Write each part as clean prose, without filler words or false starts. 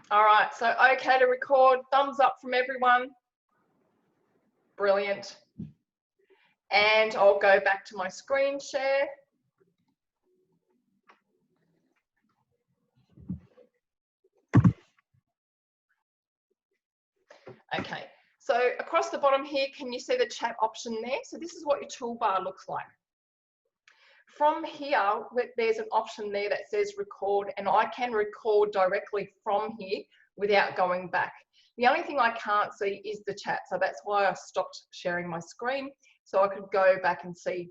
All right, so okay to record, thumbs up from everyone. Brilliant. And I'll go back to my screen share. Okay, so across the bottom here, can you see the chat option there? So this is what your toolbar looks like. From here, there's an option there that says record, and I can record directly from here without going back. The only thing I can't see is the chat, so that's why I stopped sharing my screen, so I could go back and see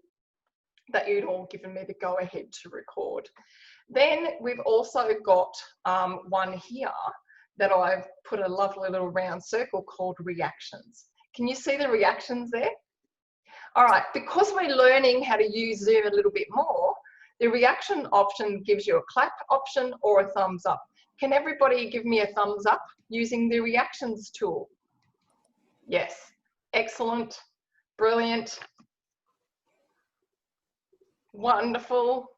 that you'd all given me the go ahead to record. Then we've also got one here that I've put a lovely little round circle called reactions. Can you see the reactions there? All right, because we're learning how to use Zoom a little bit more, the reaction option gives you a clap option or a thumbs up. Can everybody give me a thumbs up using the reactions tool? Yes, excellent, brilliant, wonderful.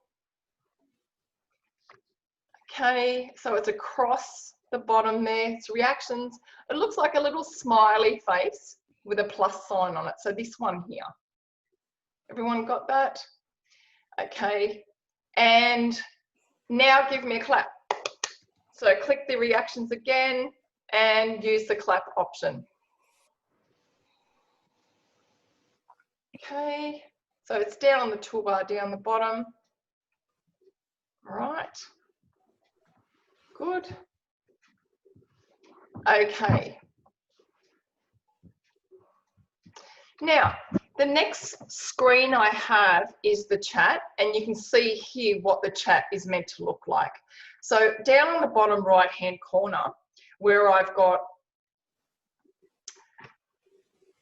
Okay, so it's across the bottom there, it's reactions. It looks like a little smiley face with a plus sign on it. So this one here. Everyone got that? Okay, and now give me a clap. So click the reactions again and use the clap option. Okay, so it's down on the toolbar, down the bottom. All right, good. Okay. Now, the next screen I have is the chat, and you can see here what the chat is meant to look like. So down on the bottom right-hand corner, where I've got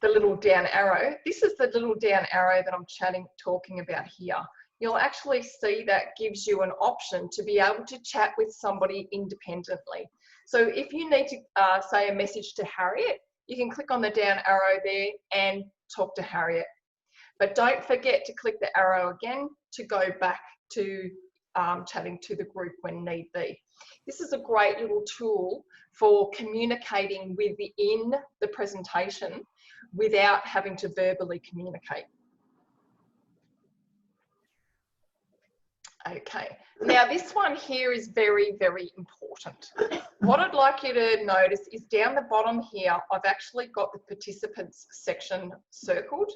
the little down arrow, this is the little down arrow that I'm talking about here. You'll actually see that gives you an option to be able to chat with somebody independently. So if you need to say a message to Harriet, you can click on the down arrow there and talk to Harriet. But don't forget to click the arrow again to go back to chatting to the group when need be. This is a great little tool for communicating within the presentation without having to verbally communicate. Okay, now this one here is very, very important. What I'd like you to notice is down the bottom here, I've actually got the participants section circled.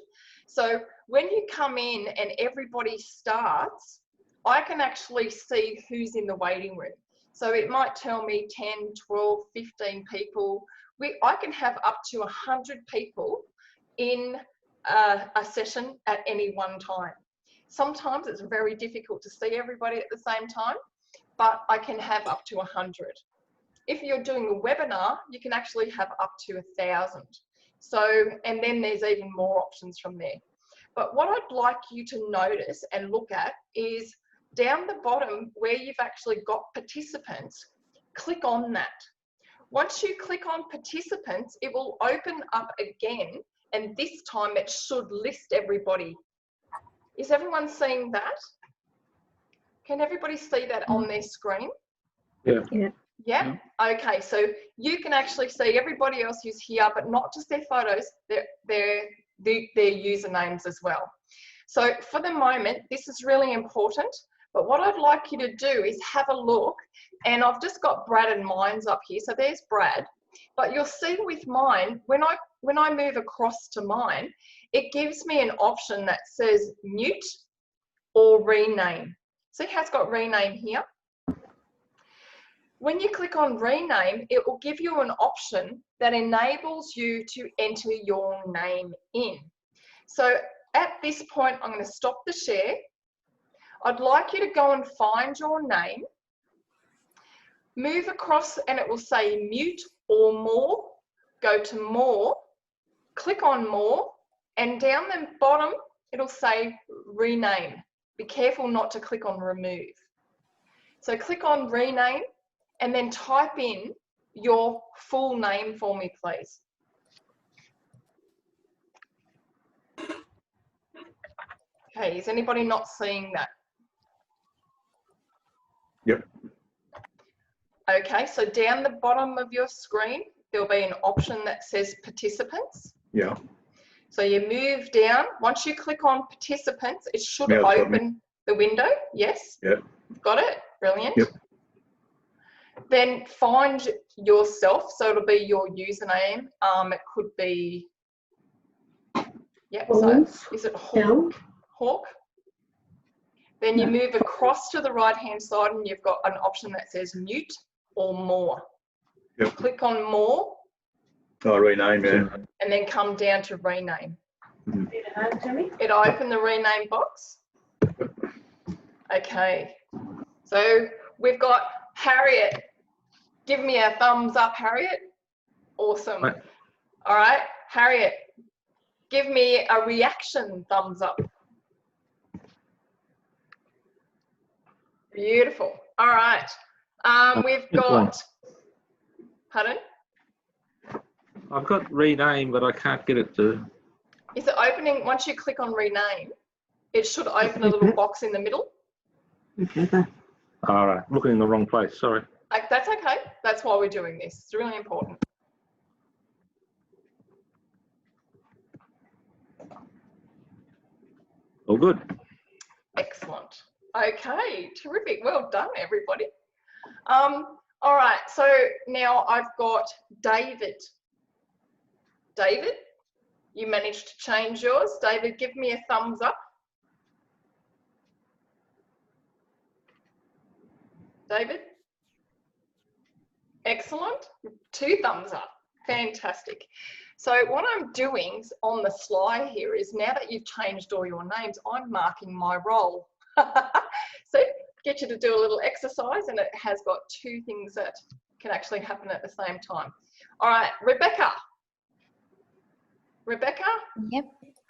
So when you come in and everybody starts, I can actually see who's in the waiting room. So it might tell me 10, 12, 15 people. I can have up to 100 people in a session at any one time. Sometimes it's very difficult to see everybody at the same time, but I can have up to 100. If you're doing a webinar, you can actually have up to 1,000. So, and then there's even more options from there. But what I'd like you to notice and look at is down the bottom where you've actually got participants, click on that. Once you click on participants, it will open up again, and this time it should list everybody. Is everyone seeing that? Can everybody see that on their screen? Yeah. Yeah? Okay, so you can actually see everybody else who's here, but not just their photos, their usernames as well. So for the moment, this is really important, but what I'd like you to do is have a look, and I've just got Brad and mine's up here, so there's Brad, but you'll see with mine, when I move across to mine, it gives me an option that says mute or rename. See how it's got rename here? When you click on rename, it will give you an option that enables you to enter your name in. So at this point, I'm going to stop the share. I'd like you to go and find your name, move across, and it will say mute or more. Go to more, click on more, and down the bottom, it'll say rename. Be careful not to click on remove. So click on rename and then type in your full name for me, please. Okay, is anybody not seeing that? Yep. Okay, so down the bottom of your screen, there'll be an option that says participants. Yeah. So you move down. Once you click on participants, it should Yeah, open the window. Yes? Yep. Got it? Brilliant. Yep. Then find yourself. So it'll be your username. It could be, so is it Hawk? Hawk? Then you move across to the right-hand side and you've got an option that says mute or more. Yep. Click on more. Oh, rename, yeah. And then come down to rename. Mm-hmm. It opened the rename box. Okay. So we've got Harriet. Give me a thumbs up, Harriet. Awesome. Right. All right, Harriet, give me a reaction thumbs up. Beautiful. All right. We've got, pardon? I've got rename, but I can't get it to. Is it opening? Once you click on rename, it should open a little box in the middle. Okay. All right, looking in the wrong place. Sorry. That's okay. That's why we're doing this. It's really important. All good. Excellent. Okay, terrific. Well done, everybody. All right, so now I've got David. David, you managed to change yours. David, give me a thumbs up. David? Excellent. 2 thumbs up. Fantastic. So what I'm doing on the slide here is now that you've changed all your names, I'm marking my role. So get you to do a little exercise, and it has got 2 things that can actually happen at the same time. All right, Rebecca. Rebecca? Yep.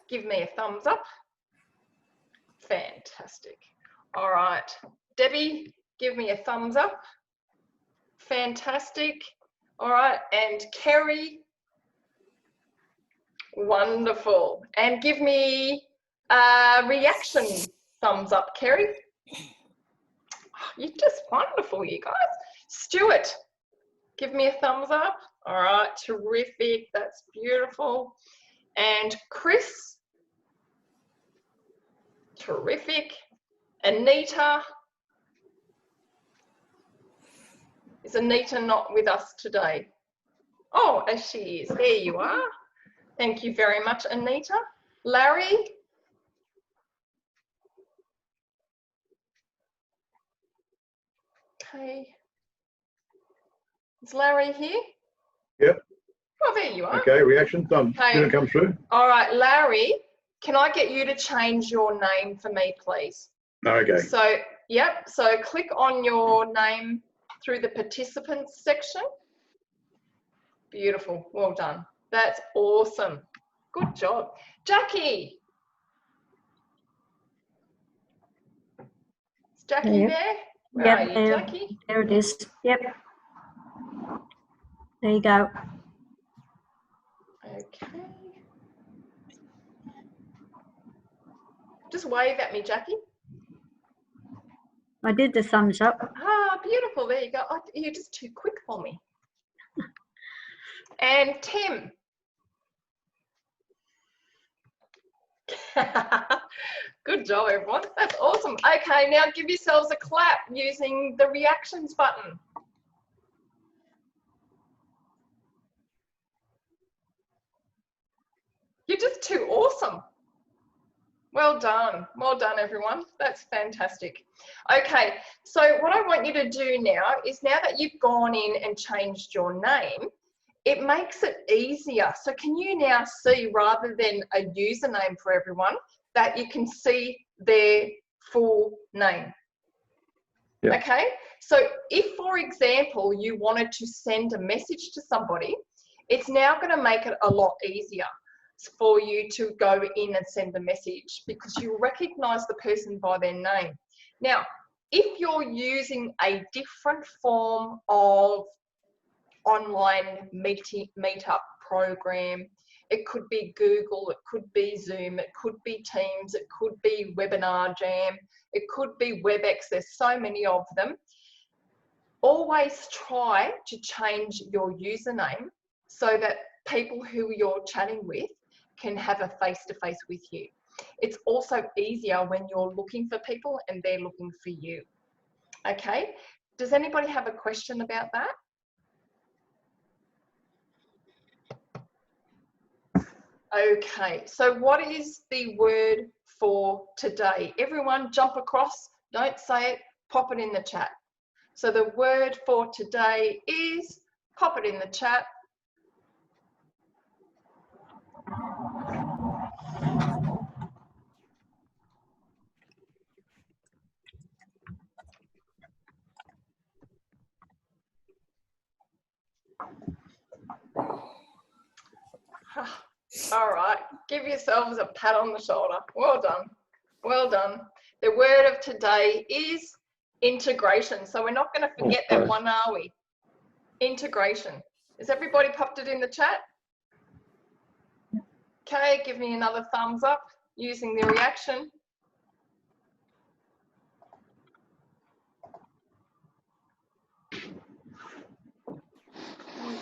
Give me a thumbs up. Fantastic. All right, Debbie, give me a thumbs up. Fantastic. All right, and Kerry. Wonderful. And give me a reaction thumbs up, Kerry. You're just wonderful, you guys. Stuart, give me a thumbs up. All right, terrific. That's beautiful. And Chris, terrific. Anita. Is Anita not with us today? Oh, as she is. There you are. Thank you very much, Anita. Larry? Okay. Is Larry here? Yep. Oh, there you are. Okay, reaction done. Okay. Didn't come through. All right, Larry, can I get you to change your name for me, please? Okay. So, yep, so click on your name through the participants section. Beautiful, well done. That's awesome. Good job. Jackie. Is Jackie Yep. there? Where are you, Yep, Jackie? there it is. Yep. There you go. Okay. Just wave at me, Jackie. I did the thumbs up. Ah, beautiful. There you go. Oh, you're just too quick for me. And Tim. Good job, everyone. That's awesome. Okay, now give yourselves a clap using the reactions button. You're just too awesome. Well done. Well done, everyone. That's fantastic. Okay, so what I want you to do now is, now that you've gone in and changed your name, it makes it easier. So can you now see, rather than a username for everyone, that you can see their full name? Yeah. Okay, so if, for example, you wanted to send a message to somebody, it's now going to make it a lot easier for you to go in and send a message, because you recognize the person by their name. Now, if you're using a different form of online meetup program, it could be Google, it could be Zoom, it could be Teams, it could be Webinar Jam, it could be WebEx. There's so many of them. always try to change your username so that people who you're chatting with can have a face-to-face with you. It's also easier when you're looking for people and they're looking for you. Okay, does anybody have a question about that? Okay, so what is the word for today? Everyone jump across, don't say it, pop it in the chat. So the word for today is, pop it in the chat. All right, give yourselves a pat on the shoulder. Well done, well done. The word of today is integration. So we're not going to forget that one, are we? Integration. Has everybody popped it in the chat? Okay, give me another thumbs up using the reaction.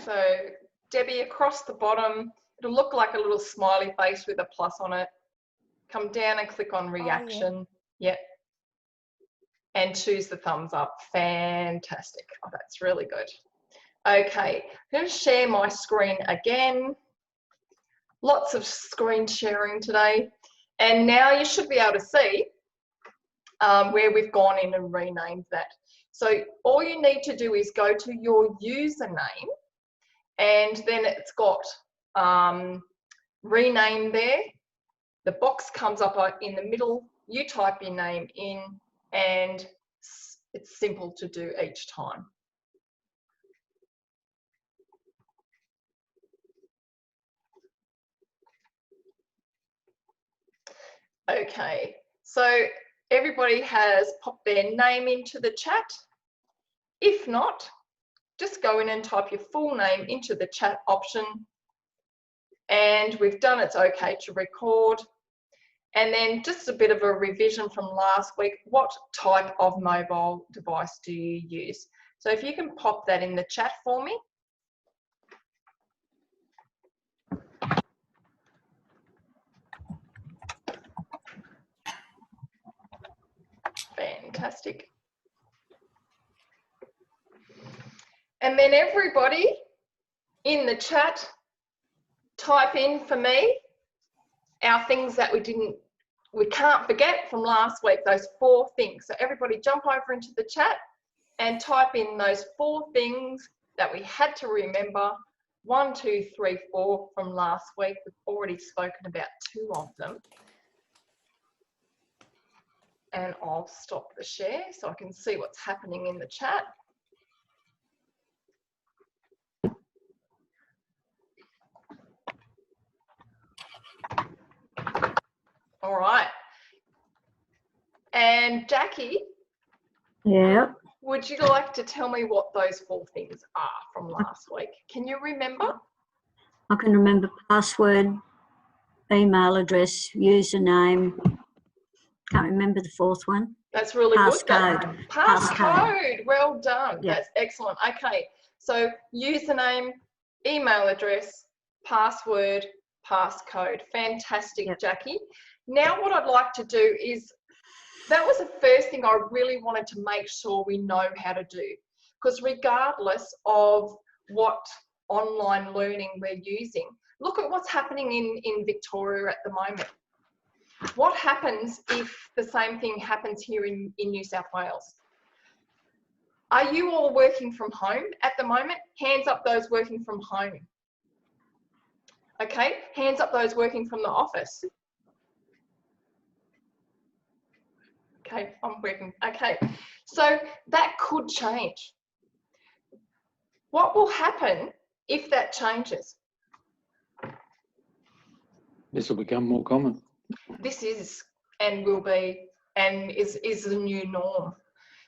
So Debbie, across the bottom, it'll look like a little smiley face with a plus on it. Come down and click on reaction. Yep. And choose the thumbs up. Fantastic. Oh, that's really good. Okay, I'm going to share my screen again. Lots of screen sharing today. And now you should be able to see where we've gone in and renamed that. So all you need to do is go to your username, and then it's got rename there. The box comes up in the middle, you type your name in, and it's simple to do each time. Okay, so everybody has popped their name into the chat. If not, just go in and type your full name into the chat option. And we've done it's okay to record. And then just a bit of a revision from last week. What type of mobile device do you use? So if you can pop that in the chat for me. Fantastic. And then everybody in the chat, type in for me our things that we can't forget from last week, those 4 things. So everybody jump over into the chat and type in those 4 things that we had to remember. 1, 2, 3, 4 from last week. We've already spoken about 2 of them. And I'll stop the share so I can see what's happening in the chat. All right. And Jackie, Yeah. would you like to tell me what those 4 things are from last week? Can you remember? I can remember password, email address, username. Can't remember the 4th one. That's really Passcode. good. Passcode. Well done. Yep. That's excellent. Okay. So username, email address, password, passcode. Fantastic, Yep. Jackie. Now what I'd like to do is, that was the first thing I really wanted to make sure we know how to do. Because regardless of what online learning we're using, look at what's happening in Victoria at the moment. What happens if the same thing happens here in New South Wales? Are you all working from home at the moment? Hands up those working from home. Okay, hands up those working from the office. Okay, I'm working. Okay, so that could change. What will happen if that changes? This will become more common. This is and will be and is the new norm.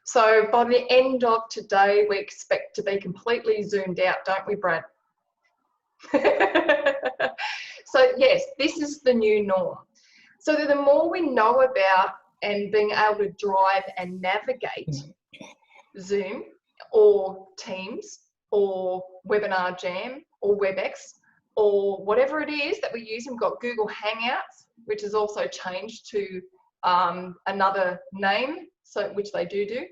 So by the end of today, we expect to be completely zoomed out, don't we, Brad? So yes, this is the new norm. So the more we know about and being able to drive and navigate Zoom or Teams or Webinar Jam or WebEx or whatever it is that we use. We've got Google Hangouts, which has also changed to another name, so which they do.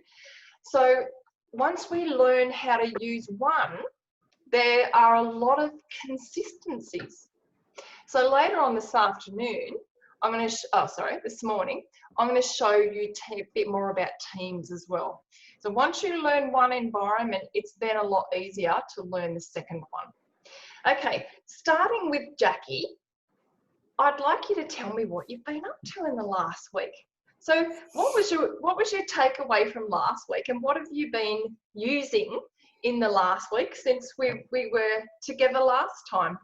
So once we learn how to use one, there are a lot of consistencies. So later on this afternoon, this morning, I'm going to show you a bit more about Teams as well. So once you learn one environment, it's then a lot easier to learn the second one. Okay, starting with Jackie, I'd like you to tell me what you've been up to in the last week. So what was your takeaway from last week, and what have you been using in the last week since we were together last time?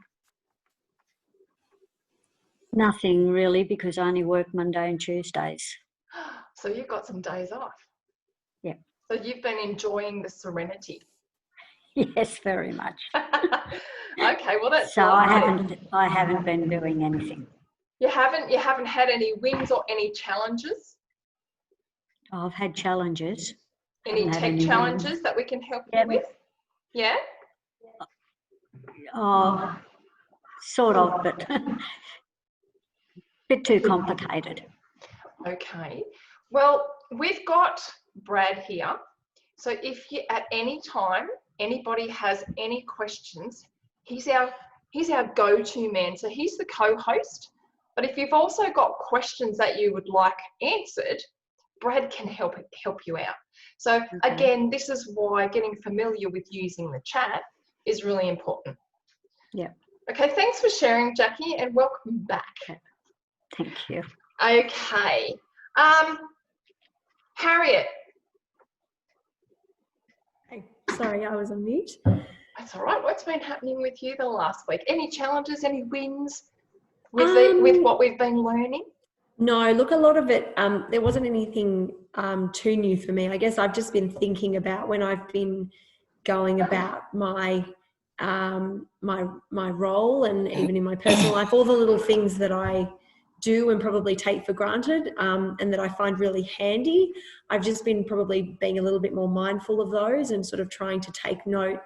Nothing really, because I only work Monday and Tuesdays. So you've got some days off. Yeah. So you've been enjoying the serenity. Yes, very much. Okay, well that's so lovely. I haven't been doing anything. You haven't had any wins or any challenges? I've had challenges. Any tech challenges that we can help you with? Yeah? Oh, sort of, but a bit too complicated. Okay. Well, we've got Brad here. So if you at any time anybody has any questions, he's our go-to man. So he's the co-host. But if you've also got questions that you would like answered, Brad can help you out. So again, this is why getting familiar with using the chat is really important. Yeah. Okay, thanks for sharing, Jackie, and welcome back. Thank you. Okay. Harriet. Hey, sorry, I was on mute. That's all right. What's been happening with you the last week? Any challenges, any wins with what we've been learning? No, look, a lot of it, there wasn't anything too new for me. I guess I've just been thinking about when I've been going about my my role, and even in my personal life, all the little things that I do and probably take for granted, and that I find really handy. I've just been probably being a little bit more mindful of those and sort of trying to take note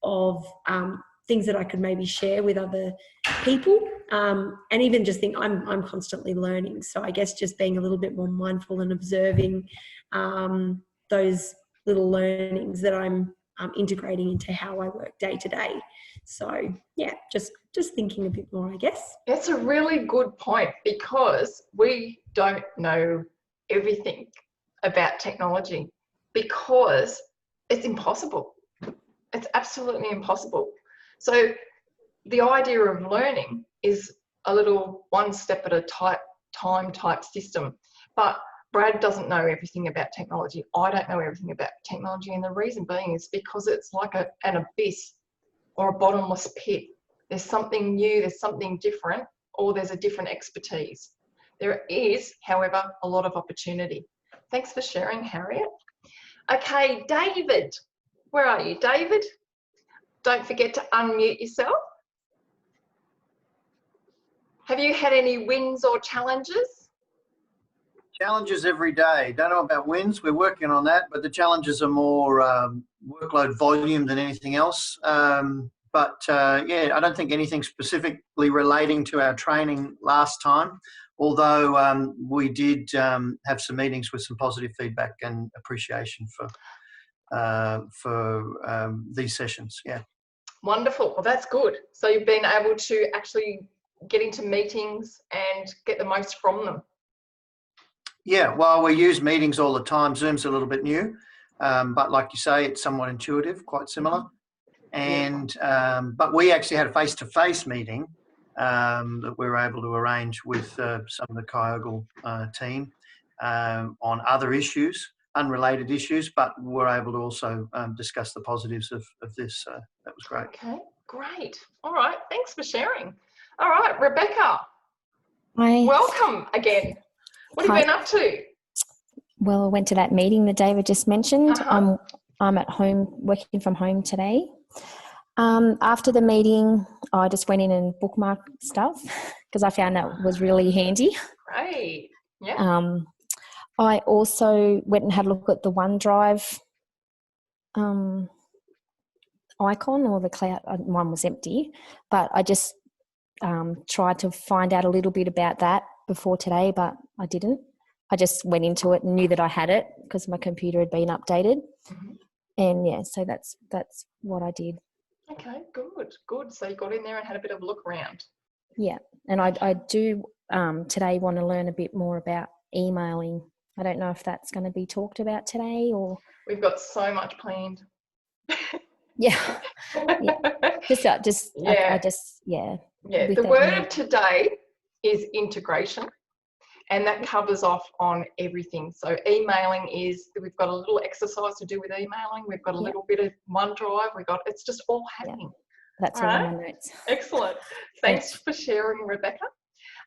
of things that I could maybe share with other people, and even just think I'm constantly learning. So I guess just being a little bit more mindful and observing those little learnings that I'm integrating into how I work day to day. So yeah, just thinking a bit more, I guess. It's a really good point, because we don't know everything about technology, because it's impossible. It's absolutely impossible. So the idea of learning is a little one step at a time type system. But Brad doesn't know everything about technology. I don't know everything about technology. And the reason being is because it's like an abyss or a bottomless pit. There's something new, there's something different, or there's a different expertise. There is, however, a lot of opportunity. Thanks for sharing, Harriet. Okay, David. Where are you, David? Don't forget to unmute yourself. Have you had any wins or challenges? Challenges every day. Don't know about wins. We're working on that, but the challenges are more workload volume than anything else. Yeah, I don't think anything specifically relating to our training last time, although we did have some meetings with some positive feedback and appreciation for these sessions. Yeah. Wonderful. Well, that's good. So you've been able to actually get into meetings and get the most from them. Yeah, well, we use meetings all the time. Zoom's a little bit new, but like you say, it's somewhat intuitive, quite similar. And but we actually had a face-to-face meeting that we were able to arrange with some of the Kyogle team on other issues, unrelated issues, but we're able to also discuss the positives of this. So that was great. Okay, great. All right, thanks for sharing. All right, Rebecca. Hi. Welcome again. What have you been up to? Well, I went to that meeting that David just mentioned. I'm at home, working from home today. After the meeting, I just went in and bookmarked stuff because I found that was really handy. Great. Yeah. I also went and had a look at the OneDrive icon, or the cloud one was empty, but I just tried to find out a little bit about that before today, but I didn't. I just went into it and knew that I had it because my computer had been updated. Mhm. And yeah, so that's what I did. Okay, good. So you got in there and had a bit of a look around. Yeah, and I do today want to learn a bit more about emailing. I don't know if that's going to be talked about today or. We've got so much planned. Yeah, yeah. Yeah. Yeah, with the that word new- of today is integration, and that covers off on everything. So emailing is, we've got a little exercise to do with emailing. We've got a little bit of OneDrive. It's just all happening. That's All all right. in my notes. Excellent. Thanks for sharing, Rebecca.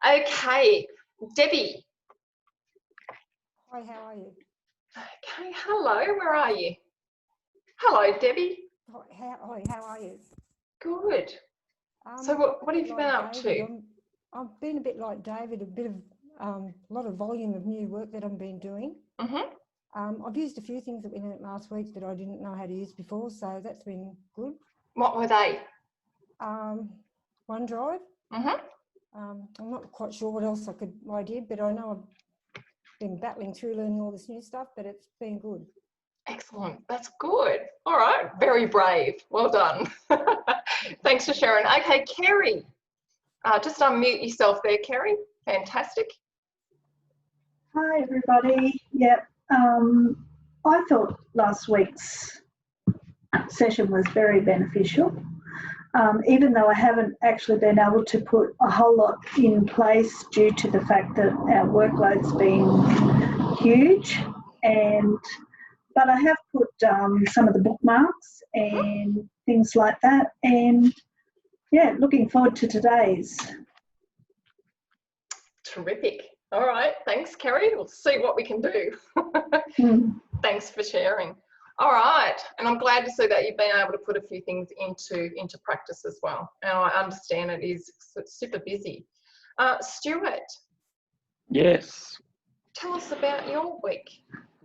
Okay, Debbie. Hi, how are you? Okay, hello, where are you? Hello, Debbie. Hi, how are you? Good. So what have you been up to? I've been a bit like David, a lot of volume of new work that I've been doing. Mm-hmm. I've used a few things that went in it last week that I didn't know how to use before, so that's been good. What were they? OneDrive. Mm-hmm. I'm not quite sure what else I did, but I know I've been battling through learning all this new stuff, but it's been good. Excellent. That's good. All right. Very brave. Well done. Thanks for sharing. Okay, Kerry. Just unmute yourself there, Kerry. Fantastic. Hi, everybody. Yep. I thought last week's session was very beneficial, even though I haven't actually been able to put a whole lot in place due to the fact that our workload's been huge. But I have put some of the bookmarks and things like that. And yeah, looking forward to today's. Terrific. All right. Thanks, Kerry. We'll see what we can do. Thanks for sharing. All right. And I'm glad to see that you've been able to put a few things into practice as well. And I understand it is super busy. Stuart. Yes. Tell us about your week.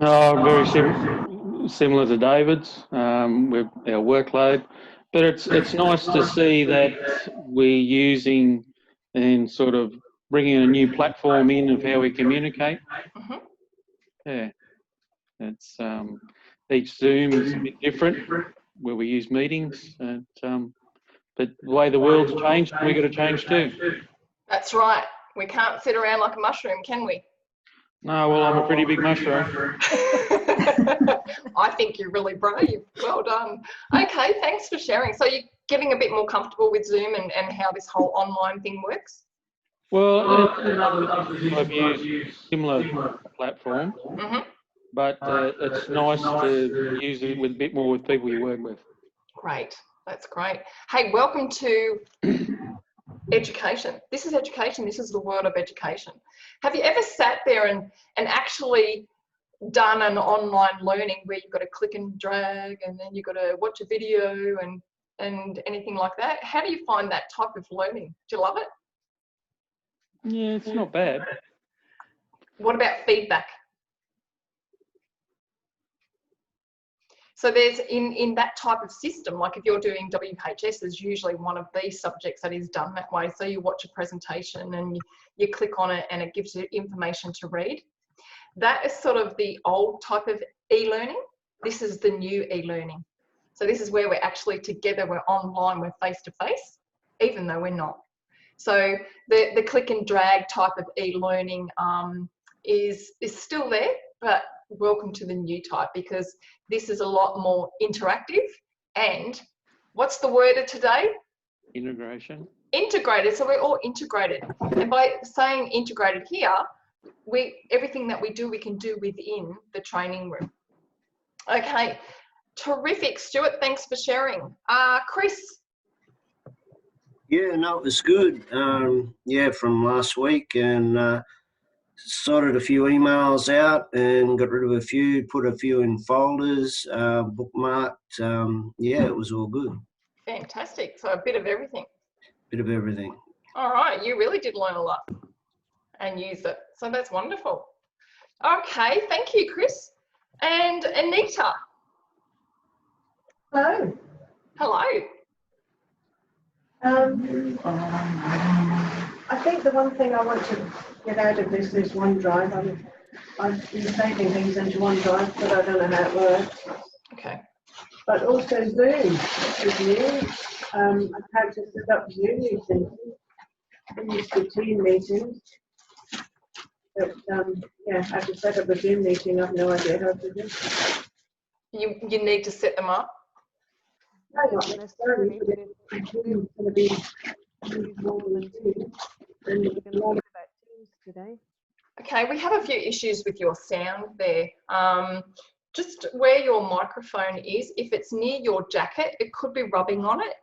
Oh, very similar to David's with our workload, but it's nice to see that we're using and sort of bringing a new platform in of how we communicate. Mm-hmm. Yeah, it's each Zoom is a bit different where we use meetings, and but the way the world's changed, we've got to change too. That's right. We can't sit around like a mushroom, can we? No, well, I'm a pretty big mushroom. I think you're really brave. Well done. Okay, thanks for sharing. So you're getting a bit more comfortable with Zoom and how this whole online thing works? Well, I've used similar platform, but it's nice to use it with a bit more with people you work with. Great. That's great. Hey, welcome to education. This is education. This is the world of education. Have you ever sat there and actually done an online learning where you've got to click and drag and then you've got to watch a video and anything like that? How do you find that type of learning? Do you love it? Yeah, it's not bad. What about feedback? So there's in that type of system, like if you're doing WHS, there's usually one of these subjects that is done that way. So you watch a presentation and you click on it and it gives you information to read. That is sort of the old type of e-learning. This is the new e-learning. So this is where we're actually together, we're online, we're face-to-face, even though we're not. So the click and drag type of e-learning is still there, but welcome to the new type, because this is a lot more interactive. And what's the word of today? Integration. Integrated. So we're all integrated. And by saying integrated here, everything that we do, we can do within the training room. Okay, terrific. Stuart, thanks for sharing. Chris. Yeah, no, it was good. Yeah, from last week, and sorted a few emails out and got rid of a few, put a few in folders, bookmarked. Yeah, it was all good. Fantastic. So a bit of everything. Bit of everything. All right, you really did learn a lot and use it. So that's wonderful. Okay, thank you, Chris. And Anita. Hello. Hello. I think the one thing I want to get out of this is OneDrive. I've been saving things into OneDrive, but I don't know how it works. Okay. But also Zoom is new. I've had to set up Zoom meetings. I used to team meetings. But yeah, I have to set up a Zoom meeting. I have no idea how to do it. You need to set them up. No, not necessarily, but if Zoom is going to be used more than Zoom, then you can learn about Teams today. Okay, we have a few issues with your sound there. Just where your microphone is, if it's near your jacket, it could be rubbing on it.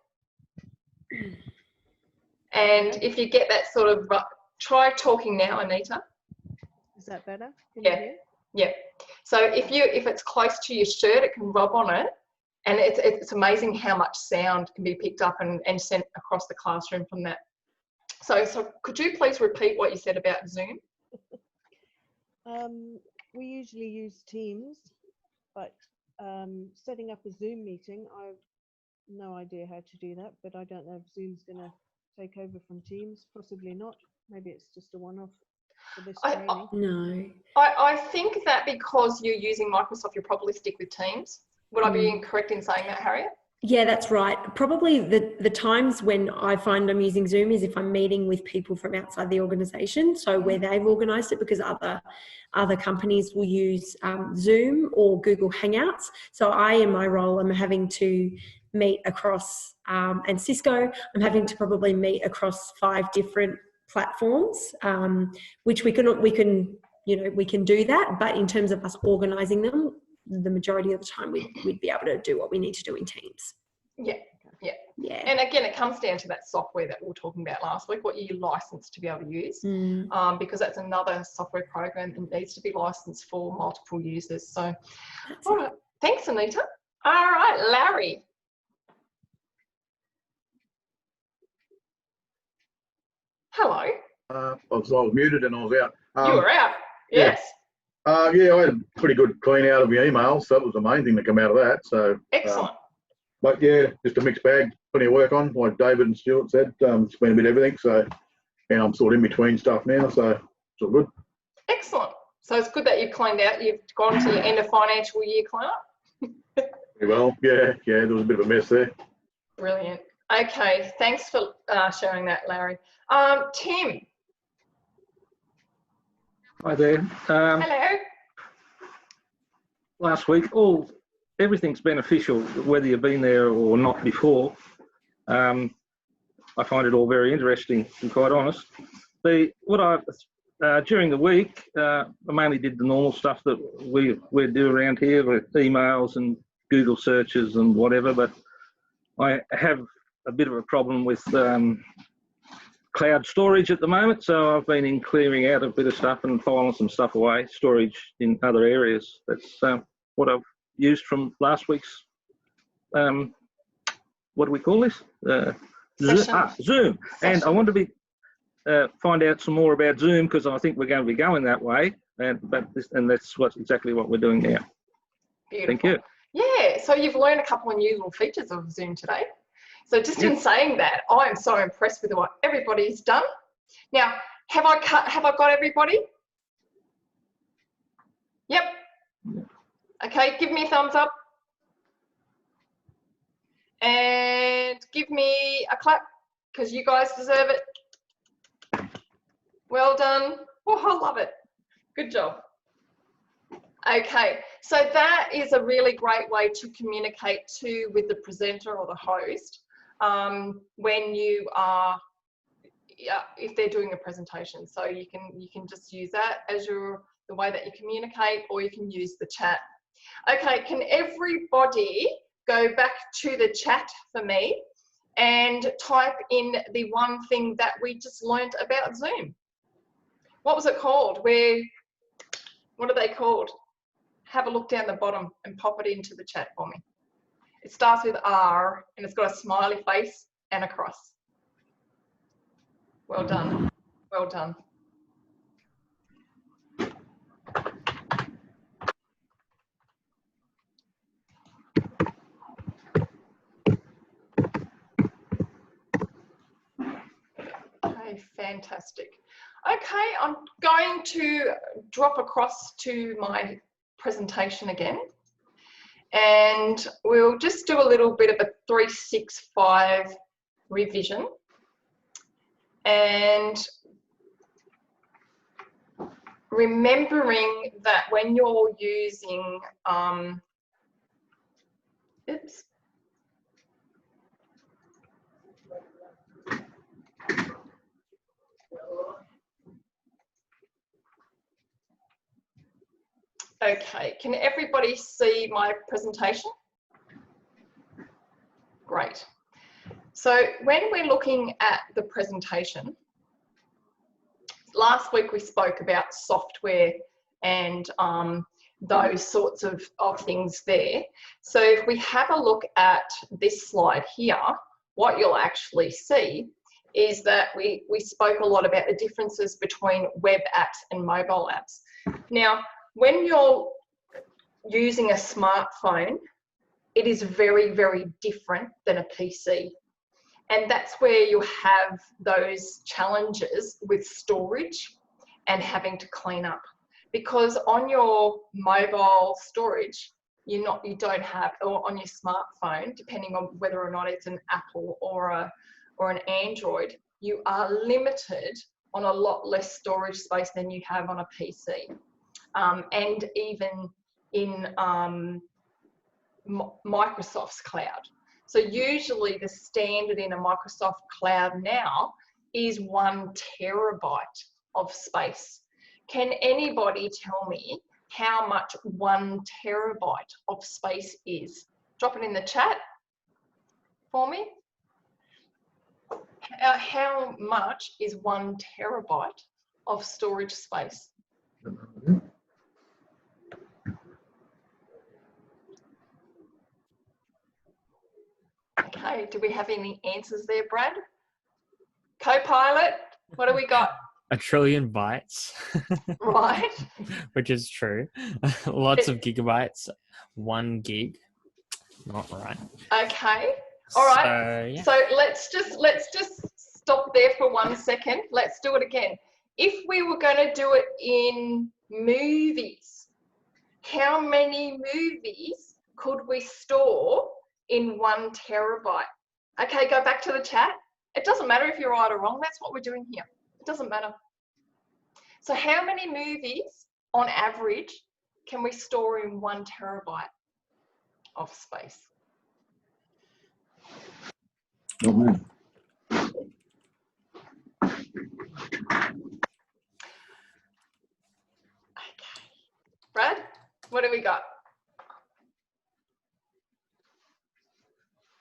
And if you get that sort of, try talking now, Anita. Is that better? Yeah. Yeah. So if it's close to your shirt, it can rub on it. And it's amazing how much sound can be picked up and sent across the classroom from that. So could you please repeat what you said about Zoom? We usually use Teams, but setting up a Zoom meeting, I have no idea how to do that, but I don't know if Zoom's going to take over from Teams. Possibly not. Maybe it's just a one-off for this training. No. I think that because you're using Microsoft, you'll probably stick with Teams. Would I be incorrect in saying that, Harriet? Yeah, that's right. Probably the times when I find I'm using Zoom is if I'm meeting with people from outside the organisation, so where they've organised it, because other companies will use Zoom or Google Hangouts. So I, in my role, I'm having to meet across, and Cisco, I'm having to probably meet across 5 different platforms, which we can do that. But in terms of us organising them, the majority of the time we'd be able to do what we need to do in Teams. Yeah. And again, it comes down to that software that we were talking about last week, what you're licensed to be able to use, because that's another software program that needs to be licensed for multiple users. So, all right. Thanks, Anita. All right, Larry. Hello. I was muted and I was out. You were out. Yes. Yeah, I had a pretty good clean out of my emails, so that was the main thing to come out of that. So excellent. But yeah, just a mixed bag, plenty of work on, like David and Stuart said. It's been a bit of everything. So, and I'm sort of in between stuff now, so it's all good. Excellent. So it's good that you've cleaned out. You've gone to your end of financial year cleanup. Well, yeah, there was a bit of a mess there. Brilliant. Okay, thanks for sharing that, Larry. Tim. Hi there. Hello. Last week, everything's beneficial, whether you've been there or not before. I find it all very interesting, to be quite honest. During the week, I mainly did the normal stuff that we do around here, with emails and Google searches and whatever, but I have a bit of a problem with cloud storage at the moment, so I've been clearing out a bit of stuff and filing some stuff away, storage in other areas. That's what I've used from last week's, what do we call this? Zoom. And I want to find out some more about Zoom, because I think we're going to be going that way, and that's exactly what we're doing now. Beautiful. Thank you. Yeah, so you've learned a couple of new little features of Zoom today. So just in saying that, I am so impressed with what everybody's done. Now, have I got everybody? Yep. Okay, give me a thumbs up. And give me a clap, because you guys deserve it. Well done. Oh, I love it. Good job. Okay, so that is a really great way to communicate with the presenter or the host when you are, if they're doing a presentation. So you can just use that as the way that you communicate, or you can use the chat. Okay, can everybody go back to the chat for me and type in the one thing that we just learned about Zoom? What was it called? What are they called? Have a look down the bottom and pop it into the chat for me. It starts with R and it's got a smiley face and a cross. Well done. Well done. Okay, fantastic. Okay, I'm going to drop across to my presentation again. And we'll just do a little bit of a 365 revision. And remembering that when you're using, oops. Okay, can everybody see my presentation? Great. So when we're looking at the presentation, last week we spoke about software and those sorts of things there. So if we have a look at this slide here, what you'll actually see is that we spoke a lot about the differences between web apps and mobile apps. Now, when you're using a smartphone, it is very, very different than a PC. And that's where you have those challenges with storage and having to clean up. Because on your mobile storage, you don't have, or on your smartphone, depending on whether or not it's an Apple or an Android, you are limited on a lot less storage space than you have on a PC. And even in Microsoft's cloud. So usually the standard in a Microsoft cloud now is 1 terabyte of space. Can anybody tell me how much 1 terabyte of space is? Drop it in the chat for me. How much is 1 terabyte of storage space? Okay, do we have any answers there, Brad? Co-pilot, what do we got? 1 trillion bytes. Right. Which is true. Lots of gigabytes. 1 gig. Not right. Okay. All right. So, yeah. So let's just stop there for 1 second. Let's do it again. If we were going to do it in movies, how many movies could we store in 1 terabyte? Okay, go back to the chat. It doesn't matter if you're right or wrong. That's what we're doing here. It doesn't matter. So how many movies on average can we store in 1 terabyte of space? Oh, man. Okay. Brad, what do we got?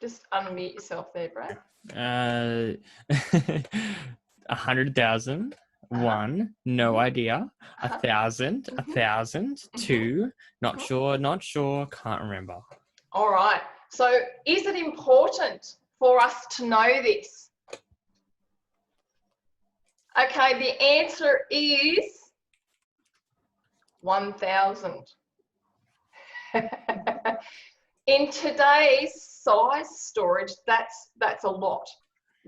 Just unmute yourself there, Brad. 100,000. 1, no idea. 1,000, 1,000. 2, not sure, can't remember. All right. So is it important for us to know this? Okay, the answer is 1,000. In today's size storage, that's a lot,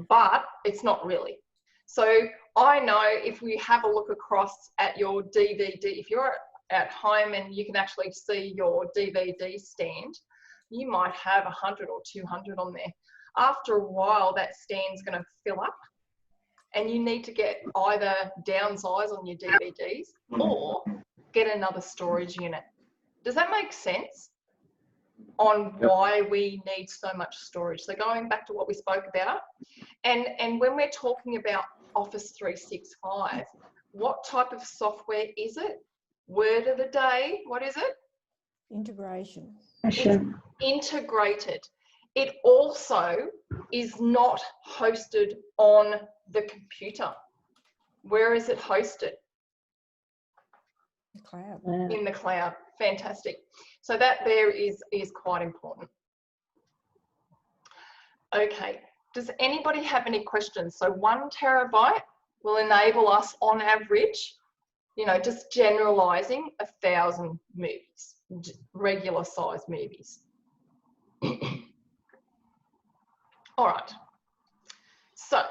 but it's not really. So I know if we have a look across at your DVD, if you're at home and you can actually see your DVD stand, you might have 100 or 200 on there. After a while, that stand's going to fill up and you need to get either downsize on your DVDs or get another storage unit. Does that make sense on why we need so much storage? So going back to what we spoke about, and when we're talking about Office 365, what type of software is it? Word of the day, what is it? Integration. It's integrated. It also is not hosted on the computer. Where is it hosted? The cloud. In the cloud. Fantastic. So that there is quite important. Okay. Does anybody have any questions? So 1 terabyte will enable us on average, just generalizing, 1,000 movies, regular size movies. All right. So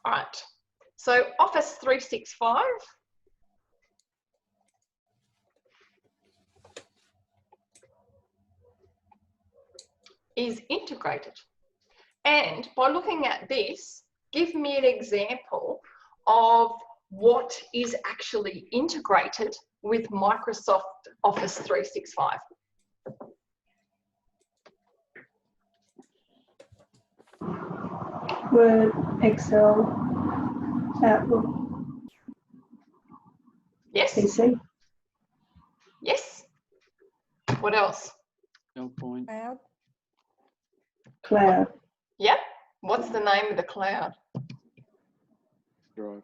All right. So Office 365 is integrated. And by looking at this, give me an example of what is actually integrated with Microsoft Office 365. Word, Excel, Outlook, Yes. PC. Yes. What else? PowerPoint. Cloud. Cloud. Yep. What's the name of the cloud? Drive.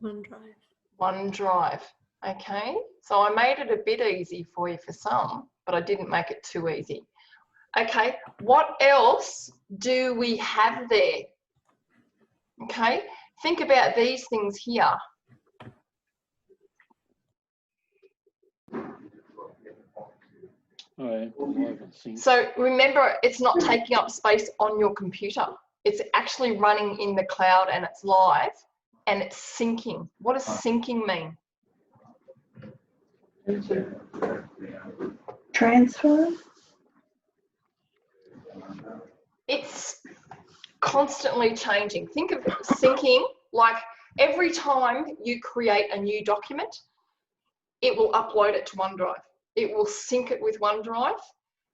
OneDrive. OneDrive. Okay. So I made it a bit easy for you for some, but I didn't make it too easy. Okay. What else do we have there? Okay. Think about these things here. Oh, yeah. Live and sync. So remember, it's not taking up space on your computer. It's actually running in the cloud and it's live and it's syncing. What does syncing mean? Transfer. It's constantly changing. Think of syncing like every time you create a new document, it will upload it to OneDrive. It will sync it with OneDrive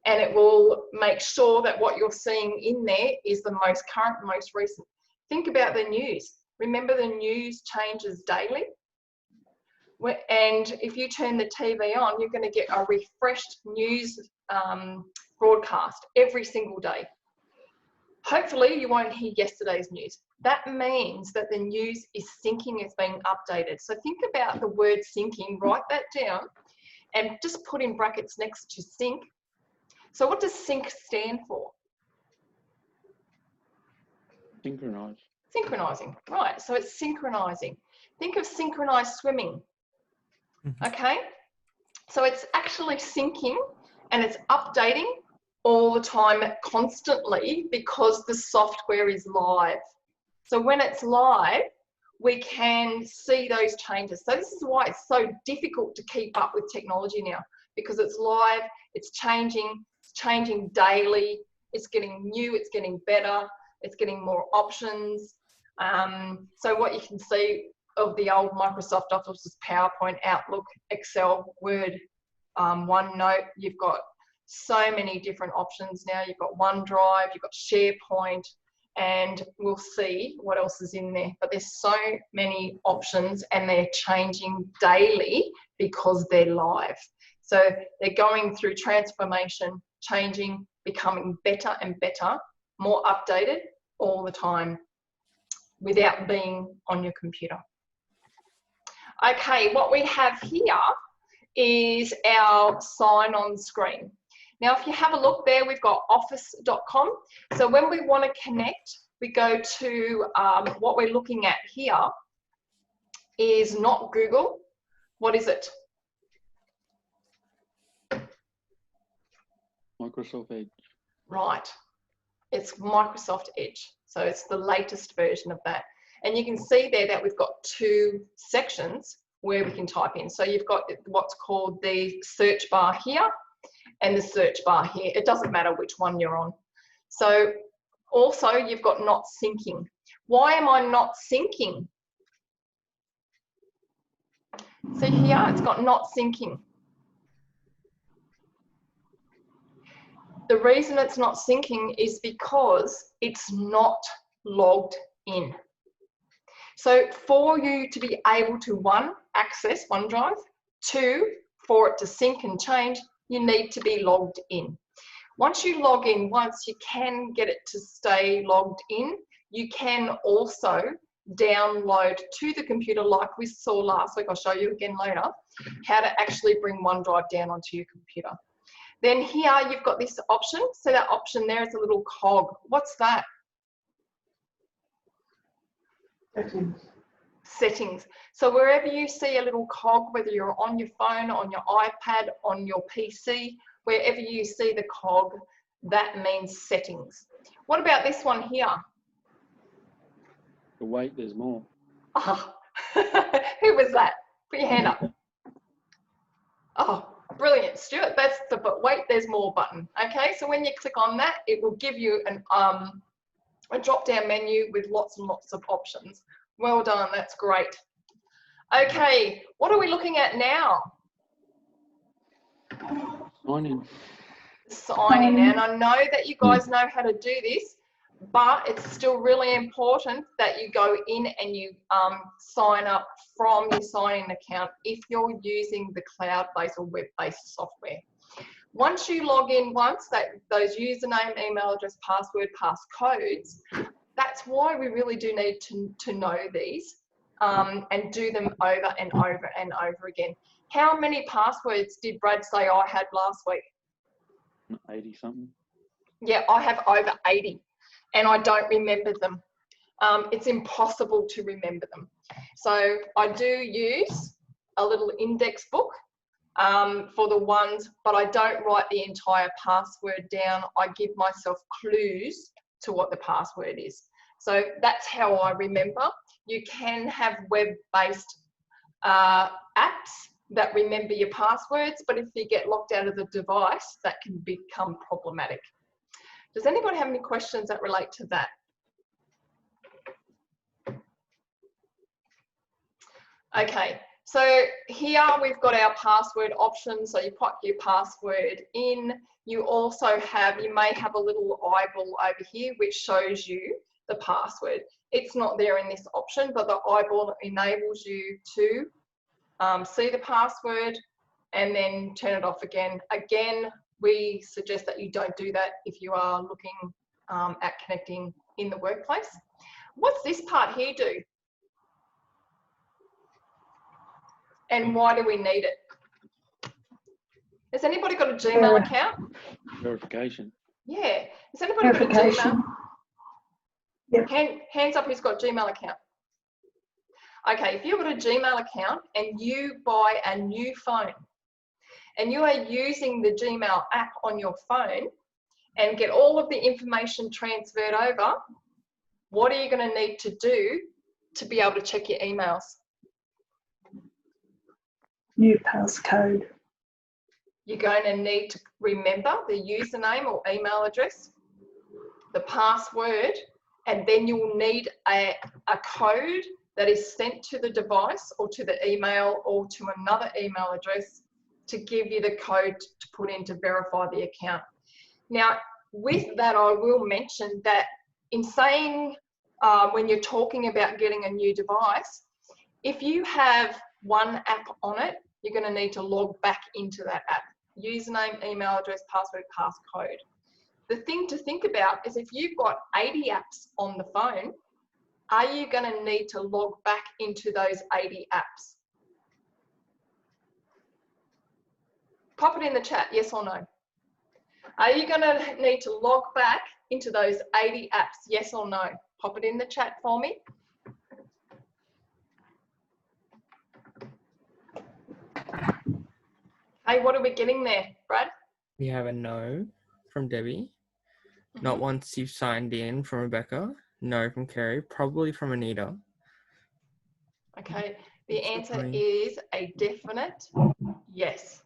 and it will make sure that what you're seeing in there is the most current, most recent. Think about the news. Remember, the news changes daily. And if you turn the TV on, you're going to get a refreshed news broadcast every single day. Hopefully you won't hear yesterday's news. That means that the news is syncing, it's being updated. So think about the word syncing, write that down and just put in brackets next to sync. So what does sync stand for? Synchronize. Synchronizing, right. So it's synchronizing. Think of synchronized swimming, okay? So it's actually syncing and it's updating all the time, constantly, because the software is live. So when it's live, we can see those changes. So this is why it's so difficult to keep up with technology now, because it's live, it's changing daily, it's getting new, it's getting better, it's getting more options. So what you can see of the old Microsoft Office is PowerPoint, Outlook, Excel, Word, OneNote. You've got so many different options now. You've got OneDrive, you've got SharePoint, and we'll see what else is in there. But there's so many options and they're changing daily because they're live. So they're going through transformation, changing, becoming better and better, more updated all the time without being on your computer. Okay, what we have here is our sign-on screen. Now, if you have a look there, we've got office.com. So when we want to connect, we go to what we're looking at here is not Google. What is it? Microsoft Edge. Right. It's Microsoft Edge. So it's the latest version of that. And you can see there that we've got two sections where we can type in. So you've got what's called the search bar here and the search bar here. It doesn't matter which one you're on. So also you've got not syncing. Why am I not syncing? See here, it's got not syncing. The reason it's not syncing is because it's not logged in. So for you to be able to, one, access OneDrive, two, for it to sync and change, you need to be logged in. Once you log in once, you can get it to stay logged in. You can also download to the computer like we saw last week. I'll show you again later how to actually bring OneDrive down onto your computer. Then here you've got this option. So that option there is a little cog. What's that? Settings. Settings. So wherever you see a little cog, whether you're on your phone, on your iPad, on your PC, wherever you see the cog, that means settings. What about this one here? For wait, there's more. Oh, who was that? Put your hand up. Oh, brilliant, Stuart. That's the but wait, there's more button. Okay, so when you click on that, it will give you a drop-down menu with lots and lots of options. Well done, that's great. Okay, what are we looking at now? Sign in. Sign in, and I know that you guys know how to do this, but it's still really important that you go in and you sign up from your sign-in account if you're using the cloud-based or web-based software. Once you log in once, those username, email address, password, passcodes, that's why we really do need to know these and do them over and over and over again. How many passwords did Brad say I had last week? 80 something. Yeah, I have over 80 and I don't remember them. It's impossible to remember them. So I do use a little index book for the ones, but I don't write the entire password down. I give myself clues to what the password is. So that's how I remember. You can have web-based apps that remember your passwords, but if you get locked out of the device, that can become problematic. Does anybody have any questions that relate to that? Okay, so here we've got our password option. So you put your password in. You also have, you may have a little eyeball over here which shows you the password. It's not there in this option, but the eyeball enables you to see the password and then turn it off again. Again, we suggest that you don't do that if you are looking at connecting in the workplace. What's this part here do? And why do we need it? Has anybody got a Gmail account? Verification. Yeah. Has anybody got a Gmail? Yep. Hands up who's got a Gmail account. Okay, if you've got a Gmail account and you buy a new phone and you are using the Gmail app on your phone and get all of the information transferred over, what are you going to need to do to be able to check your emails? New passcode. You're going to need to remember the username or email address, the password, and then you'll need a code that is sent to the device or to the email or to another email address to give you the code to put in to verify the account. Now, with that, I will mention that in saying when you're talking about getting a new device, if you have one app on it, you're going to need to log back into that app. Username, email address, password, passcode. The thing to think about is if you've got 80 apps on the phone, are you going to need to log back into those 80 apps? Pop it in the chat, yes or no. Are you going to need to log back into those 80 apps, yes or no? Pop it in the chat for me. Hey, what are we getting there, Brad? We have a no from Debbie. Not once you've signed in from Rebecca. No from Kerry. Probably from Anita. Okay, the answer is a definite yes.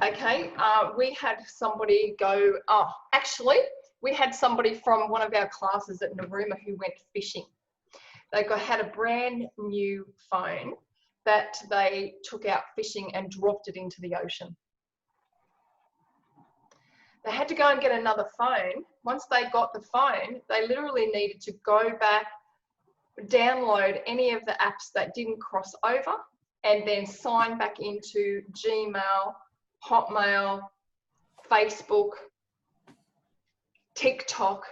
Okay, we had somebody go, oh, actually, we had somebody from one of our classes at Narooma who went fishing. They had a brand new phone that they took out fishing and dropped it into the ocean. They had to go and get another phone. Once they got the phone, they literally needed to go back, download any of the apps that didn't cross over, and then sign back into Gmail, Hotmail, Facebook, TikTok,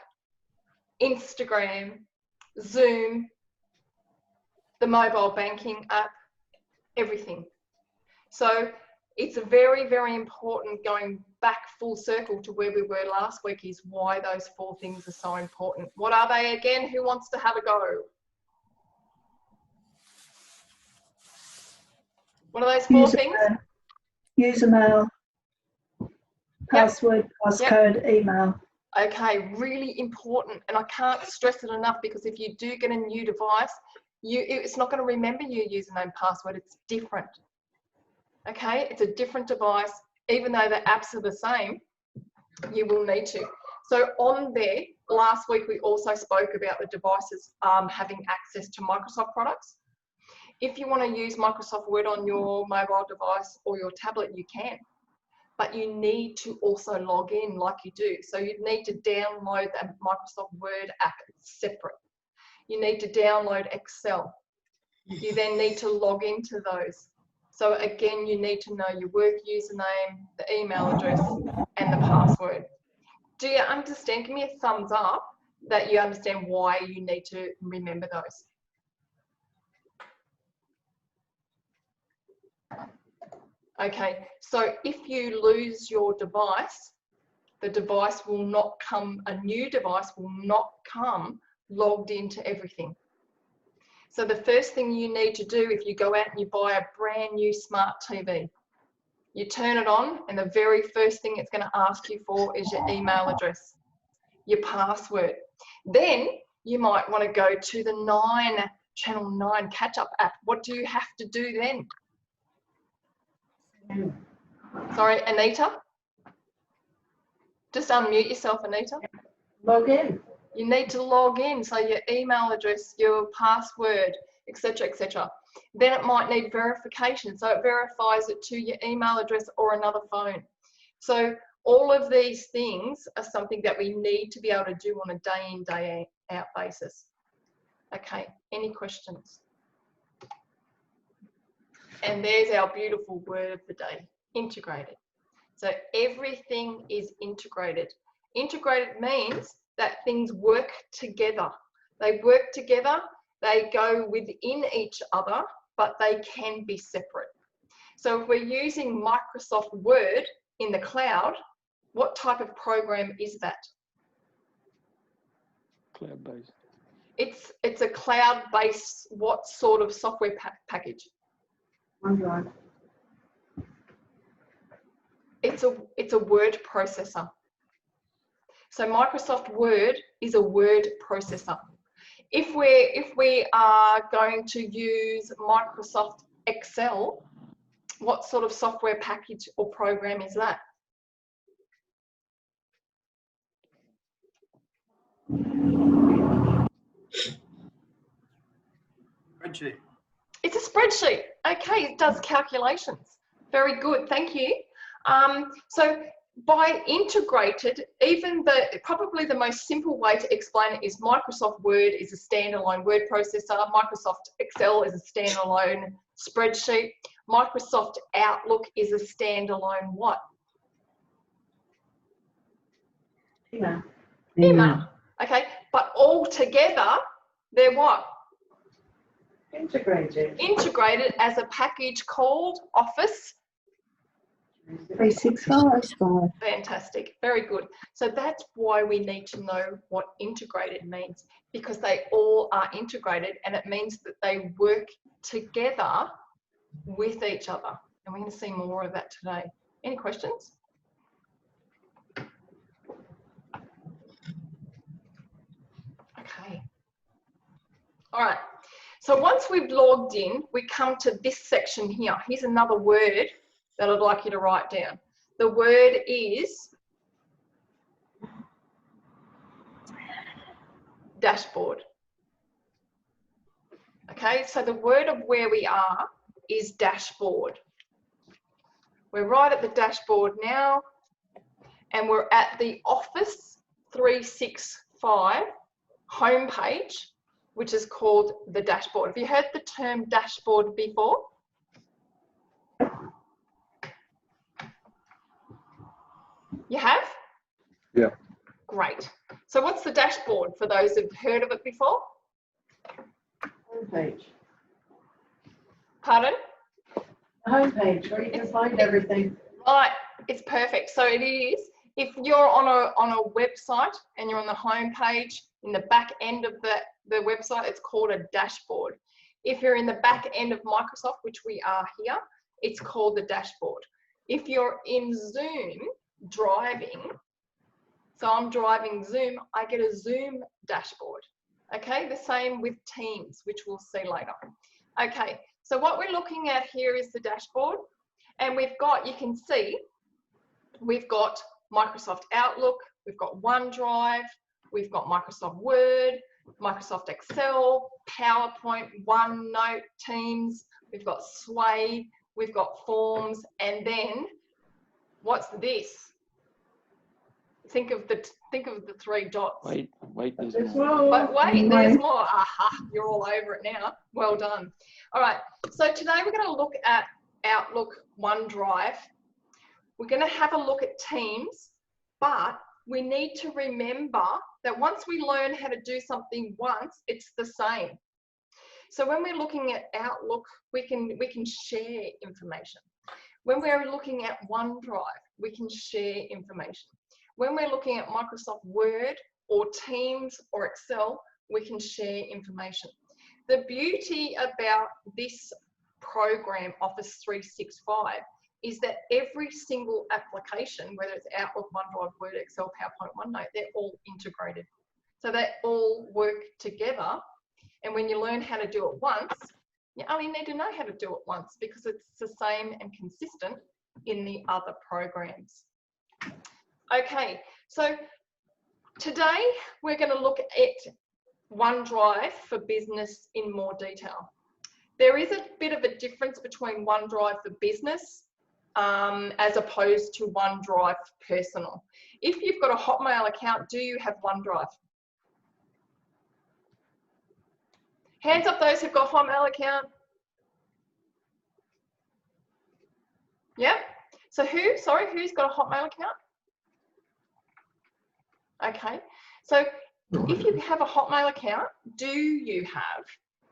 Instagram, Zoom, the mobile banking app, everything. So it's a very, very important, going back full circle to where we were last week, is why those 4 things are so important. What are they again? Who wants to have a go? What are those 4 things? Username, password, passcode, email. Okay, really important. And I can't stress it enough, because if you do get a new device, it's not going to remember your username and password. It's different. Okay, it's a different device. Even though the apps are the same, you will need to. So on there, last week we also spoke about the devices having access to Microsoft products. If you want to use Microsoft Word on your mobile device or your tablet, you can. But you need to also log in like you do. So you need to download the Microsoft Word app separate. You need to download Excel. You then need to log into those. So again, you need to know your work username, the email address, and the password. Do you understand? Give me a thumbs up that you understand why you need to remember those. Okay, so if you lose your device, the device will not come, a new device will not come logged into everything. So the first thing you need to do if you go out and you buy a brand new smart TV, you turn it on and the very first thing it's going to ask you for is your email address, your password. Then you might want to go to the Channel 9 catch-up app. What do you have to do then? Sorry, Anita? Just unmute yourself, Anita. Log in. You need to log in, so your email address, your password, etc., etc. Then it might need verification, so it verifies it to your email address or another phone. So all of these things are something that we need to be able to do on a day in, day out basis. Okay, any questions? And there's our beautiful word of the day, integrated. So everything is integrated. Integrated means that things work together. They work together, they go within each other, but they can be separate. So if we're using Microsoft Word in the cloud, what type of program is that? Cloud-based. It's a cloud-based, what sort of software package? OneDrive. It's a word processor. So Microsoft Word is a word processor. If we are going to use Microsoft Excel, what sort of software package or program is that? Spreadsheet. It's a spreadsheet. Okay, it does calculations. Very good, thank you. So by integrated, probably the most simple way to explain it is Microsoft Word is a standalone word processor. Microsoft Excel is a standalone spreadsheet. Microsoft Outlook is a standalone what? Email. Email. Okay, but all together, they're what? Integrated. Integrated as a package called Office 365. Fantastic, very good. So that's why we need to know what integrated means, because they all are integrated and it means that they work together with each other. And we're going to see more of that today. Any questions? Okay. All right. So once we've logged in, we come to this section here. Here's another word that I'd like you to write down. The word is dashboard. Okay, so the word of where we are is dashboard. We're right at the dashboard now, and we're at the Office 365 homepage, which is called the dashboard. Have you heard the term dashboard before? You have? Yeah. Great. So what's the dashboard for those who've heard of it before? Homepage. Pardon? Homepage where you can find everything. Right, it's perfect. So it is, if you're on a website and you're on the home page, in the back end of the website, it's called a dashboard. If you're in the back end of Microsoft, which we are here, it's called the dashboard. If you're in Zoom driving, So I'm driving Zoom, I get a Zoom dashboard. Okay, the same with Teams, which we'll see later. Okay, so what we're looking at here is the dashboard, and we've got, you can see, we've got Microsoft Outlook, we've got OneDrive, we've got Microsoft Word, Microsoft Excel, PowerPoint, OneNote, Teams, we've got Sway, we've got Forms, and then what's this? Think of the 3 dots. Wait, there's more. But wait, there's more. Aha, you're all over it now. Well done. All right, so today we're going to look at Outlook, OneDrive. We're going to have a look at Teams, but we need to remember that once we learn how to do something once, it's the same. So when we're looking at Outlook, we can share information. When we're looking at OneDrive, we can share information. When we're looking at Microsoft Word or Teams or Excel, we can share information. The beauty about this program, Office 365, is that every single application, whether it's Outlook, OneDrive, Word, Excel, PowerPoint, OneNote, they're all integrated. So they all work together. And when you learn how to do it once, you only need to know how to do it once because it's the same and consistent in the other programs. Okay, so today we're going to look at OneDrive for Business in more detail. There is a bit of a difference between OneDrive for Business as opposed to OneDrive Personal. If you've got a Hotmail account, do you have OneDrive? Hands up those who've got a Hotmail account. Yeah? So who's got a Hotmail account? Okay, so if you have a Hotmail account, do you have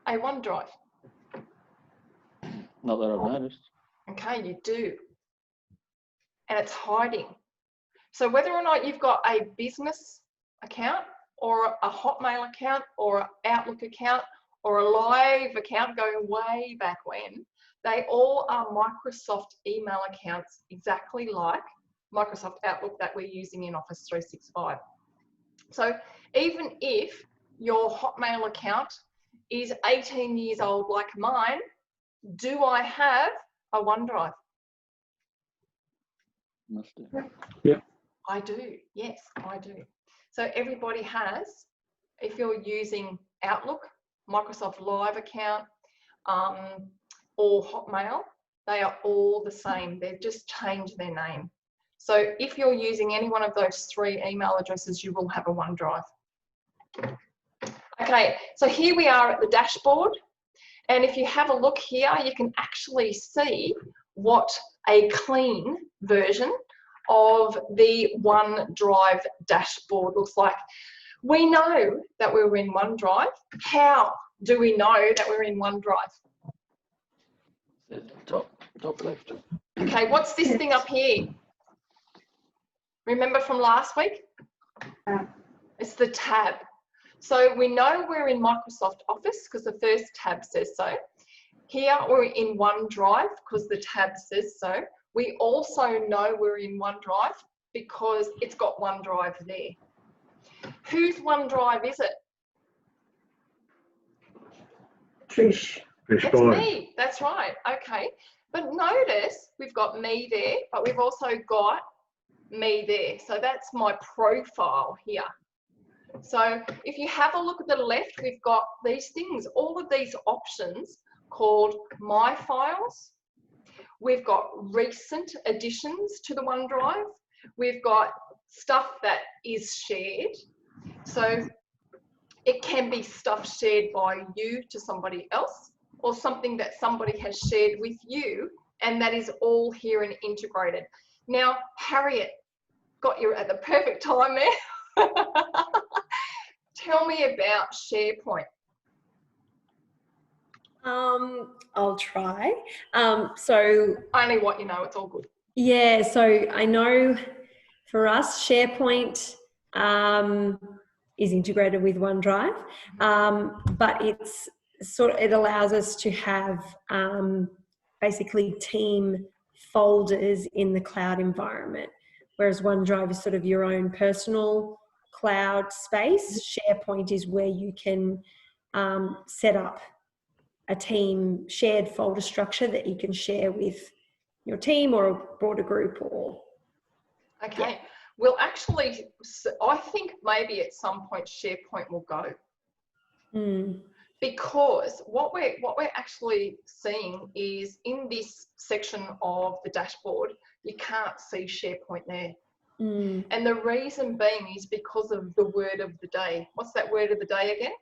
a OneDrive? Not that I've noticed. Okay, you do. And it's hiding. So whether or not you've got a business account or a Hotmail account or an Outlook account or a live account going way back when, they all are Microsoft email accounts exactly like Microsoft Outlook that we're using in Office 365. So even if your Hotmail account is 18 years old like mine, do I have a OneDrive? Must do. Yeah. I do, yes, I do. So everybody has, if you're using Outlook, Microsoft Live account, or Hotmail, they are all the same. They've just changed their name. So if you're using any one of those 3 email addresses, you will have a OneDrive. Okay, so here we are at the dashboard. And if you have a look here, you can actually see what a clean version of the OneDrive dashboard looks like. We know that we're in OneDrive. How do we know that we're in OneDrive? Top left. Okay, what's this thing up here? Remember from last week? It's the tab. So we know we're in Microsoft Office because the first tab says so. Here we're in OneDrive because the tab says so. We also know we're in OneDrive because it's got OneDrive there. Whose OneDrive is it? Trish. It's me, that's right, okay. But notice we've got me there, but we've also got me there. So that's my profile here. So if you have a look at the left, we've got these things, all of these options called My Files. We've got recent additions to the OneDrive. We've got stuff that is shared. So it can be stuff shared by you to somebody else or something that somebody has shared with you, and that is all here and integrated. Now, Harriet, got you at the perfect time there. Tell me about SharePoint. I'll try. So only what you know, it's all good. Yeah, so I know for us, SharePoint is integrated with OneDrive, but it allows us to have basically team folders in the cloud environment. whereas OneDrive is sort of your own personal cloud space. SharePoint is where you can set up a team shared folder structure that you can share with your team or a broader group or. Okay. Yeah. Well, actually, I think maybe at some point SharePoint will go. Because what we're actually seeing is in this section of the dashboard, you can't see SharePoint there. And the reason being is because of the word of the day. What's that word of the day again?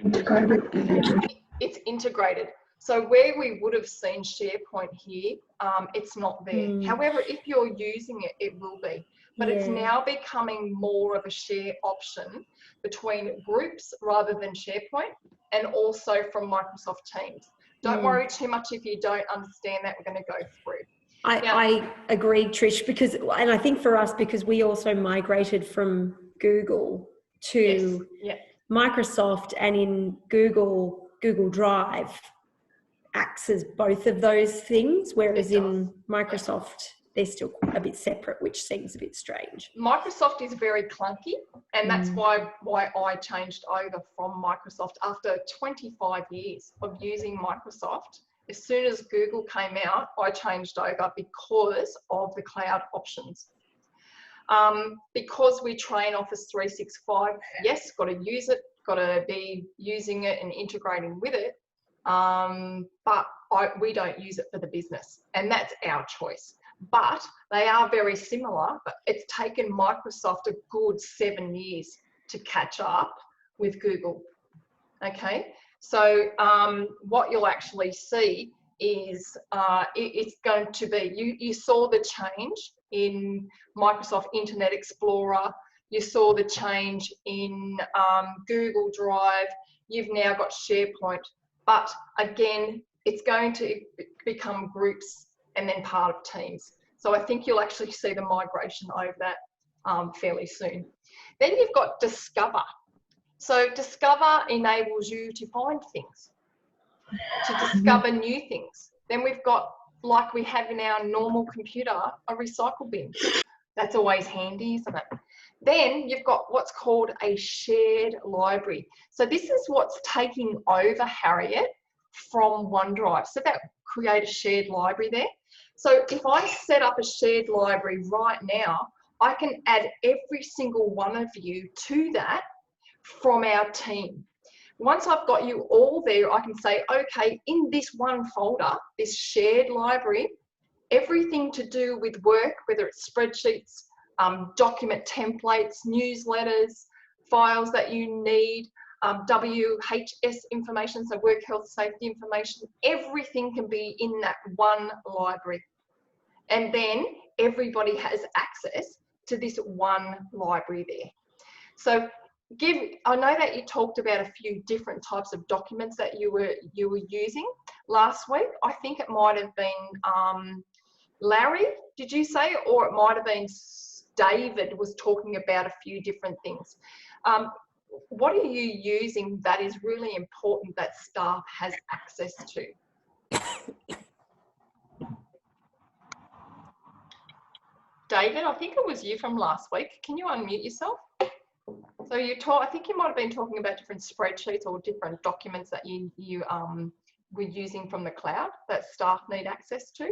Integrated. It's integrated. So where we would have seen SharePoint here, it's not there. However, if you're using it, it will be. But it's now becoming more of a share option between groups rather than SharePoint, and also from Microsoft Teams. Don't worry too much if you don't understand that. We're going to go through. I agree, Trish, because, and I think for us, because we also migrated from Google to Microsoft, and in Google Drive acts as both of those things, whereas in Microsoft, they're still a bit separate, which seems a bit strange. Microsoft is very clunky, and that's why I changed over from Microsoft after 25 years of using Microsoft. As soon as Google came out, I changed over because of the cloud options. Because we train Office 365, yes, got to use it, got to be using it and integrating with it, but we don't use it for the business, and that's our choice. But they are very similar, but it's taken Microsoft a good 7 years to catch up with Google. Okay, so what you'll actually see is it's going to be, you saw the change in Microsoft Internet Explorer, you saw the change in Google Drive, you've now got SharePoint, but again, it's going to become groups and then part of Teams. So I think you'll actually see the migration over that fairly soon. Then you've got Discover. So Discover enables you to find things, to discover new things. Then we've got, like we have in our normal computer, a recycle bin. That's always handy, isn't it? Then you've got what's called a shared library. So this is what's taking over, Harriet, from OneDrive. So that create a shared library there. So if I set up a shared library right now, I can add every single one of you to that from our team. Once I've got you all there, I can say, okay, in this one folder, this shared library, everything to do with work, whether it's spreadsheets, document templates, newsletters, files that you need, WHS information, so work health safety information, everything can be in that one library. And then everybody has access to this one library there. So I know that you talked about a few different types of documents that you were using last week. I think it might have been Larry, did you say? Or it might have been David was talking about a few different things. What are you using that is really important that staff has access to? David, I think it was you from last week. Can you unmute yourself? So I think you might have been talking about different spreadsheets or different documents that you were using from the cloud that staff need access to.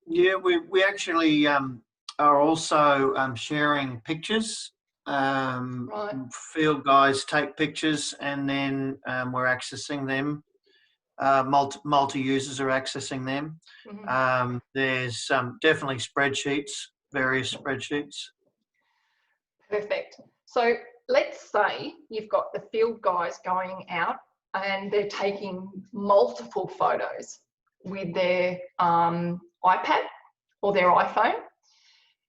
Yeah, we actually are also sharing pictures. Right. Field guys take pictures, and then we're accessing them. Multi-users are accessing them. Mm-hmm. There's definitely spreadsheets, various spreadsheets. Perfect. So let's say you've got the field guys going out and they're taking multiple photos with their iPad or their iPhone.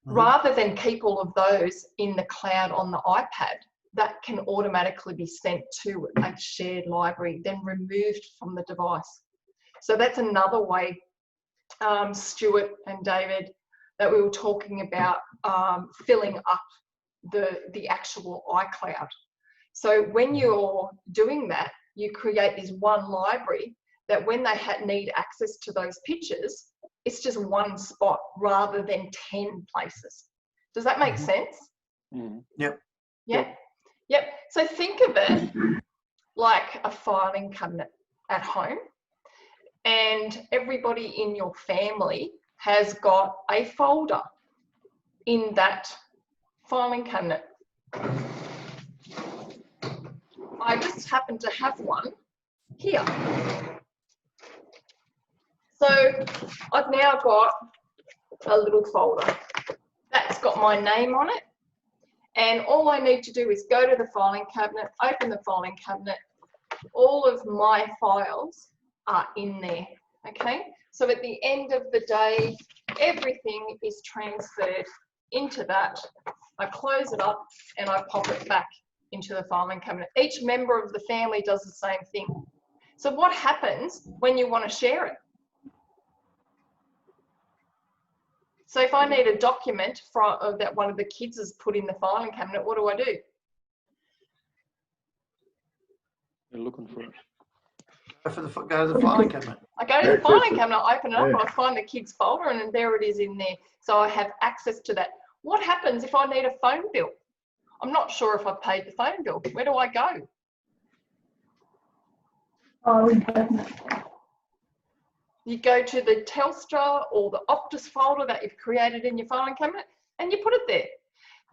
Rather than keep all of those in the cloud on the iPad, that can automatically be sent to a shared library, then removed from the device. So that's another way, Stuart and David, that we were talking about filling up the actual iCloud. So when you're doing that, you create this one library that when they need access to those pictures, it's just one spot rather than 10 places. Does that make sense? Mm. Yep. Yeah. Yep. So think of it like a filing cabinet at home, and everybody in your family has got a folder in that filing cabinet. I just happen to have one here. So I've now got a little folder that's got my name on it, and all I need to do is go to the filing cabinet, open the filing cabinet. All of my files are in there, okay? So at the end of the day, everything is transferred into that. I close it up and I pop it back into the filing cabinet. Each member of the family does the same thing. So what happens when you want to share it? So if I need a document that one of the kids has put in the filing cabinet, what do I do? You're looking for it. Go to the filing cabinet. I go to the filing cabinet, I open it up, and I find the kids' folder, and there it is in there. So I have access to that. What happens if I need a phone bill? I'm not sure if I've paid the phone bill. Where do I go? Filing cabinet. You go to the Telstra or the Optus folder that you've created in your filing cabinet, and you put it there.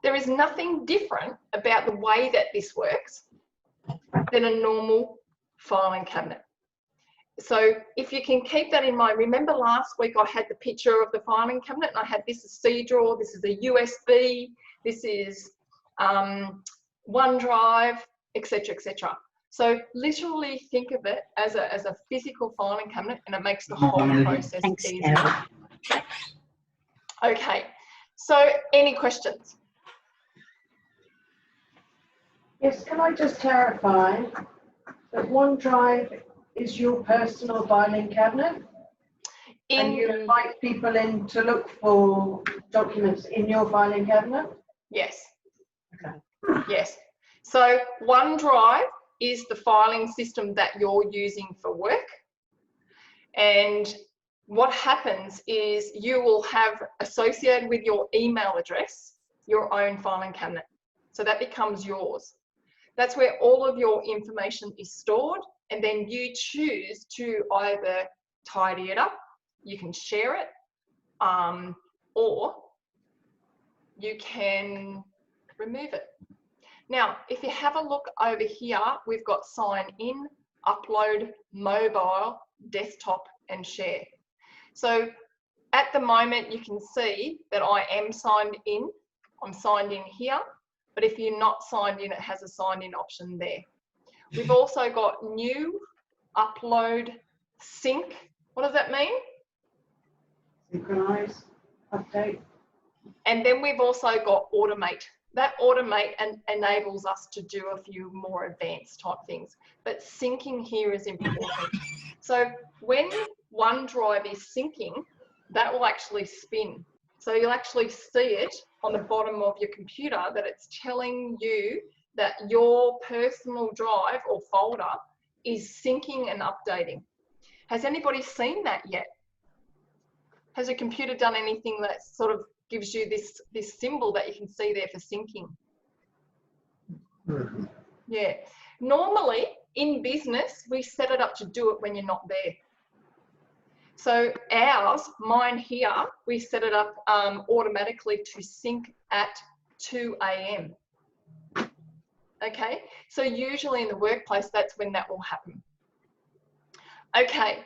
There is nothing different about the way that this works than a normal filing cabinet. So if you can keep that in mind, remember last week I had the picture of the filing cabinet, and I had this is C drawer, this is a USB, this is OneDrive, etc., etc. So literally think of it as a physical filing cabinet, and it makes the whole process easier. Okay, so any questions? Yes, can I just clarify that OneDrive is your personal filing cabinet? And you invite people in to look for documents in your filing cabinet? Yes. Okay. Yes. So OneDrive is the filing system that you're using for work. And what happens is you will have associated with your email address your own filing cabinet. So that becomes yours. That's where all of your information is stored, and then you choose to either tidy it up, you can share it, or you can remove it. Now, if you have a look over here, we've got sign in, upload, mobile, desktop, and share. So at the moment, you can see that I am signed in. I'm signed in here, but if you're not signed in, it has a sign in option there. We've also got new, upload, sync. What does that mean? Synchronize, update. And then we've also got automate. That automate enables us to do a few more advanced type things, but syncing here is important. So when OneDrive is syncing, that will actually spin. So you'll actually see it on the bottom of your computer that it's telling you that your personal drive or folder is syncing and updating. Has anybody seen that yet? Has a computer done anything that sort of gives you this symbol that you can see there for syncing? Mm-hmm. Yeah. Normally in business, we set it up to do it when you're not there. So mine here, we set it up automatically to sync at 2 a.m. Okay, so usually in the workplace, that's when that will happen. Okay,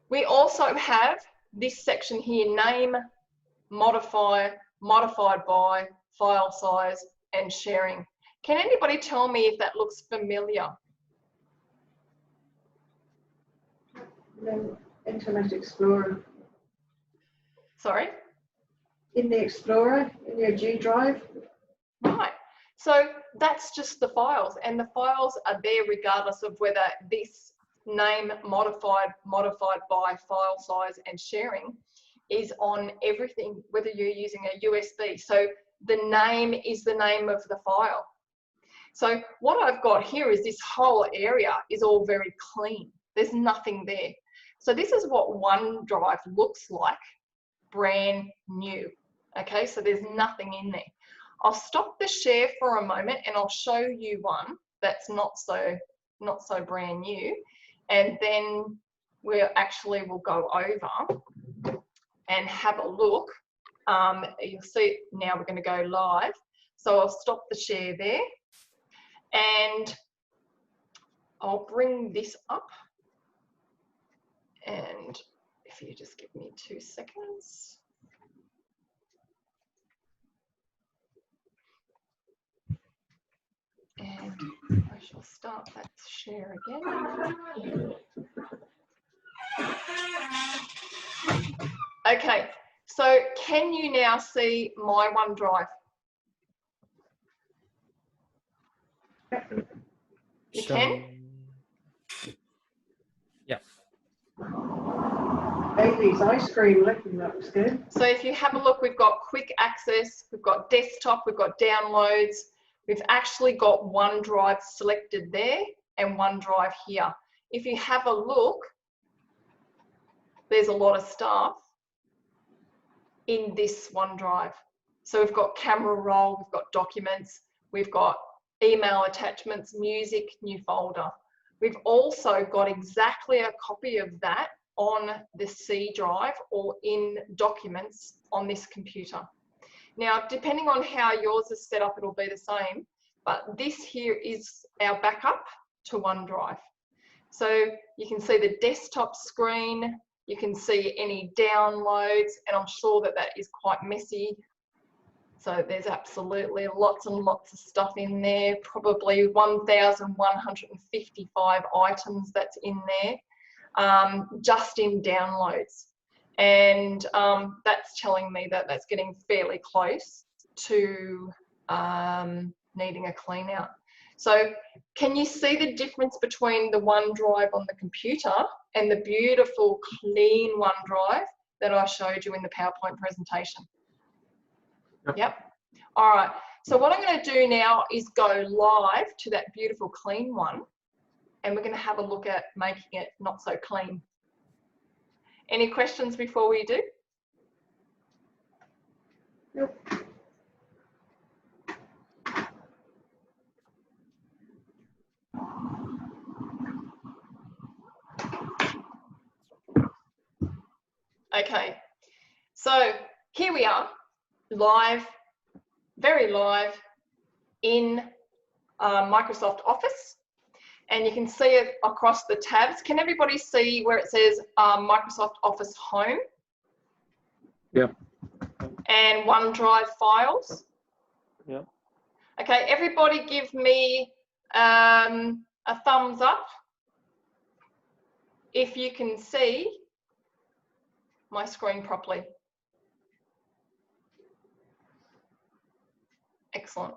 we also have this section here, name, modify, modified by, file size, and sharing. Can anybody tell me if that looks familiar? Then Internet Explorer. Sorry? In the Explorer, in your G drive. Right. So that's just the files, and the files are there regardless of whether this name, modified by, file size, and sharing is on everything, whether you're using a USB. So the name is the name of the file. So what I've got here is this whole area is all very clean. There's nothing there. So this is what OneDrive looks like, brand new. Okay, so there's nothing in there. I'll stop the share for a moment and I'll show you one that's not so brand new, and then we'll go over and have a look. You'll see now we're going to go live. So I'll stop the share there and I'll bring this up, and if you just give me 2 seconds. And I shall start that share again. Okay, so can you now see my OneDrive? You can? Yeah. Bailey's ice cream looks good. So if you have a look, we've got quick access, we've got desktop, we've got downloads, we've actually got OneDrive selected there and OneDrive here. If you have a look, there's a lot of stuff in this OneDrive. So we've got camera roll, we've got documents, we've got email attachments, music, new folder. We've also got exactly a copy of that on the C drive or in documents on this computer. Now, depending on how yours is set up, it'll be the same, but this here is our backup to OneDrive. So you can see the desktop screen, you can see any downloads, and I'm sure that that is quite messy. So there's absolutely lots and lots of stuff in there, probably 1,155 items that's in there, just in downloads. And that's telling me that that's getting fairly close to needing a clean out. So can you see the difference between the OneDrive on the computer and the beautiful clean OneDrive that I showed you in the PowerPoint presentation? Yep. All right. So what I'm going to do now is go live to that beautiful clean one, and we're going to have a look at making it not so clean. Any questions before we do? Nope. Okay, so here we are, live, very live in Microsoft Office, and you can see it across the tabs. Can everybody see where it says Microsoft Office Home? Yeah. And OneDrive files? Yeah. Okay, everybody give me a thumbs up if you can see my screen properly. Excellent.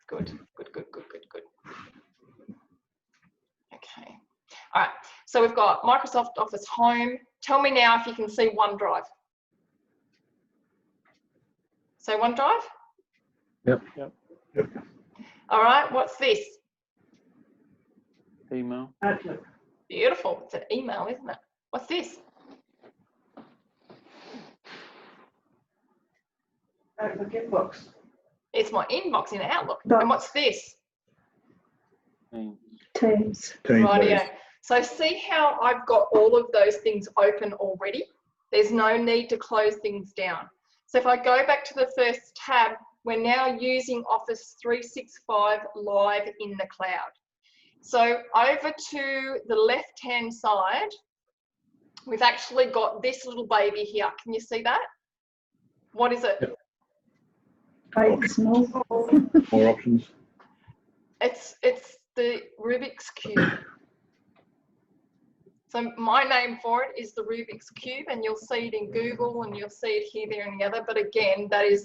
Good, good, good, good, good, good. Okay. All right. So we've got Microsoft Office Home. Tell me now if you can see OneDrive. So OneDrive? Yep. Yep. Yep. All right. What's this? Email. Outlook. Beautiful. It's an email, isn't it? What's this? Outlook inbox. It's my inbox in Outlook. But- And what's this? Teams. Rightio. So see how I've got all of those things open already? There's no need to close things down. So if I go back to the first tab, we're now using Office 365 live in the cloud. So over to the left-hand side, we've actually got this little baby here. Can you see that? What is it? Yep. Small. More options. It's the Rubik's Cube. So my name for it is the Rubik's Cube, and you'll see it in Google, and you'll see it here, there, and the other. But again, that is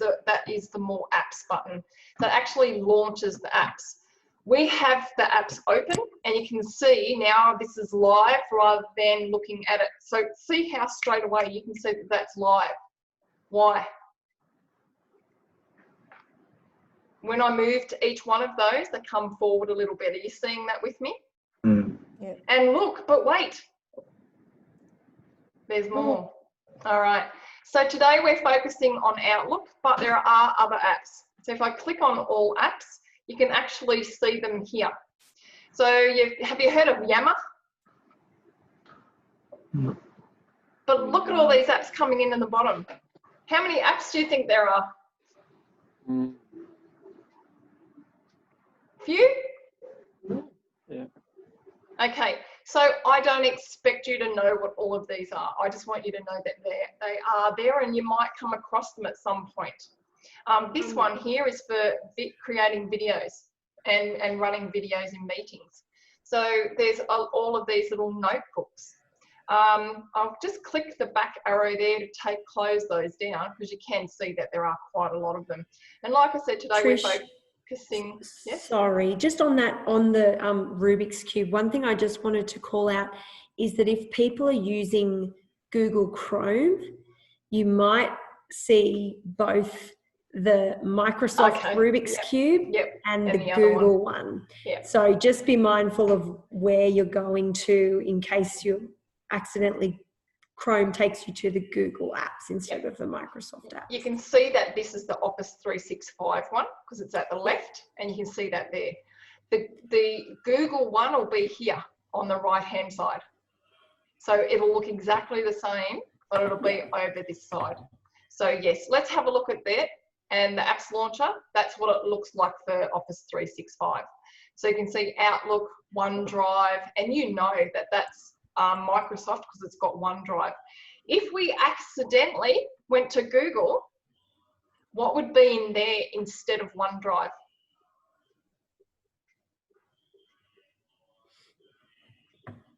the more apps button that actually launches the apps. We have the apps open, and you can see now this is live rather than looking at it. So see how straight away you can see that that's live. Why? When I move to each one of those, they come forward a little bit. Are you seeing that with me? Mm. Yeah. And look, but wait, There's more. All right. So today we're focusing on Outlook, but there are other apps. So if I click on all apps, you can actually see them here. So have you heard of Yammer? No. But look at all these apps coming in at the bottom. How many apps do you think there are? Few? Yeah. Okay, so I don't expect you to know what all of these are. I just want you to know that they are there and you might come across them at some point. This one here is for creating videos and running videos in meetings. So there's all of these little notebooks. I'll just click the back arrow there to close those down because you can see that there are quite a lot of them. And like I said, today Trish, we're focusing. Yes? Sorry, just on that, on the Rubik's Cube, one thing I just wanted to call out is that if people are using Google Chrome, you might see both the Microsoft Rubik's Cube and the Google one. So just be mindful of where you're going to in case you accidentally Chrome takes you to the Google apps instead of the Microsoft apps. You can see that this is the Office 365 one because it's at the left and you can see that there. The Google one will be here on the right hand side. So it'll look exactly the same, but it'll be over this side. So yes, let's have a look at that. And the apps launcher, that's what it looks like for Office 365. So you can see Outlook, OneDrive, and you know that that's Microsoft because it's got OneDrive. If we accidentally went to Google, what would be in there instead of OneDrive?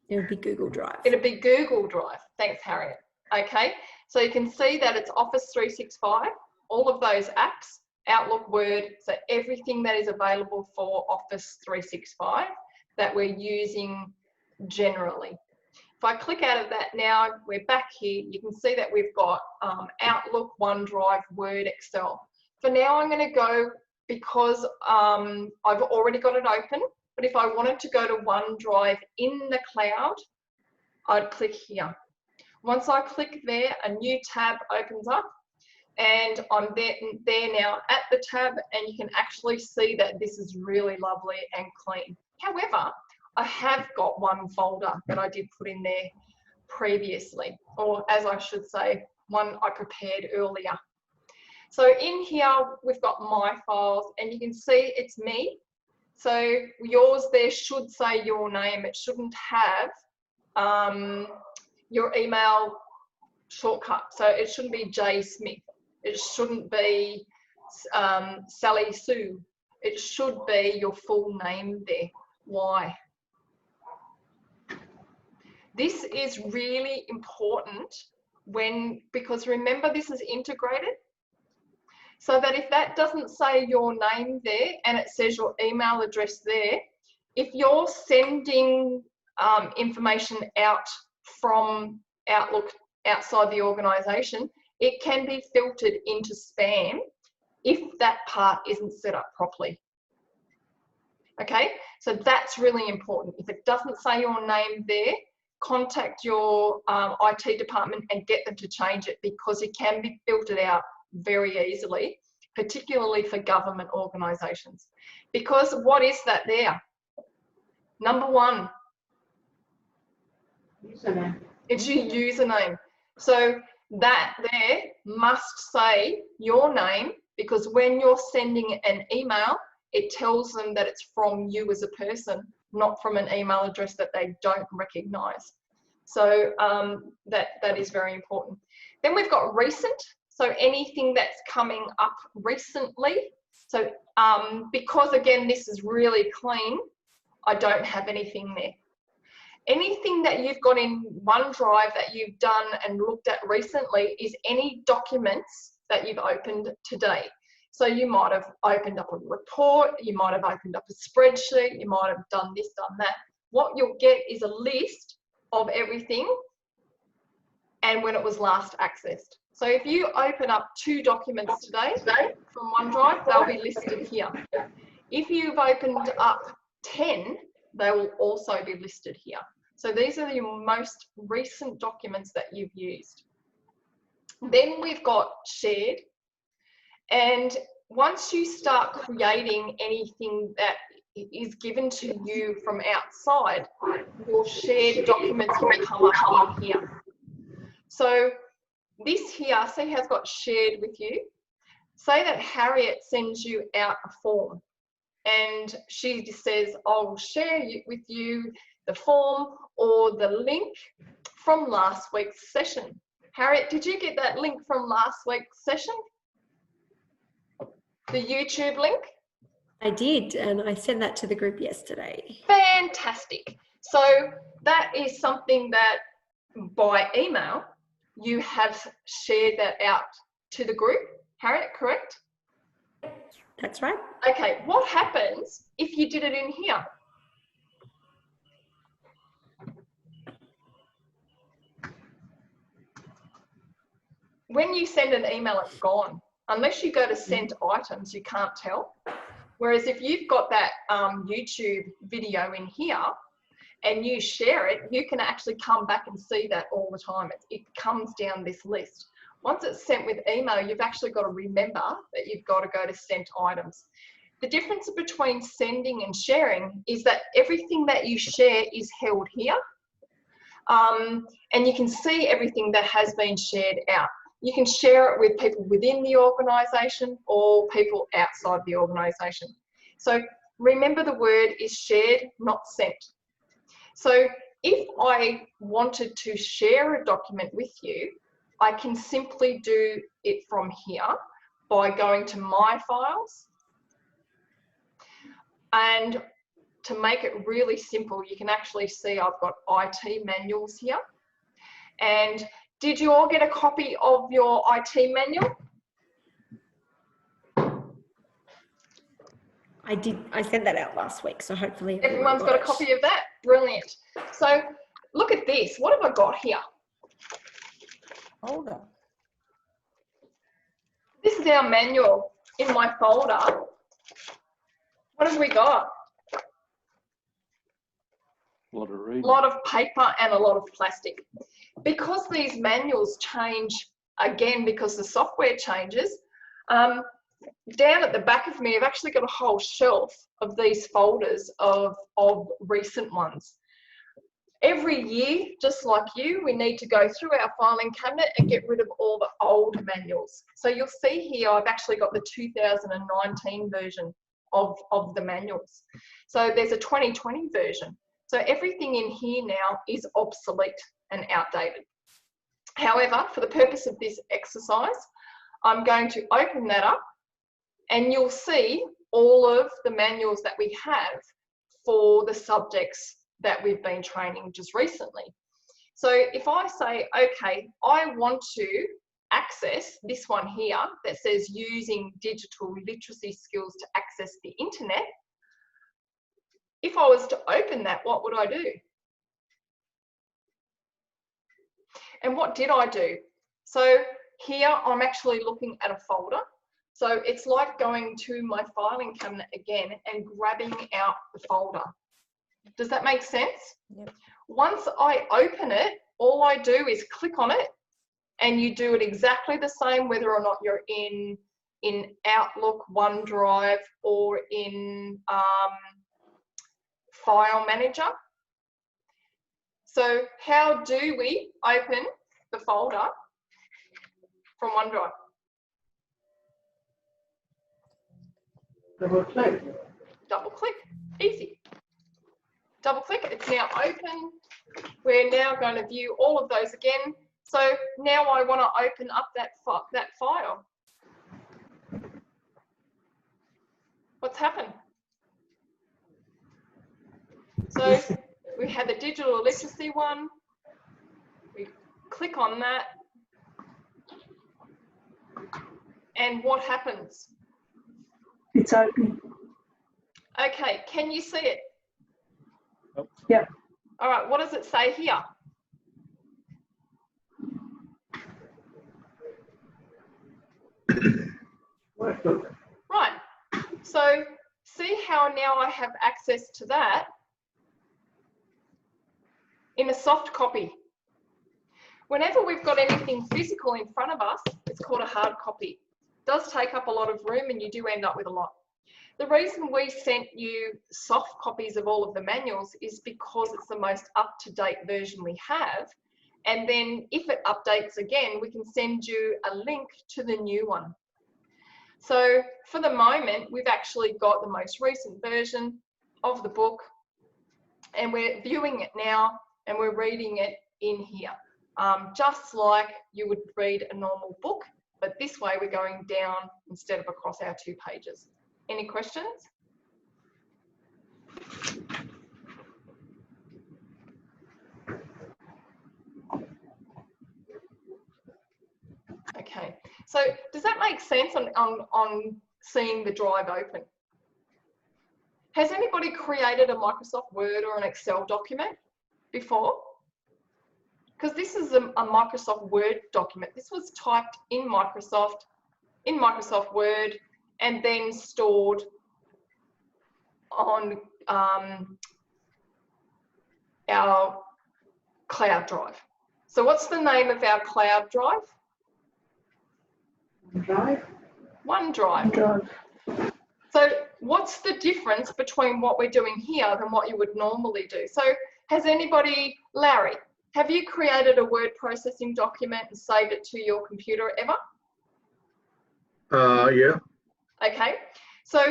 It would be Google Drive. It'd be Google Drive. Thanks, Harriet. Okay, so you can see that it's Office 365, all of those apps, Outlook, Word, so everything that is available for Office 365 that we're using generally. If I click out of that now, we're back here, you can see that we've got Outlook, OneDrive, Word, Excel. For now, I'm going to go, because I've already got it open, but if I wanted to go to OneDrive in the cloud, I'd click here. Once I click there, a new tab opens up and I'm there now at the tab, and you can actually see that this is really lovely and clean. However, I have got one folder that I did put in there previously, or as I should say, one I prepared earlier. So in here, we've got my files and you can see it's me. So yours there should say your name. It shouldn't have your email shortcut. So it shouldn't be J Smith. It shouldn't be Sally Sue. It should be your full name there. Why? This is really important because remember this is integrated. So that if that doesn't say your name there and it says your email address there, if you're sending information out from Outlook outside the organisation, it can be filtered into spam if that part isn't set up properly. Okay, so that's really important. If it doesn't say your name there, contact your IT department and get them to change it, because it can be filtered out very easily, particularly for government organisations. Because what is that there? Number one, username. It's your username. So that there must say your name, because when you're sending an email, it tells them that it's from you as a person, not from an email address that they don't recognise. So that is very important. Then we've got recent. So anything that's coming up recently. So because again, this is really clean, I don't have anything there. Anything that you've got in OneDrive that you've done and looked at recently is any documents that you've opened today. So you might have opened up a report, you might have opened up a spreadsheet, you might have done this, done that. What you'll get is a list of everything and when it was last accessed. So if you open up 2 documents today from OneDrive, they'll be listed here. If you've opened up 10, they will also be listed here. So So these are the most recent documents that you've used. Then we've got shared. And once you start creating anything that is given to you from outside, your shared documents will come up in here. So this here, say, has got shared with you. Say that Harriet sends you out a form and she just says, I'll share with you the form or the link from last week's session. Harriet, did you get that link from last week's session? The YouTube link? I did, and I sent that to the group yesterday. Fantastic. So that is something that by email, you have shared that out to the group. Harriet, correct? That's right. Okay, what happens if you did it in here? When you send an email, it's gone. Unless you go to send items, you can't tell. Whereas if you've got that YouTube video in here and you share it, you can actually come back and see that all the time. It comes down this list. Once it's sent with email, you've actually got to remember that you've got to go to sent items. The difference between sending and sharing is that everything that you share is held here. And you can see everything that has been shared out. You can share it with people within the organisation or people outside the organisation. So remember, the word is shared, not sent. So if I wanted to share a document with you, I can simply do it from here by going to My Files. And to make it really simple, you can actually see I've got IT manuals here. And did you all get a copy of your IT manual? I did. I sent that out last week, so hopefully Everyone's got a copy of that. Brilliant. So look at this. What have I got here? Folder. This is our manual in my folder. What have we got? A lot of reading. A lot of paper and a lot of plastic. Because these manuals change again because the software changes, down at the back of me, I've actually got a whole shelf of these folders of recent ones. Every year, just like you, we need to go through our filing cabinet and get rid of all the old manuals. So you'll see here, I've actually got the 2019 version of the manuals. So there's a 2020 version. So everything in here now is obsolete and outdated. However, for the purpose of this exercise, I'm going to open that up and you'll see all of the manuals that we have for the subjects that we've been training just recently. So if I say, okay, I want to access this one here that says using digital literacy skills to access the internet, if I was to open that, what would I do? And what did I do? So here I'm actually looking at a folder. So it's like going to my filing cabinet again and grabbing out the folder. Does that make sense? Yep. Once I open it, all I do is click on it and you do it exactly the same whether or not you're in Outlook, OneDrive or in File Manager. So how do we open the folder from OneDrive? Double click. Double click, easy. Double click, it's now open. We're now going to view all of those again. So now I want to open up that file. What's happened? So we had the digital literacy one. We click on that. And what happens? It's open. Okay, can you see it? Yep. All right, what does it say here? Right, so see how now I have access to that. in a soft copy. Whenever we've got anything physical in front of us, it's called a hard copy. It does take up a lot of room and you do end up with a lot. The reason we sent you soft copies of all of the manuals is because it's the most up-to-date version we have. And then if it updates again, we can send you a link to the new one. So for the moment, we've actually got the most recent version of the book and we're viewing it now and we're reading it in here. Just like you would read a normal book, but this way we're going down instead of across our 2 pages. Any questions? Okay, so does that make sense on seeing the drive open? Has anybody created a Microsoft Word or an Excel document before? Because this is a Microsoft Word document. This was typed in Microsoft Word and then stored on our cloud drive. So what's the name of our cloud drive? OneDrive. So what's the difference between what we're doing here than what you would normally do? So has anybody, Larry, have you created a word processing document and saved it to your computer ever? Yeah. Okay, so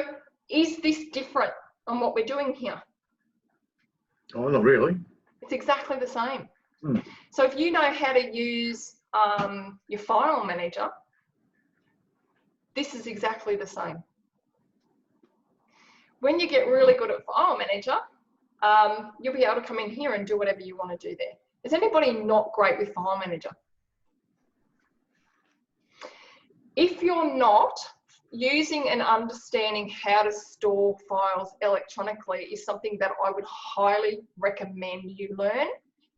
is this different on what we're doing here? Oh, not really. It's exactly the same. So if you know how to use your file manager, this is exactly the same. When you get really good at file manager, you'll be able to come in here and do whatever you want to do there. Is anybody not great with file manager? If you're not, using and understanding how to store files electronically is something that I would highly recommend you learn,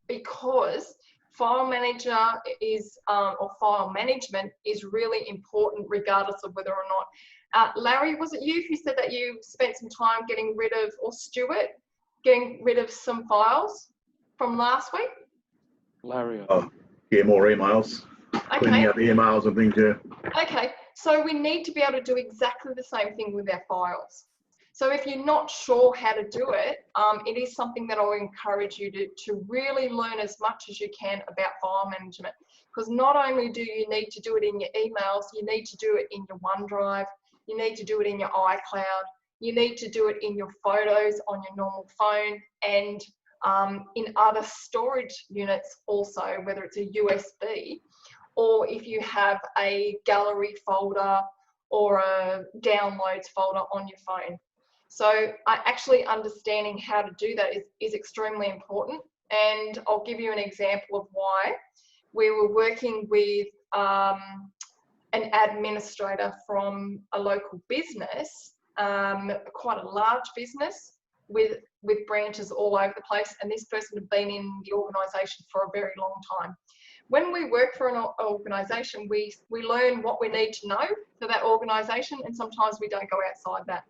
because file manager is, or file management is really important regardless of whether or not. Larry, was it you who said that you spent some time getting rid of, or Stuart, getting rid of some files from last week? Larry. Oh, yeah, more emails. Okay. Cleaning out the emails and things, yeah. Okay, so we need to be able to do exactly the same thing with our files. So if you're not sure how to do it, it is something that I would encourage you to really learn as much as you can about file management. Because not only do you need to do it in your emails, you need to do it in your OneDrive, you need to do it in your iCloud, you need to do it in your photos on your normal phone, and in other storage units also, whether it's a USB, or if you have a gallery folder or a downloads folder on your phone. So actually understanding how to do that is extremely important. And I'll give you an example of why. We were working with an administrator from a local business, quite a large business with branches all over the place. And this person had been in the organisation for a very long time. When we work for an organisation, we learn what we need to know for that organisation, and sometimes we don't go outside that.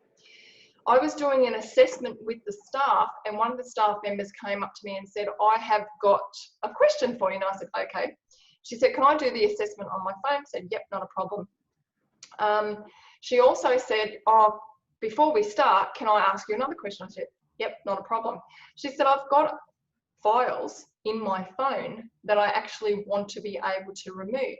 I was doing an assessment with the staff, and one of the staff members came up to me and said, I have got a question for you. And I said, okay. She said, can I do the assessment on my phone? I said, yep, not a problem. She also said, oh, before we start, can I ask you another question? I said, yep, not a problem. She said, I've got files in my phone that I actually want to be able to remove,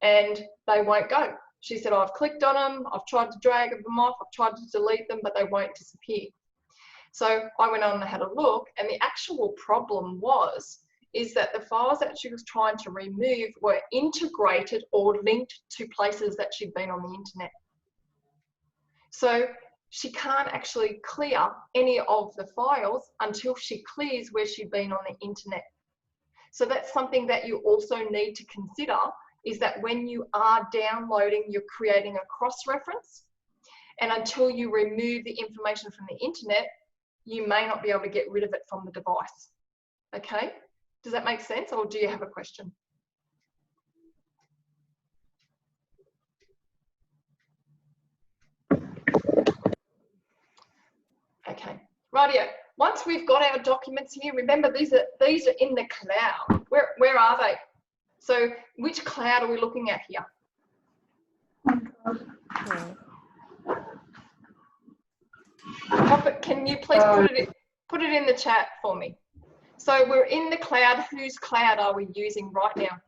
and they won't go. She said, I've clicked on them, I've tried to drag them off, I've tried to delete them, but they won't disappear. So I went on and had a look, and the actual problem is that the files that she was trying to remove were integrated or linked to places that she'd been on the internet. So she can't actually clear any of the files until she clears where she'd been on the internet. So that's something that you also need to consider, is that when you are downloading, you're creating a cross-reference, and until you remove the information from the internet, you may not be able to get rid of it from the device. Okay? Does that make sense, or do you have a question? Okay, rightio. once we've got our documents here, remember these are in the cloud. Where are they? So which cloud are we looking at here? Can you please put it in the chat for me? So we're in the cloud. Whose cloud are we using right now?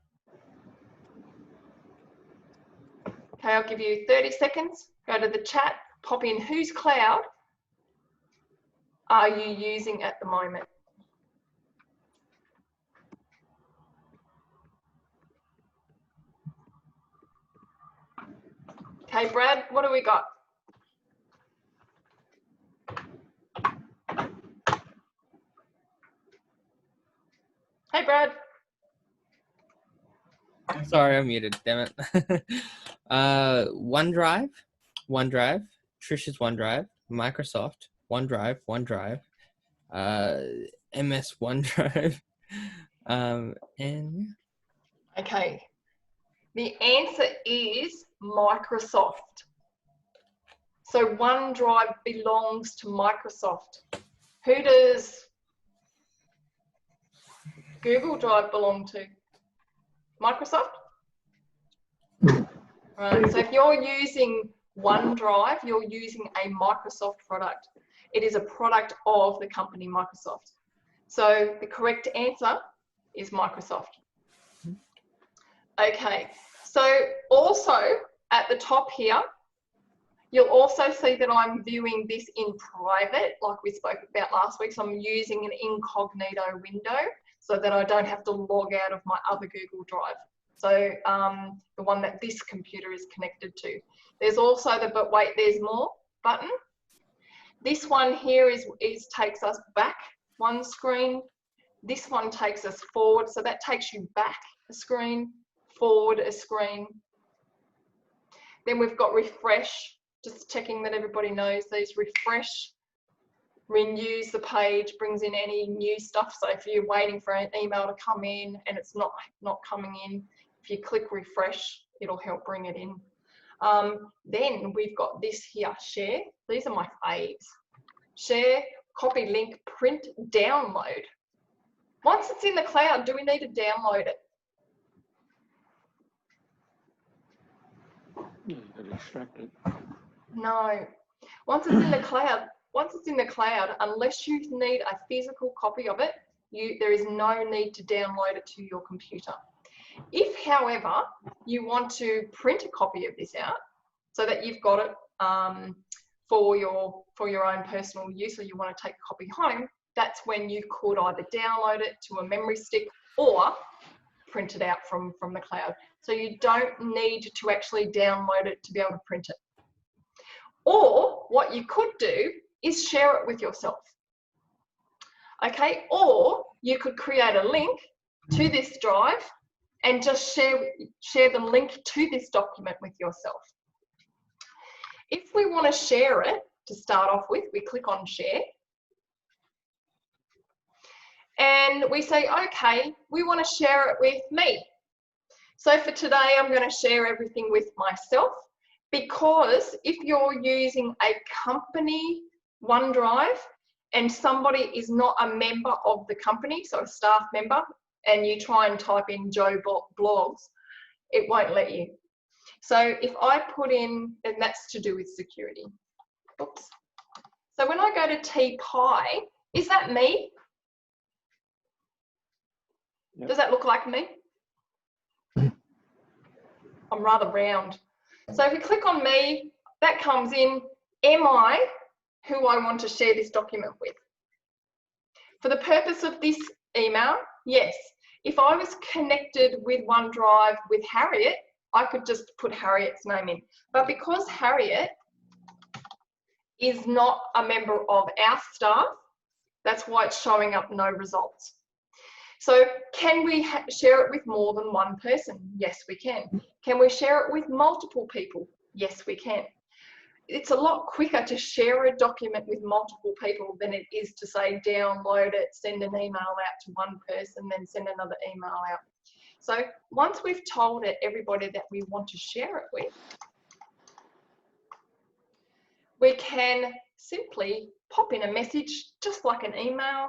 Okay, I'll give you 30 seconds. Go to the chat, pop in whose cloud are you using at the moment? Okay, Brad, what do we got? Hey, Brad. Sorry, I'm muted, damn it. OneDrive, Tricia's OneDrive, Microsoft, OneDrive, MS OneDrive, and... Okay, the answer is Microsoft. So OneDrive belongs to Microsoft. Who does Google Drive belong to? Microsoft? Right, so if you're using OneDrive, you're using a Microsoft product. It is a product of the company Microsoft. So the correct answer is Microsoft. Okay, so also at the top here, you'll also see that I'm viewing this in private, like we spoke about last week. So I'm using an incognito window so that I don't have to log out of my other Google Drive. So the one that this computer is connected to. There's also the but wait, there's more button. This one here takes us back one screen. This one takes us forward. So that takes you back a screen, forward a screen. Then we've got refresh, just checking that everybody knows these. Refresh renews the page, brings in any new stuff. So if you're waiting for an email to come in and it's not coming in, if you click refresh, it'll help bring it in. Then we've got this here, share. These are my faves. Share, copy link, print, download. Once it's in the cloud, do we need to download it? You could extract it. No. Once it's in the cloud, unless you need a physical copy of it, there is no need to download it to your computer. If, however, you want to print a copy of this out so that you've got it for your own personal use, or you want to take a copy home, that's when you could either download it to a memory stick or print it out from the cloud. So you don't need to actually download it to be able to print it. Or what you could do is share it with yourself. Okay, or you could create a link to this drive and just share the link to this document with yourself. If we want to share it, to start off with, we click on share. And we say, okay, we want to share it with me. So for today, I'm going to share everything with myself, because if you're using a company OneDrive and somebody is not a member of the company, so a staff member, and you try and type in Joe Blogs, it won't let you. So if I put in, and that's to do with security. Oops. So when I go to TPI, is that me? Yep. Does that look like me? I'm rather round. So if we click on me, that comes in, am I who I want to share this document with? For the purpose of this email, yes. If I was connected with OneDrive with Harriet, I could just put Harriet's name in. But because Harriet is not a member of our staff, that's why it's showing up no results. So can we share it with more than one person? Yes, we can. Can we share it with multiple people? Yes, we can. It's a lot quicker to share a document with multiple people than it is to say download it, send an email out to one person, then send another email out. So once we've told everybody that we want to share it with, we can simply pop in a message just like an email.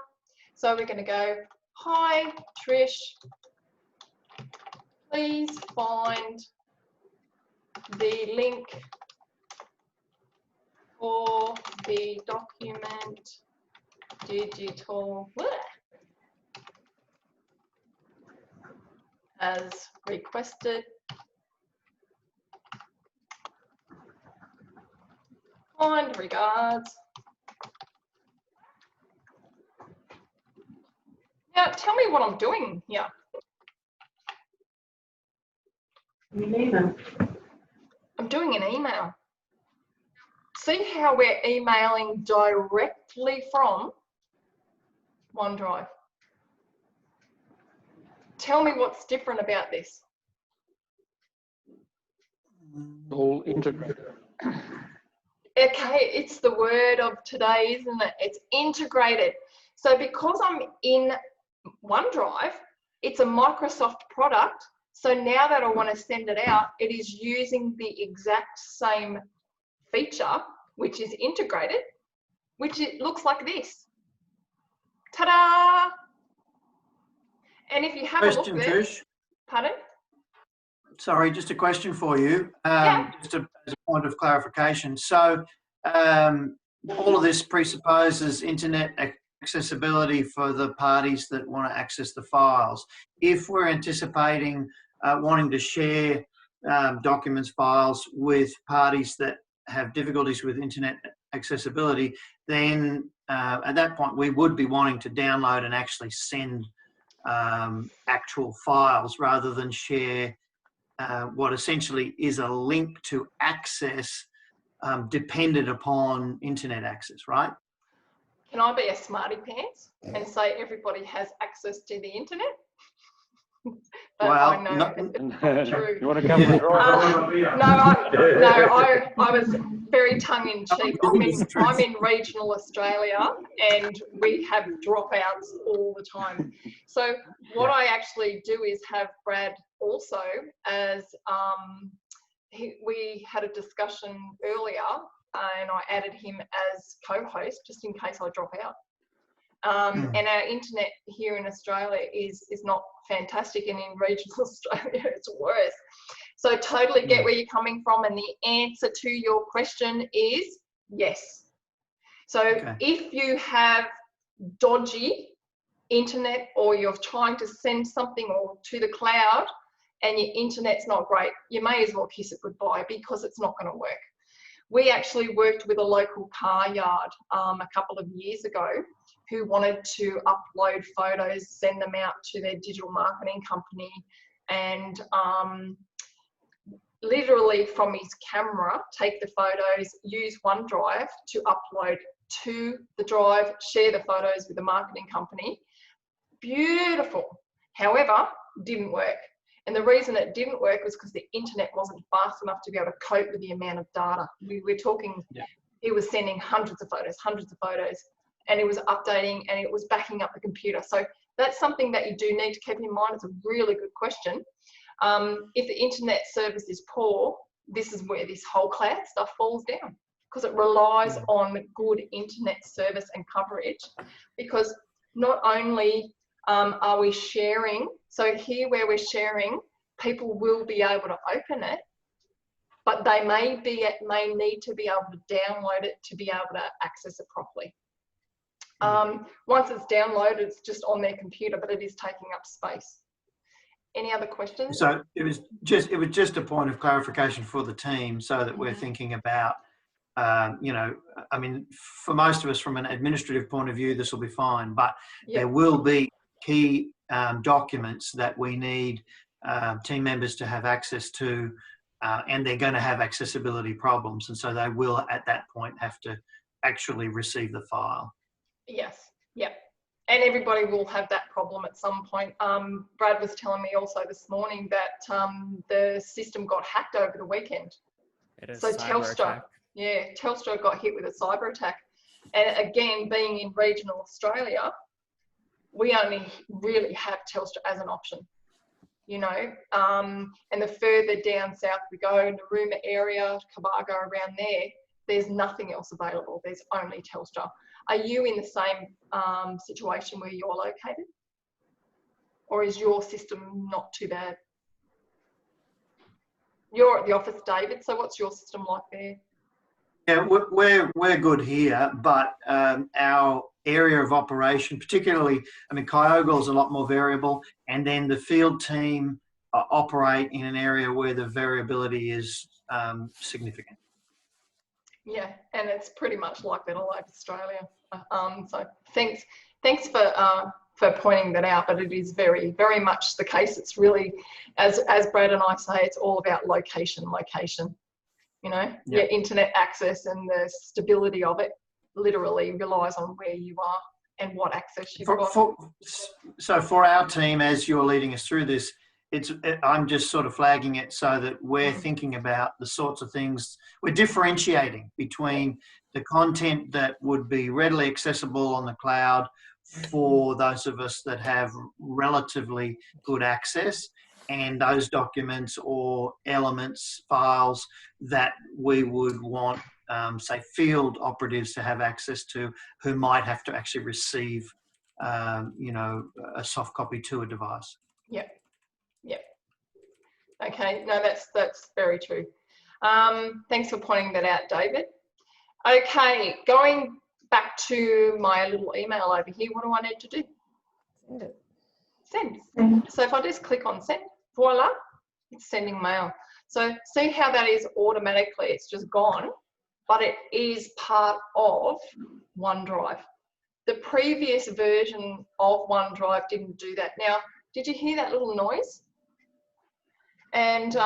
So we're going to go, hi Trish, please find the link for the document digital as requested. Kind regards. Now, tell me what I'm doing here. An email. I'm doing an email. See how we're emailing directly from OneDrive. Tell me what's different about this. All integrated. Okay, it's the word of today, isn't it? It's integrated. So because I'm in OneDrive, it's a Microsoft product. So now that I want to send it out, it is using the exact same feature, which is integrated, which it looks like this. Ta-da! And if you have a look Question, there, Trish. pardon? Sorry, just a question for you, Yeah. just as a point of clarification. So all of this presupposes internet accessibility for the parties that want to access the files. If we're anticipating wanting to share documents, files with parties that have difficulties with internet accessibility, then at that point we would be wanting to download and actually send actual files rather than share what essentially is a link to access dependent upon internet access, right? Can I be a smarty pants and say everybody has access to the internet? But well, I know it's not true. You want to come and I was very tongue-in-cheek. I'm in regional Australia and we have dropouts all the time. So what I actually do is have Brad also as, we had a discussion earlier and I added him as co-host just in case I drop out. And our internet here in Australia is not fantastic, and in regional Australia it's worse. So totally get where you're coming from, and the answer to your question is yes. So if you have dodgy internet or you're trying to send something or to the cloud and your internet's not great, you may as well kiss it goodbye because it's not going to work. We actually worked with a local car yard a couple of years ago who wanted to upload photos, send them out to their digital marketing company, and literally from his camera, take the photos, use OneDrive to upload to the drive, share the photos with the marketing company. Beautiful. However, didn't work. And the reason it didn't work was because the internet wasn't fast enough to be able to cope with the amount of data. We're talking, it was sending hundreds of photos, and it was updating and it was backing up the computer. So that's something that you do need to keep in mind. It's a really good question. If the internet service is poor, this is where this whole cloud stuff falls down, because it relies on good internet service and coverage. Because not only are we sharing, so here where we're sharing, people will be able to open it, but they may need to be able to download it to be able to access it properly. Once it's downloaded, it's just on their computer, but it is taking up space. Any other questions? So it was just a point of clarification for the team, so that we're thinking about, you know, I mean, for most of us from an administrative point of view, this will be fine, but there will be key documents that we need team members to have access to, and they're going to have accessibility problems, and so they will at that point have to actually receive the file. Yes, yep. And everybody will have that problem at some point. Brad was telling me also this morning that the system got hacked over the weekend. So Telstra, Telstra got hit with a cyber attack. And again, being in regional Australia, we only really have Telstra as an option, you know. And the further down south we go, Narooma area, Cabarga, around there, there's nothing else available. There's only Telstra. Are you in the same situation where you're located? Or is your system not too bad? You're at the office, David, so what's your system like there? Yeah, we're good here, but our area of operation, particularly, I mean, Kyogle is a lot more variable, and then the field team operate in an area where the variability is significant. Yeah, and it's pretty much like that all over Australia. So thanks for pointing that out, but it is very, very much the case. It's really, as Brad and I say, it's all about location. You know, your internet access and the stability of it literally relies on where you are and what access you've got. So for our team, as you're leading us through this, I'm just sort of flagging it so that we're thinking about the sorts of things, we're differentiating between the content that would be readily accessible on the cloud for those of us that have relatively good access, and those documents or elements, files that we would want, say, field operatives to have access to, who might have to actually receive, you know, a soft copy to a device. Yeah. Okay, no, that's very true. Thanks for pointing that out, David. Okay, going back to my little email over here, what do I need to do? Send it. Send. So if I just click on send, voila, it's sending mail. So see how that is automatically, it's just gone, but it is part of OneDrive. The previous version of OneDrive didn't do that. Now, did you hear that little noise? And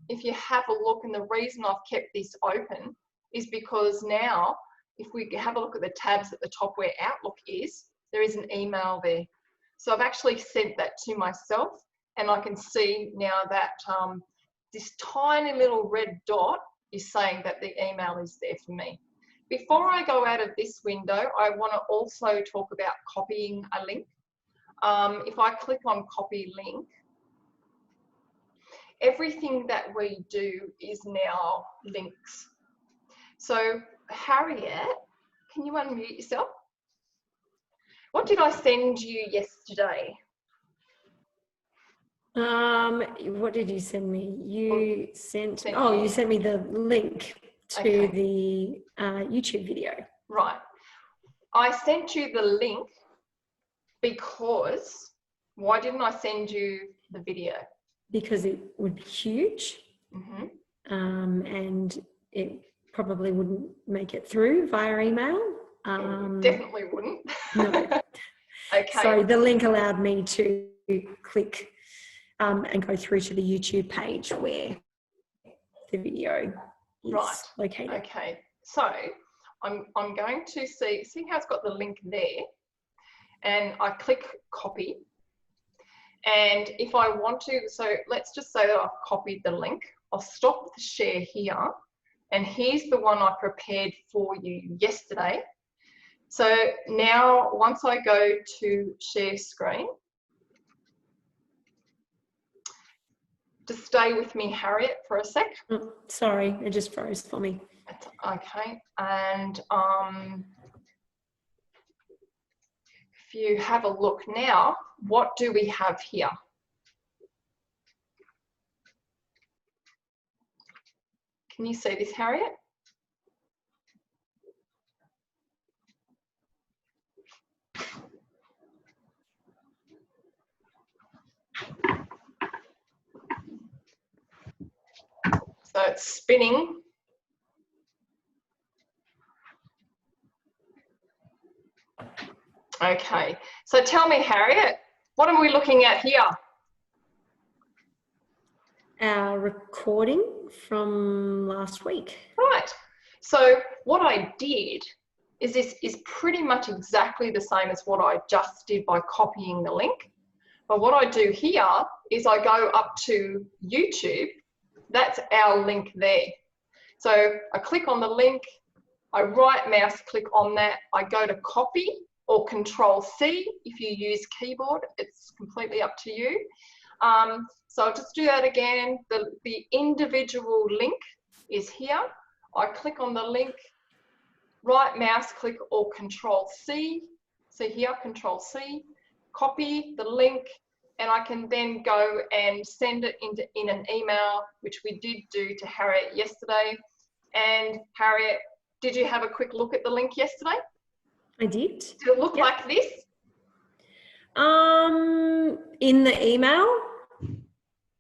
if you have a look, and the reason I've kept this open is because now, if we have a look at the tabs at the top where Outlook is, there is an email there. So I've actually sent that to myself, and I can see now that this tiny little red dot is saying that the email is there for me. Before I go out of this window, I want to also talk about copying a link. If I click on copy link, everything that we do is now links. So Harriet, can you unmute yourself? What did I send you yesterday? What did you send me? You sent you sent me the link to the YouTube video. Right. I sent you the link because, why didn't I send you the video? Because it would be huge, and it probably wouldn't make it through via email. Definitely wouldn't. No. Okay. So the link allowed me to click and go through to the YouTube page where the video is located. Okay. So I'm going to see how it's got the link there, and I click copy. And if I want to, so let's just say that I've copied the link. I'll stop the share here, and here's the one I prepared for you yesterday. So now once I go to share screen, just stay with me, Harriet, for a sec. Sorry, it just froze for me. Okay, and if you have a look now, what do we have here? Can you see this, Harriet? So it's spinning. Okay, so tell me, Harriet, what are we looking at here? Our recording from last week. Right. So what I did is this is pretty much exactly the same as what I just did by copying the link. But what I do here is I go up to YouTube. That's our link there. So I click on the link, I right mouse click on that, I go to copy or Control C if you use keyboard, it's completely up to you. So I'll just do that again. The individual link is here. I click on the link, right mouse click or Control C. See here, Control C, copy the link, and I can then go and send it in an email, which we did do to Harriet yesterday. And Harriet, did you have a quick look at the link yesterday? I did. Did it look like this? In the email?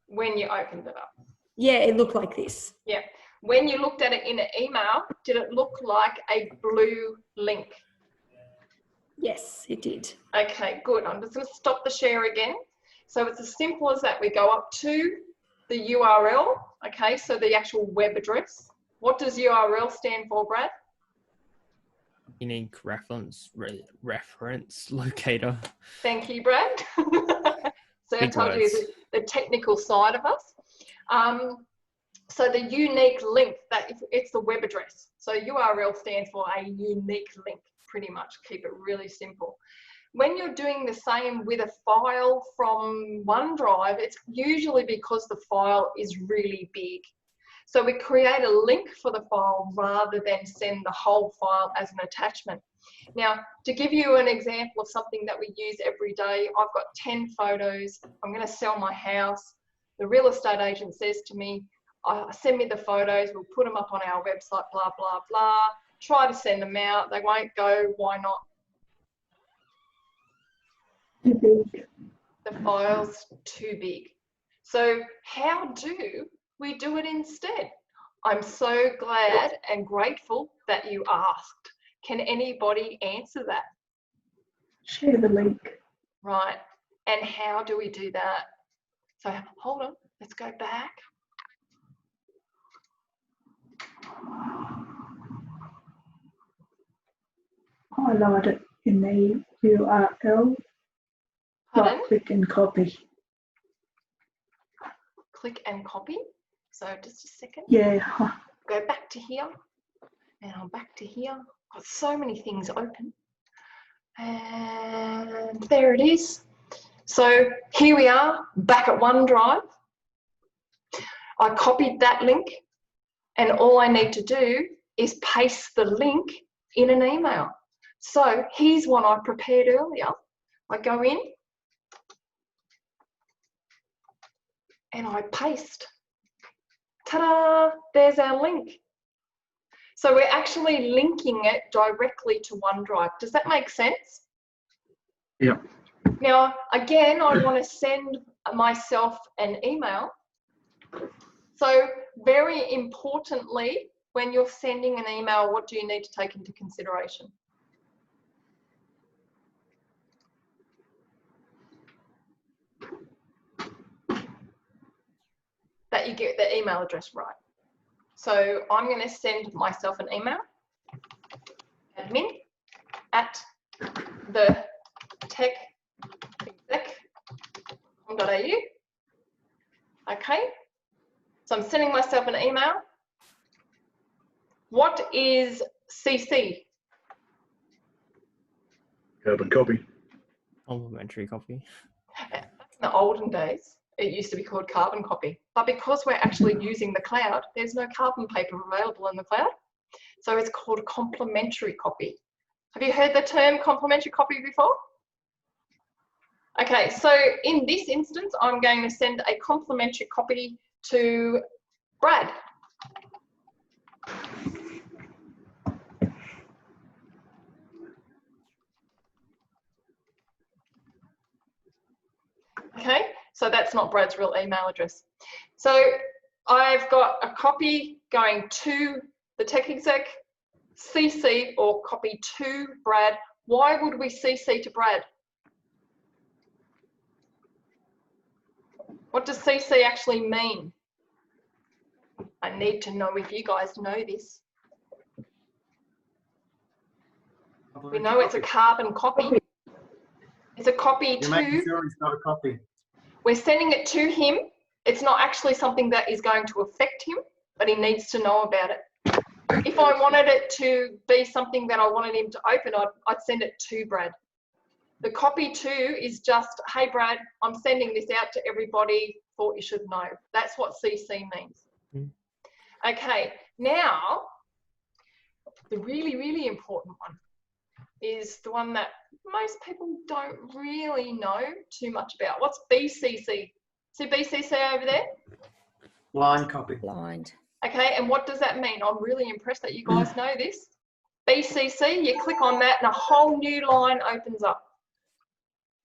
When you opened it up? Yeah, it looked like this. Yeah. When you looked at it in an email, did it look like a blue link? Yes, it did. Okay, good. I'm just going to stop the share again. So it's as simple as that. We go up to the URL, okay, so the actual web address. What does URL stand for, Brad? Unique reference locator. Thank you, Brad. So I told you the technical side of us. So the unique link, that it's the web address. So URL stands for a unique link, pretty much. Keep it really simple. When you're doing the same with a file from OneDrive, it's usually because the file is really big. So we create a link for the file rather than send the whole file as an attachment. Now, to give you an example of something that we use every day, I've got 10 photos. I'm going to sell my house. The real estate agent says to me, send me the photos, we'll put them up on our website, blah, blah, blah. Try to send them out. They won't go. Why not? Too big. The file's too big. So how do we do it instead? I'm so glad and grateful that you asked. Can anybody answer that? Share the link. Right. And how do we do that? So hold on, let's go back. Highlight it in the URL. Right click and copy. Click and copy. So just a second. Yeah. Go back to here. And I'm back to here. Got so many things open. And there it is. So here we are back at OneDrive. I copied that link, and all I need to do is paste the link in an email. So here's one I prepared earlier. I go in and I paste. Ta-da! There's our link. So we're actually linking it directly to OneDrive. Does that make sense? Yeah. Now, again, I want to send myself an email. So very importantly, when you're sending an email, what do you need to take into consideration? That you get the email address right. So I'm going to send myself an email, admin at the Tec Exec.com.au. Okay, so I'm sending myself an email. What is CC? Carbon copy. Complimentary copy. In the olden days, it used to be called carbon copy. But because we're actually using the cloud, there's no carbon paper available in the cloud. So it's called complementary copy. Have you heard the term complementary copy before? Okay, so in this instance, I'm going to send a complementary copy to Brad. Okay, so that's not Brad's real email address. So I've got a copy going to the Tec Exec, CC or copy to Brad. Why would we CC to Brad? What does CC actually mean? I need to know if you guys know this. We know it's a carbon copy. It's a copy You're making sure it's not a copy. We're sending it to him. It's not actually something that is going to affect him, but he needs to know about it. If I wanted it to be something that I wanted him to open, I'd send it to Brad. The copy to is just, hey Brad, I'm sending this out to everybody, thought you should know. That's what CC means. Okay, now the really, really important one is the one that most people don't really know too much about. What's BCC? See BCC over there? Blind copy. Blind. Okay, and what does that mean? I'm really impressed that you guys know this. BCC, you click on that and a whole new line opens up.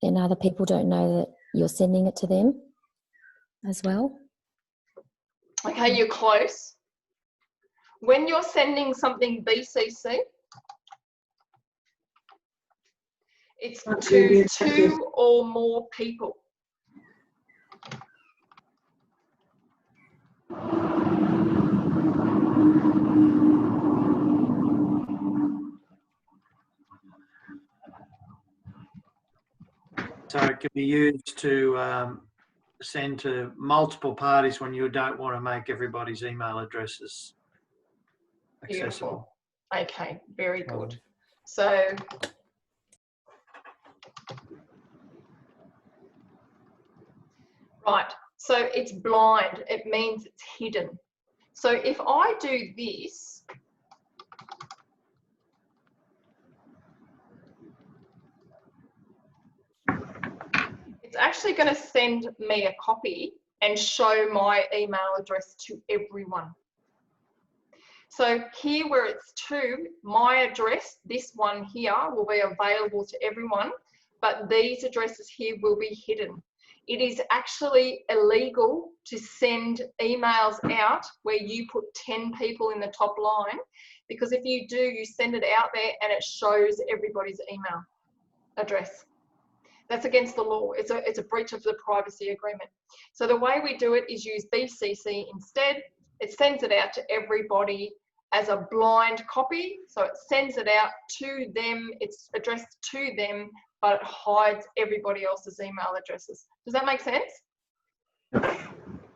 And other people don't know that you're sending it to them as well. Okay, you're close. When you're sending something BCC, it's to 2 or more people. So it can be used to send to multiple parties when you don't want to make everybody's email addresses accessible. Beautiful. Okay, very good. So right, so it's blind. It means it's hidden. So if I do this, it's actually going to send me a copy and show my email address to everyone. So here where it's to, my address, this one here, will be available to everyone, but these addresses here will be hidden. It is actually illegal to send emails out where you put 10 people in the top line, because if you do, you send it out there and it shows everybody's email address. That's against the law. It's a breach of the privacy agreement. So the way we do it is use BCC instead. It sends it out to everybody as a blind copy. So it sends it out to them. It's addressed to them, but it hides everybody else's email addresses. Does that make sense?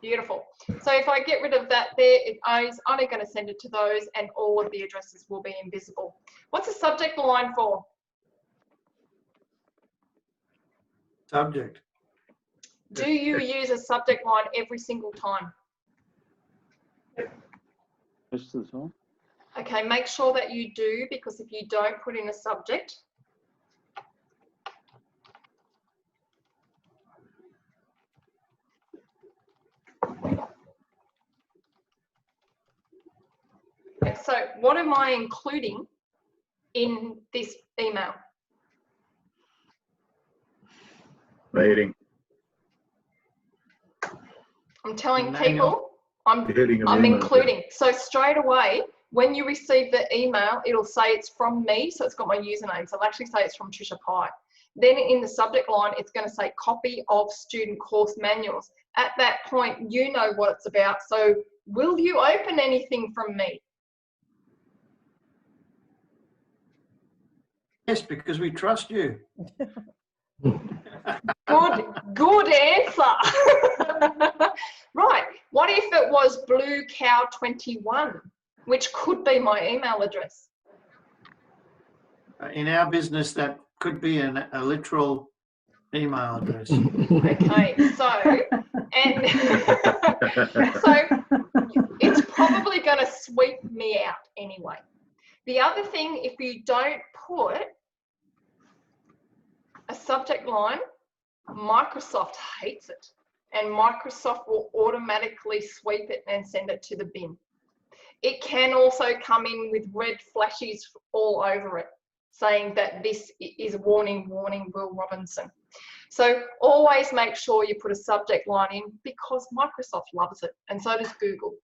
Beautiful. So if I get rid of that there, it is only going to send it to those and all of the addresses will be invisible. What's the subject line for? Subject. Do you use a subject line every single time? Most of the time. Okay, make sure that you do, because if you don't put in a subject, so what am I including in this email? Meeting. I'm telling people I'm email. including. So straight away, when you receive the email, it'll say it's from me. So it's got my username. So it'll actually say it's from Tricia Pye. Then in the subject line, it's going to say copy of student course manuals. At that point, you know what it's about. So will you open anything from me? Yes, because we trust you. Good answer. Right. What if it was Blue Cow 21, which could be my email address? In our business, that could be a literal email address. Okay, so it's probably going to sweep me out anyway. The other thing, if you don't put a subject line, Microsoft hates it, and Microsoft will automatically sweep it and send it to the bin. It can also come in with red flashes all over it, saying that this is warning, warning, Will Robinson. So always make sure you put a subject line in, because Microsoft loves it, and so does Google.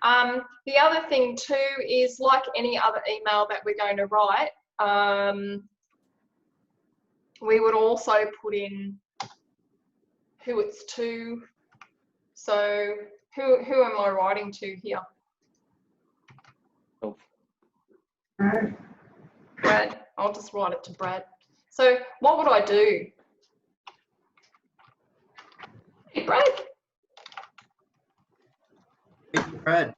The other thing too is, like any other email that we're going to write, we would also put in who it's to. So who am I writing to here? Oh. Brad. I'll just write it to Brad. So what would I do? Hey, Brad. Hey, Brad.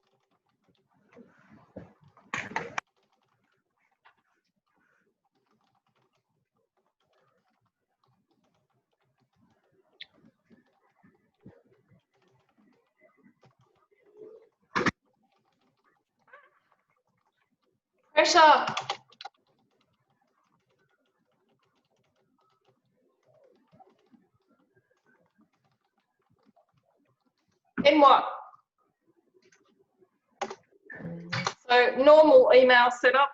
Pressure. Then what? So normal email setup.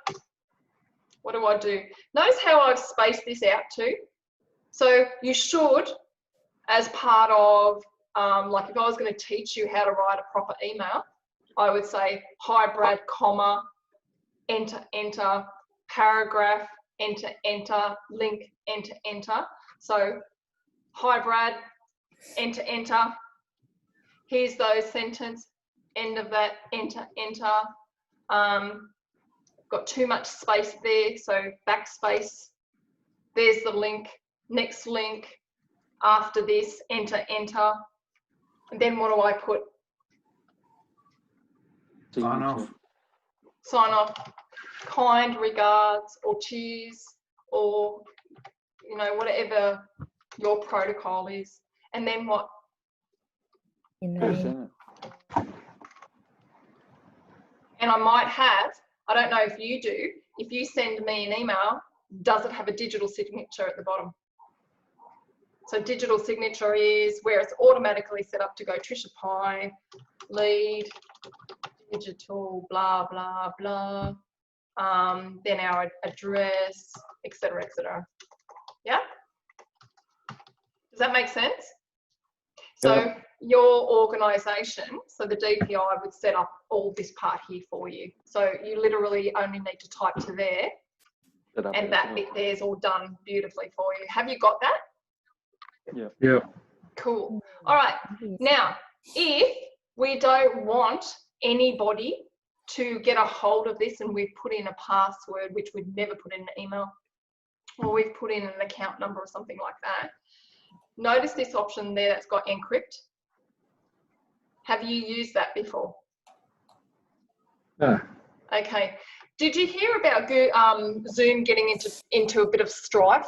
What do I do? Notice how I've spaced this out too. So you should, as part of, like if I was going to teach you how to write a proper email, I would say hi Brad, comma, enter, enter, paragraph, enter, enter, link, enter, enter. So hi Brad, enter, enter. Here's those sentence, end of that, enter, enter. Got too much space there, so backspace. There's the link, next link, after this, enter, enter. And then what do I put? Sign off. Sign off. Kind regards, or cheers, or, you know, whatever your protocol is. And then what? In And I might have, I don't know if you do, if you send me an email, does it have a digital signature at the bottom? So digital signature is where it's automatically set up to go Tricia Pye, lead, digital, blah, blah, blah. Then our address, etc., etc. Yeah? Does that make sense? So your organisation, so the DPI would set up all this part here for you. So you literally only need to type to there, and that bit there's all done beautifully for you. Have you got that? Yeah. Yeah. Cool. All right. Now, if we don't want anybody to get a hold of this and we've put in a password, which we'd never put in an email, or we've put in an account number or something like that, notice this option there that's got encrypt. Have you used that before? No. Okay. Did you hear about Zoom getting into a bit of strife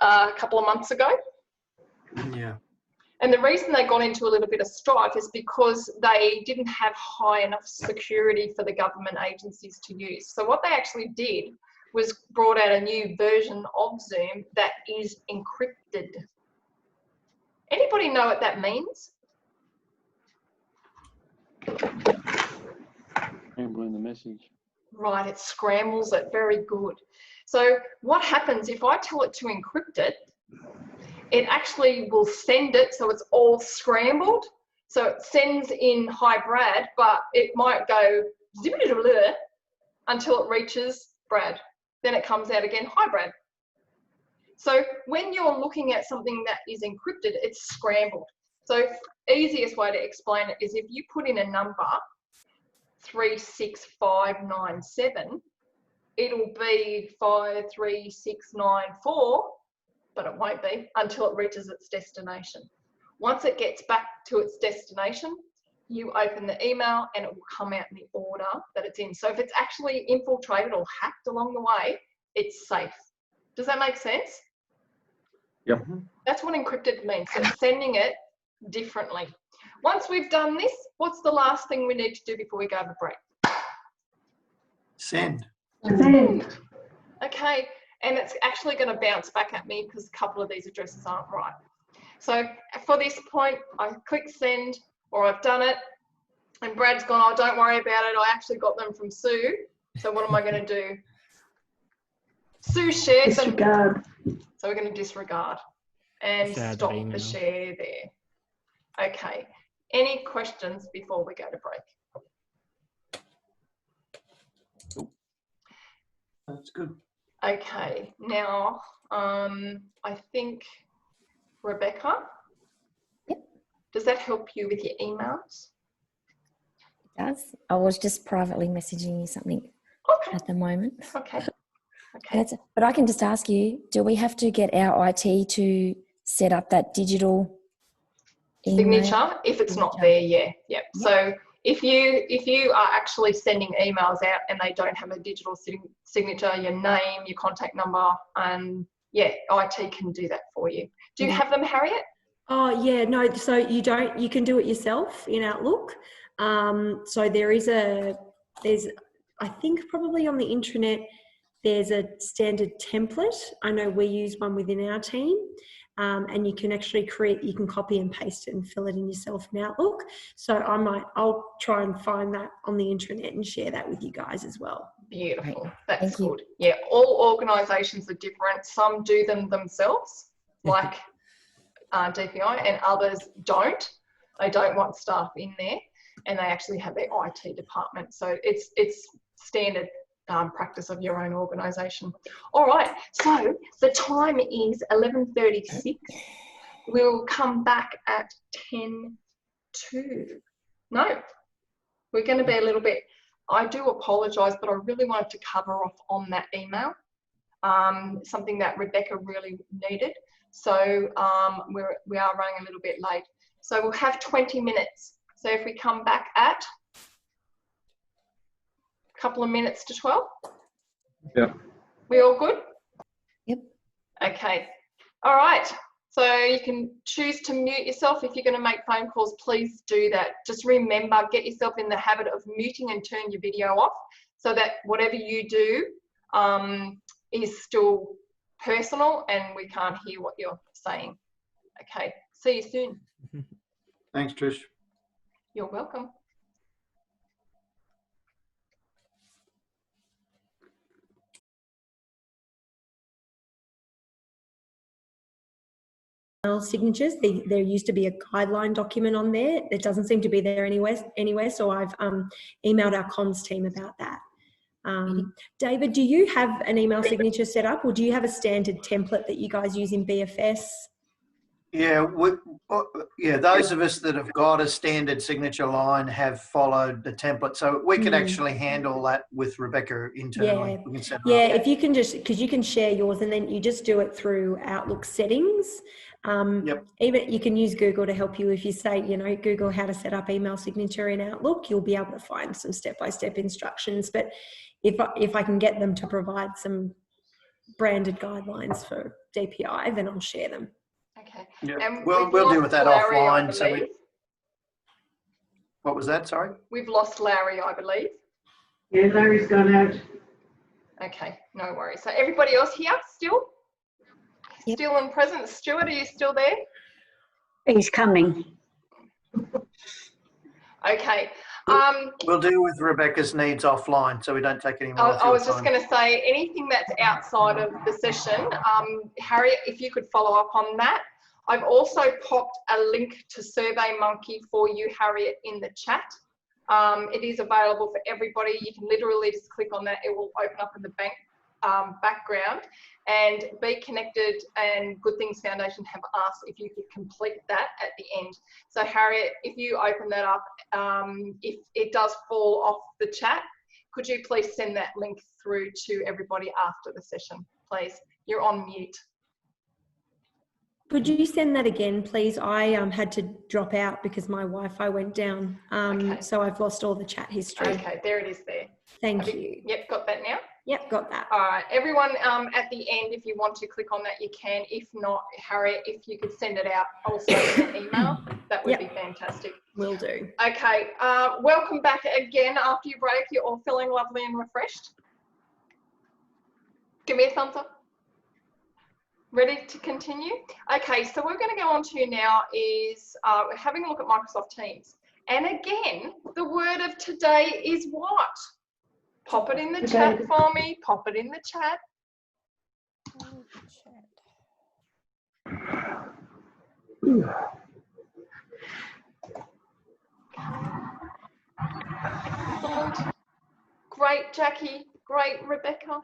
a couple of months ago? Yeah. And the reason they got into a little bit of strife is because they didn't have high enough security for the government agencies to use. So what they actually did was brought out a new version of Zoom that is encrypted. Anybody know what that means? Scrambling the message. Right, it scrambles it. Very good. So what happens if I tell it to encrypt it? It actually will send it so it's all scrambled. So it sends in hi Brad, but it might go until it reaches Brad. Then it comes out again, hi Brad. So when you're looking at something that is encrypted, it's scrambled. So easiest way to explain it is if you put in a number 36597, it'll be 53694, but it won't be until it reaches its destination. Once it gets back to its destination, you open the email and it will come out in the order that it's in. So if it's actually infiltrated or hacked along the way, it's safe. Does that make sense? Yep. That's what encrypted means. So it's sending it differently. Once we've done this, what's the last thing we need to do before we go to break? Send. Send. Okay, and it's actually going to bounce back at me because a couple of these addresses aren't right. So for this point, I click send, or I've done it, and Brad's gone, oh, don't worry about it, I actually got them from Sue. So what am I going to do? Sue shared them. Disregard. So we're going to disregard and stop the share there. Okay, any questions before we go to break? That's good. Okay, now I think Rebecca, does that help you with your emails? It does. I was just privately messaging you something at the moment. Okay. Okay. But I can just ask you, do we have to get our IT to set up that digital email? Signature? If it's not there, yeah. Yep. So if you are actually sending emails out and they don't have a digital signature, your name, your contact number, and yeah, IT can do that for you. Do you have them, Harriet? Oh yeah, no. So you don't. You can do it yourself in Outlook. So there's I think probably on the intranet, there's a standard template. I know we use one within our team, and you can actually you can copy and paste it and fill it in yourself in Outlook. So I'll try and find that on the intranet and share that with you guys as well. Beautiful. That's good. Yeah, all organisations are different. Some do them themselves, like DPI, and others don't. They don't want staff in there, and they actually have their IT department. So it's standard practice of your own organisation. All right, so the time is 11:36. We'll come back at 10:02. No, we're going to be a little bit, I do apologise, but I really wanted to cover off on that email, something that Rebecca really needed. So we are running a little bit late. So we'll have 20 minutes. So if we come back at a couple of minutes to 12. Yeah. We all good? Yep. Okay. All right. So you can choose to mute yourself. If you're going to make phone calls, please do that. Just remember, get yourself in the habit of muting and turn your video off so that whatever you do is still personal and we can't hear what you're saying. Okay. See you soon. Thanks, Trish. You're welcome. Signatures. There used to be a guideline document on there. It doesn't seem to be there anywhere. So I've emailed our comms team about that. David, do you have an email signature set up, or do you have a standard template that you guys use in BFS? Yeah, those of us that have got a standard signature line have followed the template, so we can actually handle that with Rebecca internally. Yeah, we can set if you can just, because you can share yours and then you just do it through Outlook settings. Even you can use Google to help you. If you say, Google how to set up email signature in Outlook, you'll be able to find some step-by-step instructions. But if I can get them to provide some branded guidelines for DPI, then I'll share them. Okay. Yeah. We'll deal with that offline. So what was that? Sorry? We've lost Larry, I believe. Yeah, Larry's gone out. Okay, no worries. So everybody else here still? Yep. Still and present. Stuart, are you still there? He's coming. Okay. We'll deal with Rebecca's needs offline, so we don't take any more. I was just going to say, anything that's outside of the session, Harriet, if you could follow up on that. I've also popped a link to SurveyMonkey for you, Harriet, in the chat. It is available for everybody. You can literally just click on that. It will open up in the background, and Be Connected and Good Things Foundation have asked if you could complete that at the end. So Harriet, if you open that up, if it does fall off the chat, could you please send that link through to everybody after the session, please? You're on mute. Could you send that again, please? I had to drop out because my Wi-Fi went down, so I've lost all the chat history. Okay, there it is there. Thank you. Yep, got that now? Yep, got that. All right, everyone, at the end, if you want to click on that, you can. If not, Harriet, if you could send it out also in an email, that would be fantastic. Will do. Okay, welcome back again after your break. You're all feeling lovely and refreshed? Give me a thumbs up. Ready to continue? Okay, so we're going to go on to now is we're having a look at Microsoft Teams. And again, the word of today is what? Pop it in the chat for me. Pop it in the chat. Great, Jackie. Great, Rebecca.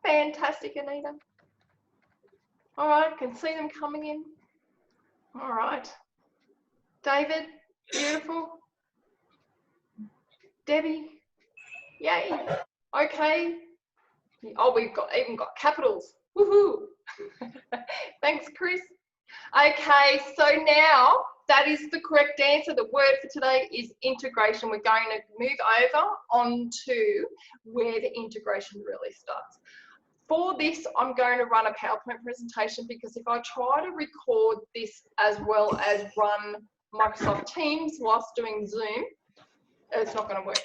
Fantastic, Anita. All right, can see them coming in. All right. David, beautiful. Debbie, yay. Okay. Oh, we've even got capitals. Woohoo. Thanks, Chris. Okay, so now that is the correct answer. The word for today is integration. We're going to move over onto where the integration really starts. For this, I'm going to run a PowerPoint presentation because if I try to record this as well as run Microsoft Teams whilst doing Zoom, it's not going to work.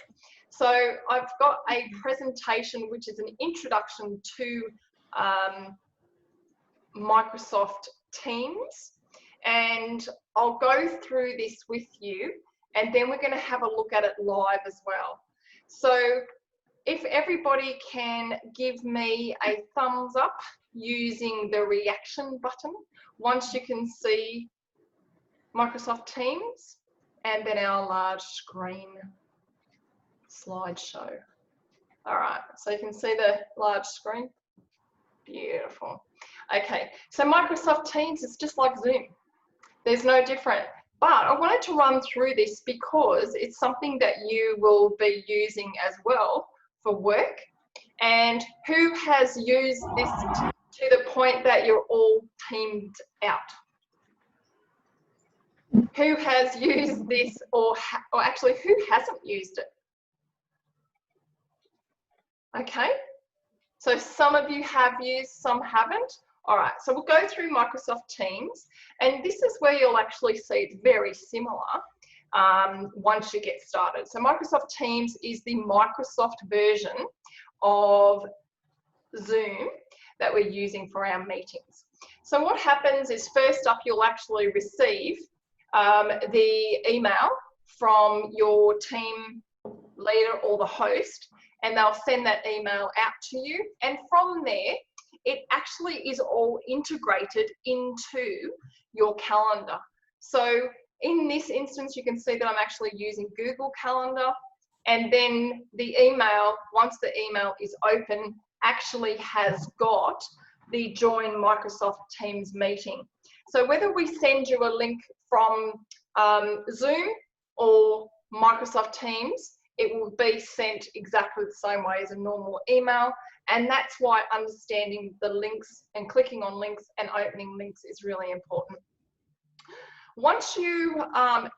So I've got a presentation which is an introduction to Microsoft Teams, and I'll go through this with you, and then we're going to have a look at it live as well. So if everybody can give me a thumbs up using the reaction button once you can see Microsoft Teams and then our large screen slideshow. All right, so you can see the large screen. Beautiful. Okay, so Microsoft Teams is just like Zoom. There's no different. But I wanted to run through this because it's something that you will be using as well for work. And who has used this to the point that you're all teamed out? Who has used this, or actually who hasn't used it? Okay, so some of you have used, some haven't. All right, so we'll go through Microsoft Teams, and this is where you'll actually see it's very similar once you get started. So Microsoft Teams is the Microsoft version of Zoom that we're using for our meetings. So what happens is, first up, you'll actually receive the email from your team leader or the host, and they'll send that email out to you. And from there, it actually is all integrated into your calendar. So in this instance, you can see that I'm actually using Google Calendar, and then the email, once the email is open, actually has got the Join Microsoft Teams meeting. So whether we send you a link from Zoom or Microsoft Teams, it will be sent exactly the same way as a normal email. And that's why understanding the links and clicking on links and opening links is really important. Once you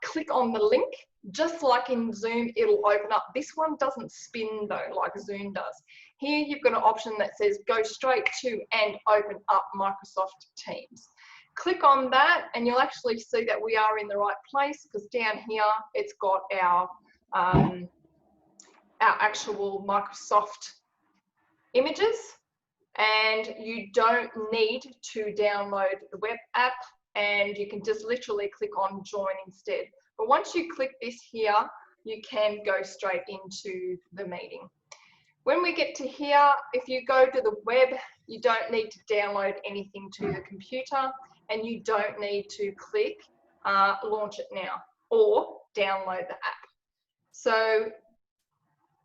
click on the link, just like in Zoom, it'll open up. This one doesn't spin though, like Zoom does. Here you've got an option that says go straight to and open up Microsoft Teams. Click on that and you'll actually see that we are in the right place, because down here it's got our actual Microsoft images, and you don't need to download the web app, and you can just literally click on join instead. But once you click this here, you can go straight into the meeting. When we get to here, if you go to the web, you don't need to download anything to the computer, and you don't need to click launch it now or download the app. So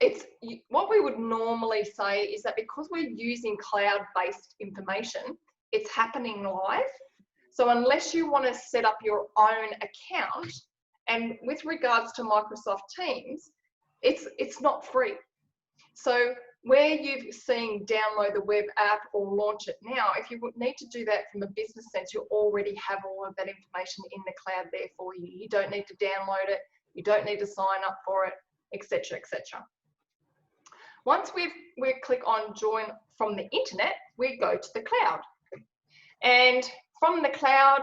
it's what we would normally say is that because we're using cloud-based information, it's happening live. So unless you want to set up your own account, and with regards to Microsoft Teams, it's not free. So where you've seen download the web app or launch it now, if you would need to do that from a business sense, you already have all of that information in the cloud there for you. You don't need to download it, you don't need to sign up for it, etc., etc. Once we click on join from the internet, we go to the cloud. And from the cloud,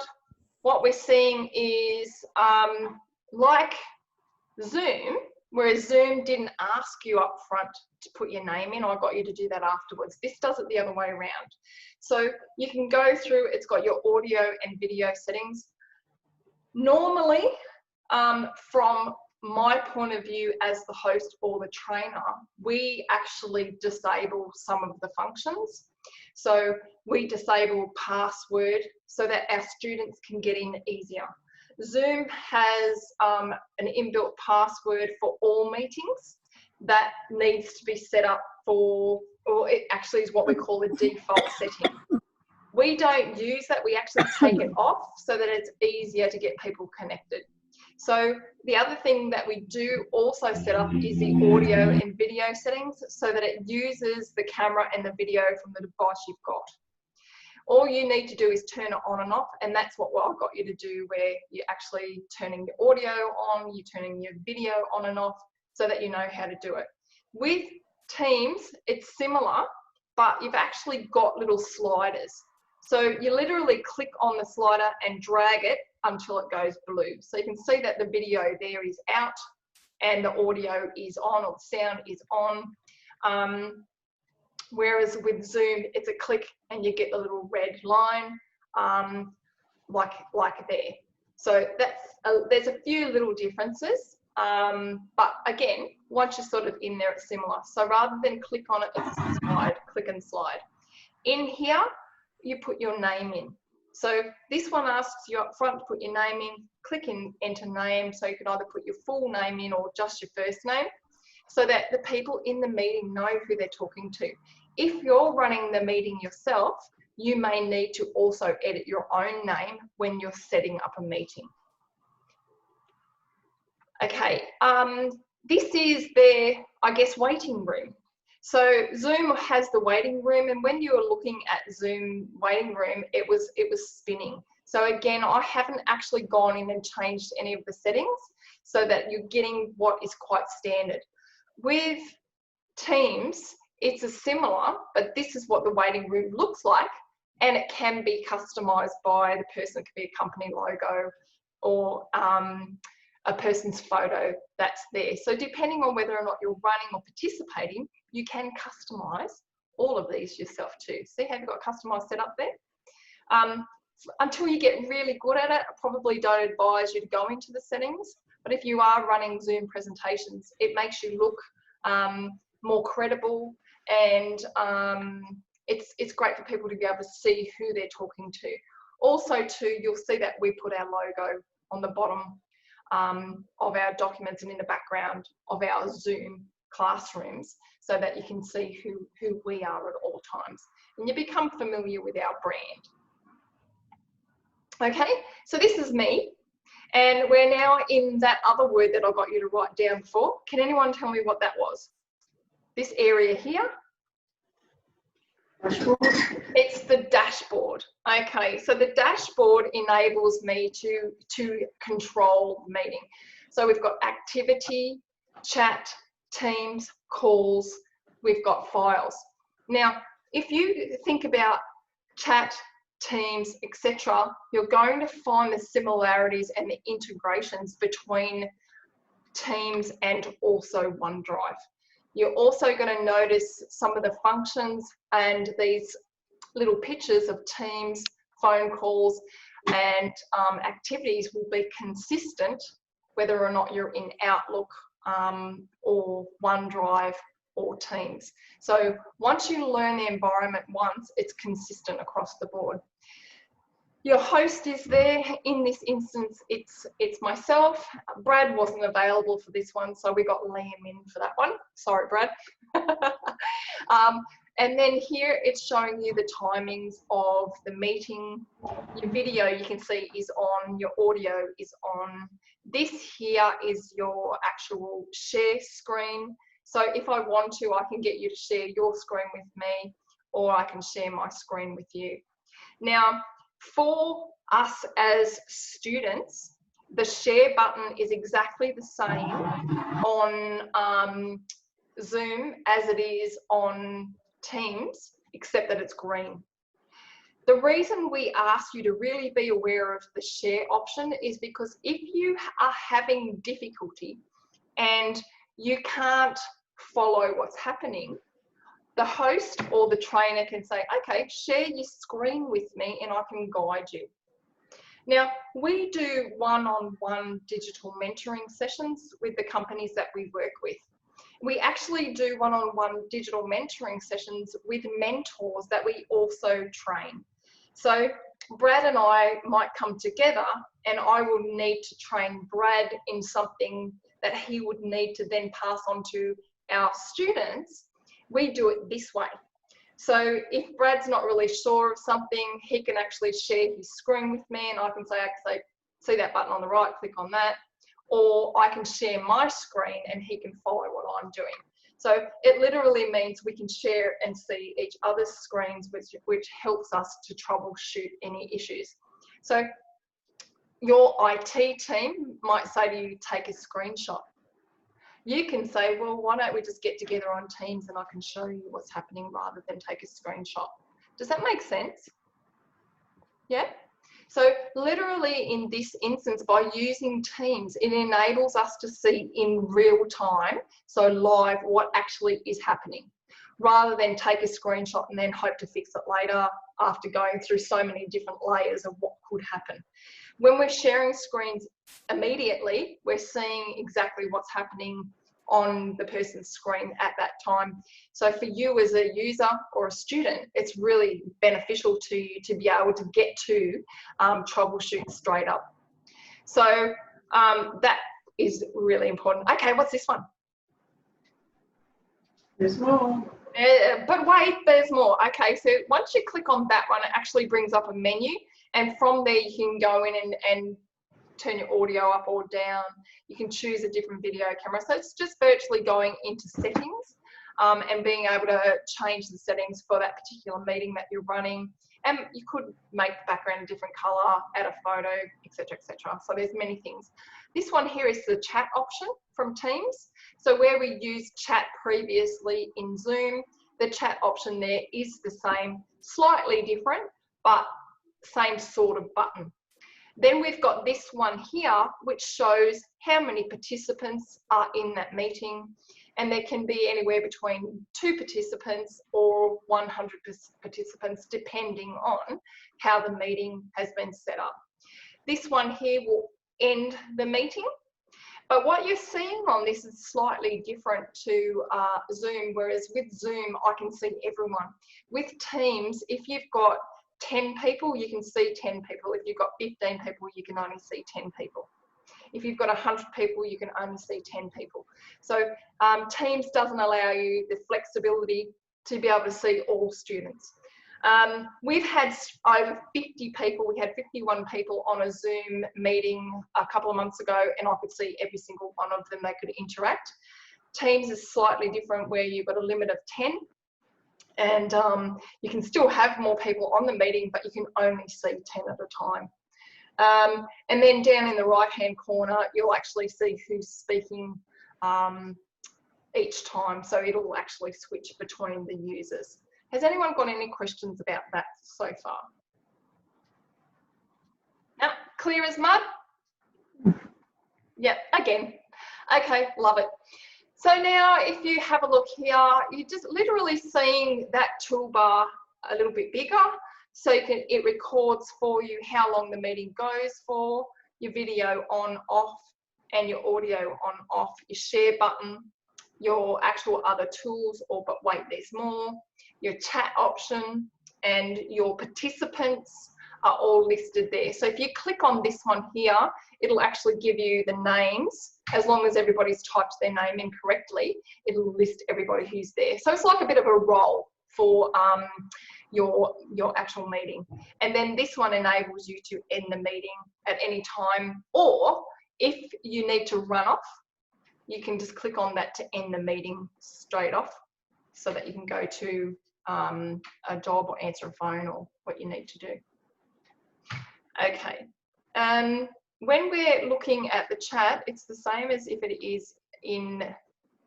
what we're seeing is like Zoom, whereas Zoom didn't ask you up front to put your name in, I got you to do that afterwards. This does it the other way around. So you can go through, it's got your audio and video settings. Normally, from my point of view as the host or the trainer, we actually disable some of the functions. So we disable password so that our students can get in easier. Zoom has an inbuilt password for all meetings that needs to be set up for, or it actually is what we call a default setting. We don't use that, we actually take it off so that it's easier to get people connected. So the other thing that we do also set up is the audio and video settings so that it uses the camera and the video from the device you've got. All you need to do is turn it on and off, and that's what I've got you to do, where you're actually turning your audio on, you're turning your video on and off so that you know how to do it. With Teams, it's similar, but you've actually got little sliders. So you literally click on the slider and drag it until it goes blue. So you can see that the video there is out and the audio is on or the sound is on. Whereas with Zoom, it's a click and you get the little red line like there. So there's a few little differences, but again, once you're sort of in there, it's similar. So rather than click on it, it's slide, click and slide. In here, you put your name in. So this one asks you up front to put your name in, click in enter name, so you can either put your full name in or just your first name, so that the people in the meeting know who they're talking to. If you're running the meeting yourself, you may need to also edit your own name when you're setting up a meeting. Okay, this is their, I guess, waiting room. So Zoom has the waiting room, and when you were looking at Zoom waiting room, it was spinning. So again, I haven't actually gone in and changed any of the settings so that you're getting what is quite standard. With Teams, it's a similar, but this is what the waiting room looks like, and it can be customized by the person. It could be a company logo or a person's photo that's there. So depending on whether or not you're running or participating, you can customize all of these yourself too. See how you've got customized set up there? Until you get really good at it, I probably don't advise you to go into the settings, but if you are running Zoom presentations, it makes you look more credible, and it's great for people to be able to see who they're talking to. Also too, you'll see that we put our logo on the bottom of our documents and in the background of our Zoom classrooms, so that you can see who we are at all times, and you become familiar with our brand. Okay, so this is me, and we're now in that other word that I got you to write down before. Can anyone tell me what that was? This area here? Dashboard. It's the dashboard. Okay, so the dashboard enables me to control the meeting. So we've got activity, chat, Teams, calls, we've got files. Now, if you think about chat, Teams, etc., you're going to find the similarities and the integrations between Teams and also OneDrive. You're also going to notice some of the functions and these little pictures of Teams, phone calls, and activities will be consistent whether or not you're in Outlook or OneDrive or Teams. So once you learn the environment once, it's consistent across the board. Your host is there. In this instance, it's myself. Brad wasn't available for this one, so we got Liam in for that one. Sorry, Brad. And then here it's showing you the timings of the meeting. Your video, you can see, is on. Your audio is on. This here is your actual share screen. So if I want to, I can get you to share your screen with me, or I can share my screen with you. Now, for us as students, the share button is exactly the same on Zoom as it is on Teams, except that it's green. The reason we ask you to really be aware of the share option is because if you are having difficulty and you can't follow what's happening, the host or the trainer can say, okay, share your screen with me and I can guide you. Now, we do one-on-one digital mentoring sessions with the companies that we work with. We actually do one-on-one digital mentoring sessions with mentors that we also train. So Brad and I might come together and I will need to train Brad in something that he would need to then pass on to our students. We do it this way. So if Brad's not really sure of something, he can actually share his screen with me and I can say, see that button on the right, click on that. Or I can share my screen and he can follow what I'm doing. So it literally means we can share and see each other's screens, which helps us to troubleshoot any issues. So your IT team might say to you, take a screenshot. You can say, well, why don't we just get together on Teams and I can show you what's happening rather than take a screenshot. Does that make sense? Yeah? So literally in this instance, by using Teams, it enables us to see in real time, so live, what actually is happening, rather than take a screenshot and then hope to fix it later after going through so many different layers of what could happen. When we're sharing screens immediately, we're seeing exactly what's happening on the person's screen at that time. So for you as a user or a student, it's really beneficial to you to be able to get to troubleshoot straight up. So that is really important. Okay, what's this one? There's more. But wait, there's more. Okay, so once you click on that one, it actually brings up a menu, and from there you can go in and turn your audio up or down. You can choose a different video camera. So it's just virtually going into settings and being able to change the settings for that particular meeting that you're running. And you could make the background a different color, add a photo, etc., etc. So there's many things. This one here is the chat option from Teams. So where we used chat previously in Zoom, the chat option there is the same, slightly different, but same sort of button. Then we've got this one here, which shows how many participants are in that meeting. And there can be anywhere between 2 participants or 100 participants, depending on how the meeting has been set up. This one here will end the meeting. But what you're seeing on this is slightly different to Zoom, whereas with Zoom, I can see everyone. With Teams, if you've got 10 people, you can see 10 people. If you've got 15 people, you can only see 10 people. If you've got 100 people, you can only see 10 people. So Teams doesn't allow you the flexibility to be able to see all students. We've had over 50 people, we had 51 people on a Zoom meeting a couple of months ago, and I could see every single one of them, they could interact. Teams is slightly different, where you've got a limit of 10. And you can still have more people on the meeting, but you can only see 10 at a time. And then down in the right-hand corner, you'll actually see who's speaking each time. So it'll actually switch between the users. Has anyone got any questions about that so far? No, clear as mud? Yep, again. Okay, love it. So now if you have a look here, you're just literally seeing that toolbar a little bit bigger. So it records for you how long the meeting goes for, your video on, off, and your audio on, off, your share button, your actual other tools, but wait, there's more, your chat option, and your participants are all listed there. So if you click on this one here, it'll actually give you the names. As long as everybody's typed their name in correctly, it'll list everybody who's there. So it's like a bit of a role for your actual meeting. And then this one enables you to end the meeting at any time, or if you need to run off, you can just click on that to end the meeting straight off, so that you can go to a job or answer a phone or what you need to do. Okay. When we're looking at the chat, it's the same as if it is in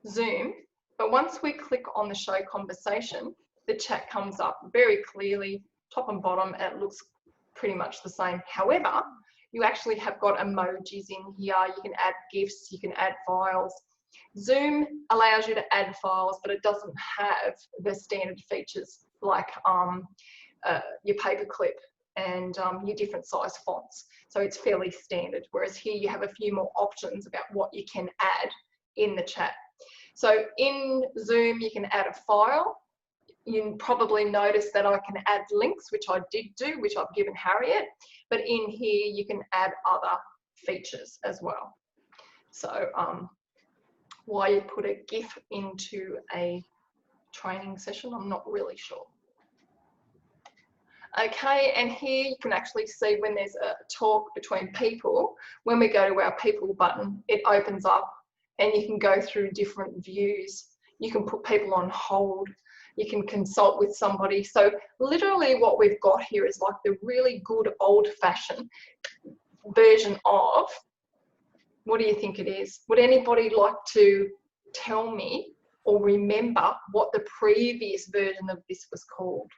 Zoom, but once we click on the show conversation, the chat comes up very clearly, top and bottom, and it looks pretty much the same. However, you actually have got emojis in here, you can add GIFs, you can add files. Zoom allows you to add files, but it doesn't have the standard features like your paperclip and your different size fonts. So it's fairly standard, whereas here you have a few more options about what you can add in the chat. So in Zoom, you can add a file. You probably noticed that I can add links, which I did do, which I've given Harriet, but in here you can add other features as well. So why you put a GIF into a training session, I'm not really sure. Okay, and here you can actually see when there's a talk between people, when we go to our people button, it opens up and you can go through different views. You can put people on hold, you can consult with somebody. So literally what we've got here is like the really good old-fashioned version of, what do you think it is? Would anybody like to tell me or remember what the previous version of this was called?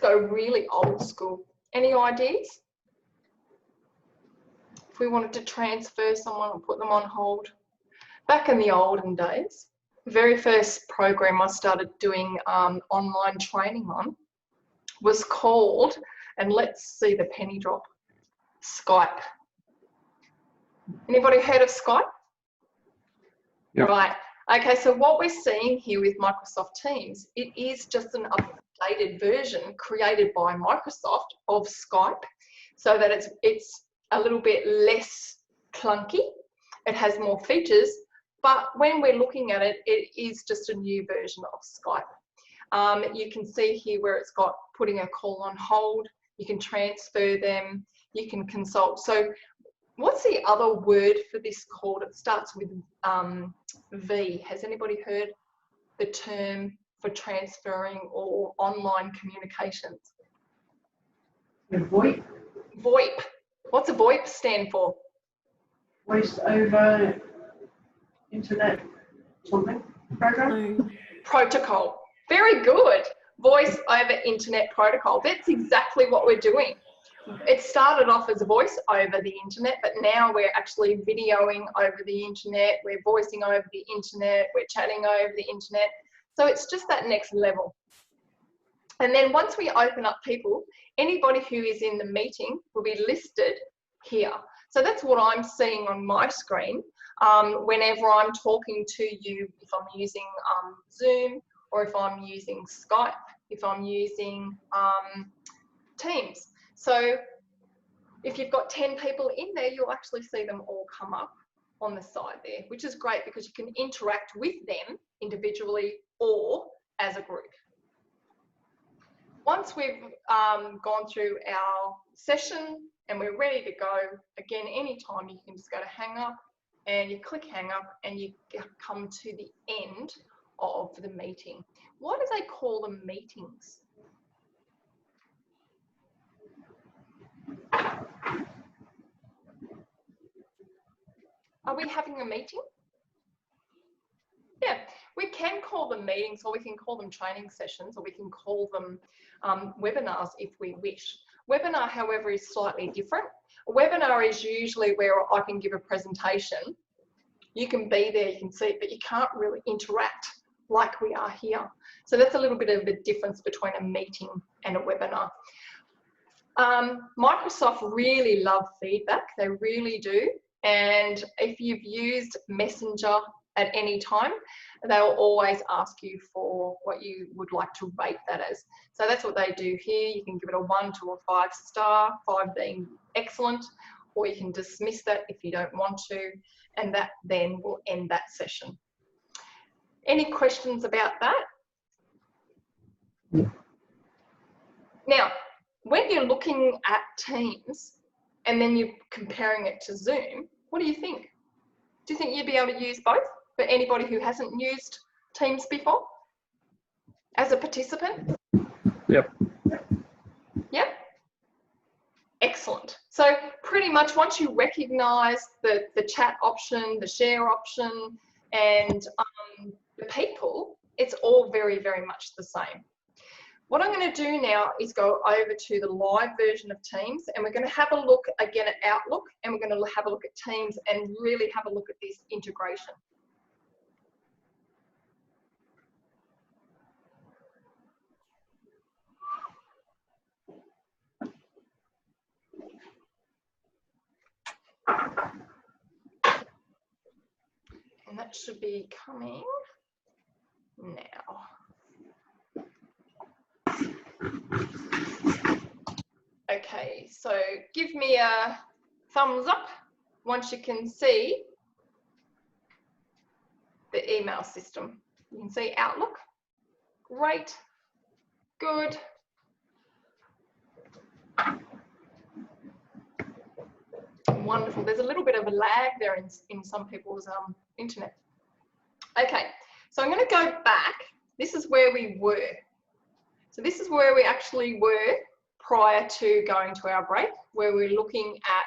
go really old school. Any ideas? If we wanted to transfer someone or put them on hold. Back in the olden days, the very first program I started doing online training on was called, and let's see the penny drop, Skype. Anybody heard of Skype? Yep. Right. Okay, so what we're seeing here with Microsoft Teams, it is just an updated version created by Microsoft of Skype, so that it's a little bit less clunky. It has more features, but when we're looking at it, it is just a new version of Skype. You can see here where it's got putting a call on hold, you can transfer them, you can consult. So what's the other word for this called? It starts with V. Has anybody heard the term for transferring or online communications? VoIP. VoIP. What's a VoIP stand for? Voice over internet something program. Protocol. Very good. Voice over internet protocol. That's exactly what we're doing. It started off as voice over the internet, but now we're actually videoing over the internet, we're voicing over the internet, we're chatting over the internet. So it's just that next level. And then once we open up people, anybody who is in the meeting will be listed here. So that's what I'm seeing on my screen whenever I'm talking to you, if I'm using Zoom, or if I'm using Skype, if I'm using Teams. So if you've got 10 people in there, you'll actually see them all come up on the side there, which is great because you can interact with them individually or as a group. Once we've gone through our session and we're ready to go, again, anytime you can just go to hang up and you click hang up and you come to the end of the meeting. Why do they call them meetings? Are we having a meeting? Yeah, we can call them meetings, or we can call them training sessions, or we can call them webinars if we wish. Webinar, however, is slightly different. A webinar is usually where I can give a presentation. You can be there, you can see it, but you can't really interact like we are here. So that's a little bit of a difference between a meeting and a webinar. Microsoft really love feedback, they really do. And if you've used Messenger at any time, they'll always ask you for what you would like to rate that as. So that's what they do here. You can give it a 1 to a 5 star, 5 being excellent, or you can dismiss that if you don't want to, and that then will end that session. Any questions about that? Now, when you're looking at Teams and then you're comparing it to Zoom, what do you think? Do you think you'd be able to use both for anybody who hasn't used Teams before as a participant? Yep. Yep. Excellent. So pretty much once you recognize the chat option, the share option, and the people, it's all very, very much the same. What I'm going to do now is go over to the live version of Teams, and we're going to have a look again at Outlook, and we're going to have a look at Teams and really have a look at this integration. And that should be coming now. Okay, so give me a thumbs up once you can see the email system. You can see Outlook. Great. Good. Wonderful. There's a little bit of a lag there in some people's internet. Okay, so I'm going to go back. This is where we were. So this is where we actually were prior to going to our break, where we're looking at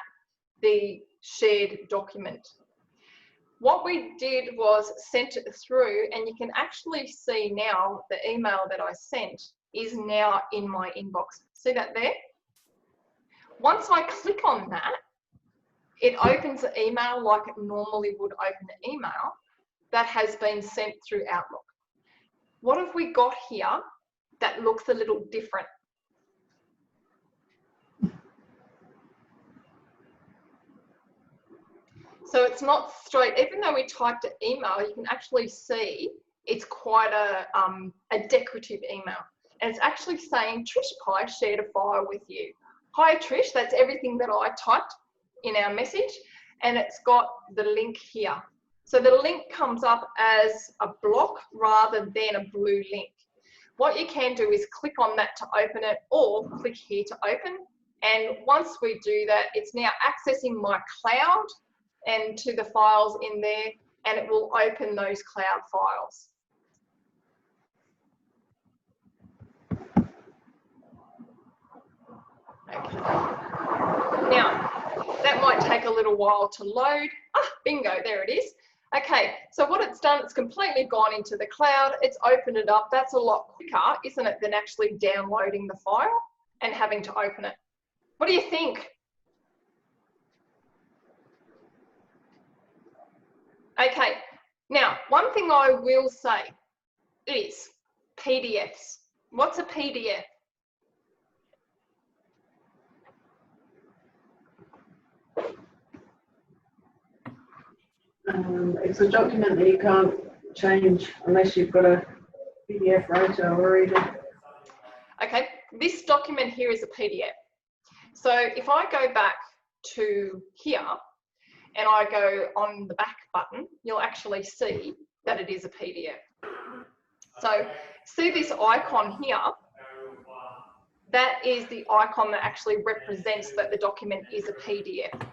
the shared document. What we did was sent it through, and you can actually see now the email that I sent is now in my inbox. See that there? Once I click on that, it opens an email like it normally would open an email that has been sent through Outlook. What have we got here that looks a little different? So it's not straight, even though we typed an email, you can actually see it's quite a decorative email. And it's actually saying, Trish Pye shared a file with you. Hi Trish, that's everything that I typed in our message. And it's got the link here. So the link comes up as a block rather than a blue link. What you can do is click on that to open it, or click here to open. And once we do that, it's now accessing my cloud and to the files in there, and it will open those cloud files. Okay. Now, that might take a little while to load. Ah, bingo, there it is. Okay, so what it's done, it's completely gone into the cloud, it's opened it up. That's a lot quicker, isn't it, than actually downloading the file and having to open it. What do you think? Okay, now, one thing I will say is PDFs. What's a PDF? It's a document that you can't change unless you've got a PDF writer or reader. Okay, this document here is a PDF. So if I go back to here and I go on the back button, you'll actually see that it is a PDF. So see this icon here? That is the icon that actually represents that the document is a PDF.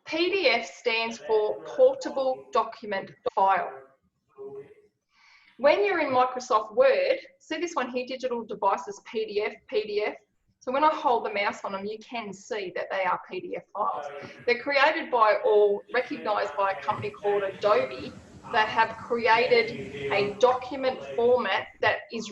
PDF stands for Portable Document File. When you're in Microsoft Word, see this one here, Digital Devices, PDF, PDF. So when I hold the mouse on them, you can see that they are PDF files. They're created by or recognised by a company called Adobe that have created a document format that is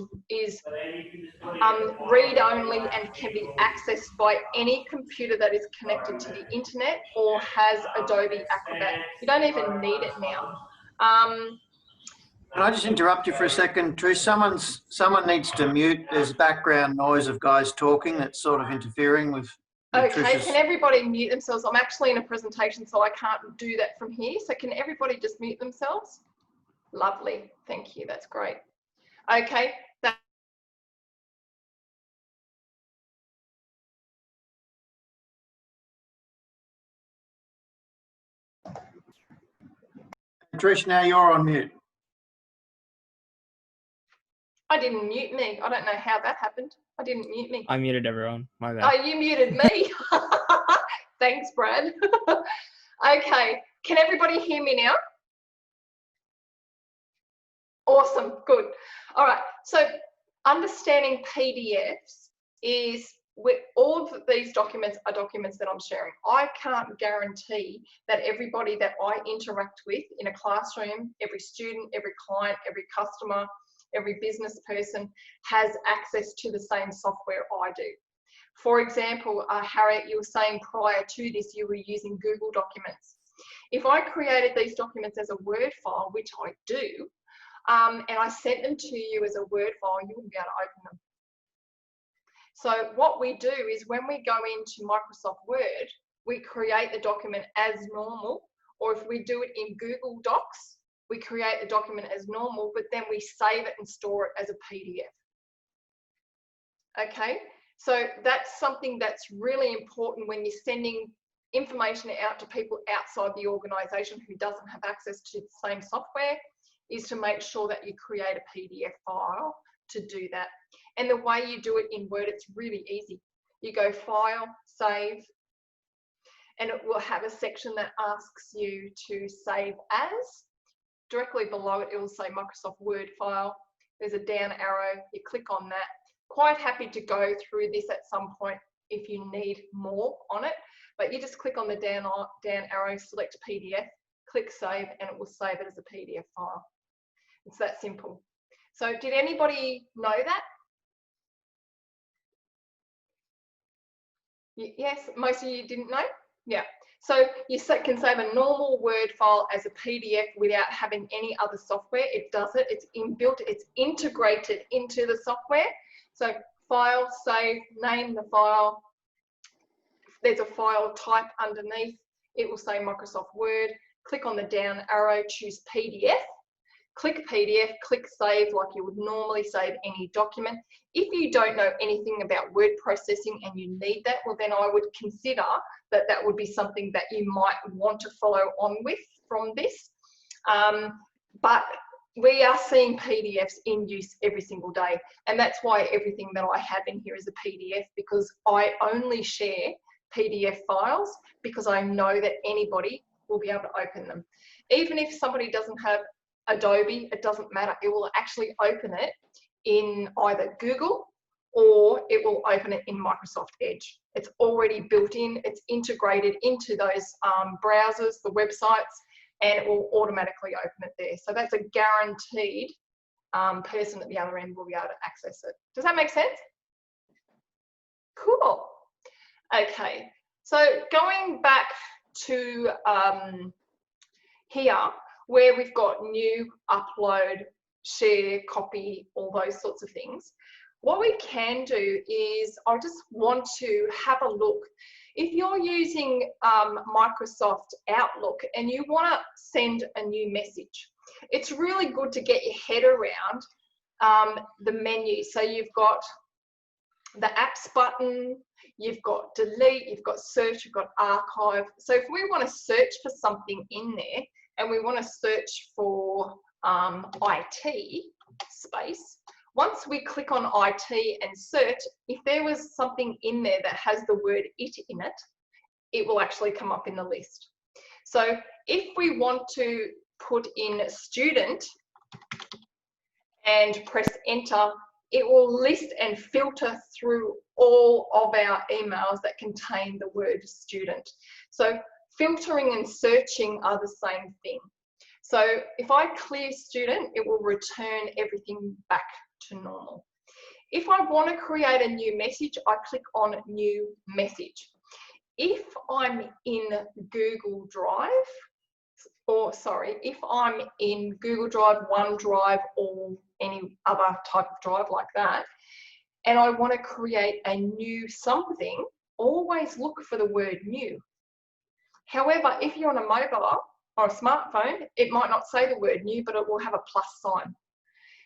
read-only and can be accessed by any computer that is connected to the internet or has Adobe Acrobat. You don't even need it now. Can I just interrupt you for a second, Trish? Someone needs to mute. There's background noise of guys talking that's sort of interfering with Okay, Tricia's. can everybody mute themselves? I'm actually in a presentation, so I can't do that from here. So can everybody just mute themselves? Lovely, thank you, that's great. Okay. Trish, now you're on mute. I didn't mute me. I don't know how that happened. I didn't mute me. I muted everyone. My bad. Oh, you muted me. Thanks, Brad. Okay, can everybody hear me now? Awesome, good. All right, so understanding PDFs is all of these documents are documents that I'm sharing. I can't guarantee that everybody that I interact with in a classroom, every student, every client, every customer, every business person has access to the same software I do. For example, Harriet, you were saying prior to this you were using Google Documents. If I created these documents as a Word file, which I do, and I sent them to you as a Word file, you wouldn't be able to open them. So what we do is when we go into Microsoft Word, we create the document as normal, or if we do it in Google Docs, we create the document as normal, but then we save it and store it as a PDF. Okay, so that's something that's really important when you're sending information out to people outside the organisation who doesn't have access to the same software, is to make sure that you create a PDF file to do that. And the way you do it in Word, it's really easy. You go File, Save, and it will have a section that asks you to save as. Directly below it, it will say Microsoft Word file. There's a down arrow, you click on that. Quite happy to go through this at some point if you need more on it, but you just click on the down arrow, select PDF, click Save, and it will save it as a PDF file. It's that simple. So did anybody know that? Yes, most of you didn't know? Yeah. So you can save a normal Word file as a PDF without having any other software. It does it. It's inbuilt. It's integrated into the software. So file, save, name the file. There's a file type underneath. It will say Microsoft Word. Click on the down arrow, choose PDF. Click PDF, click save like you would normally save any document. If you don't know anything about word processing and you need that, well then I would consider that that would be something that you might want to follow on with from this. But we are seeing PDFs in use every single day, and that's why everything that I have in here is a PDF, because I only share PDF files because I know that anybody will be able to open them. Even if somebody doesn't have Adobe, it doesn't matter. It will actually open it in either Google or it will open it in Microsoft Edge. It's already built in, it's integrated into those browsers, the websites, and it will automatically open it there. So that's a guaranteed person at the other end will be able to access it. Does that make sense? Cool. Okay, so going back to here, where we've got new, upload, share, copy, all those sorts of things. What we can do is, I just want to have a look. If you're using Microsoft Outlook and you want to send a new message, it's really good to get your head around the menu. So you've got the apps button, you've got delete, you've got search, you've got archive. So if we want to search for something in there, and we want to search for IT space, once we click on IT and search, if there was something in there that has the word it in it, it will actually come up in the list. So if we want to put in student and press enter, it will list and filter through all of our emails that contain the word student. So filtering and searching are the same thing. So if I clear student, it will return everything back to normal. If I want to create a new message, I click on new message. If I'm in Google Drive, or sorry, if I'm in Google Drive, OneDrive, or any other type of drive like that, and I want to create a new something, always look for the word new. However, if you're on a mobile or a smartphone, it might not say the word new, but it will have a plus sign.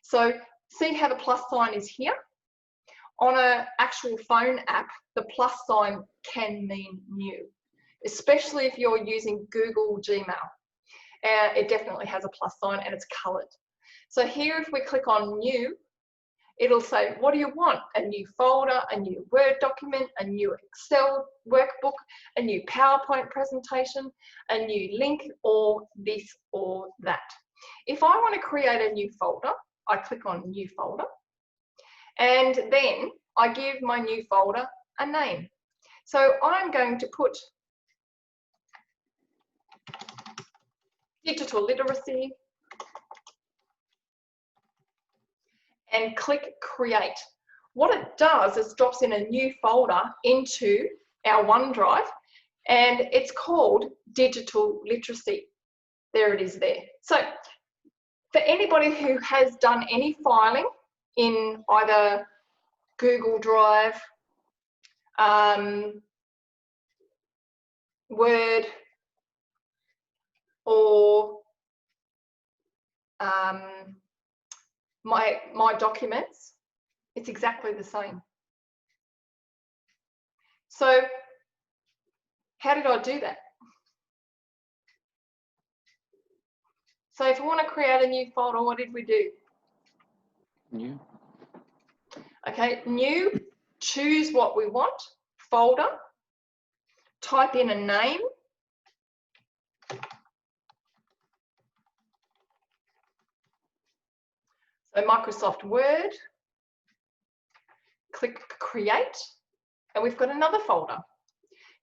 So see how the plus sign is here? On an actual phone app, the plus sign can mean new, especially if you're using Google Gmail. It definitely has a plus sign and it's coloured. So here, if we click on new, it'll say, what do you want? A new folder, a new Word document, a new Excel workbook, a new PowerPoint presentation, a new link, or this or that. If I want to create a new folder, I click on new folder, and then I give my new folder a name. So I'm going to put digital literacy, and click create. What it does is drops in a new folder into our OneDrive, and it's called digital literacy. There it is there. So for anybody who has done any filing in either Google Drive, Word, or my documents, it's exactly the same. So how did I do that? So if we want to create a new folder, what did we do? New. Okay, new, choose what we want, folder, type in a name, so Microsoft Word, click create, and we've got another folder.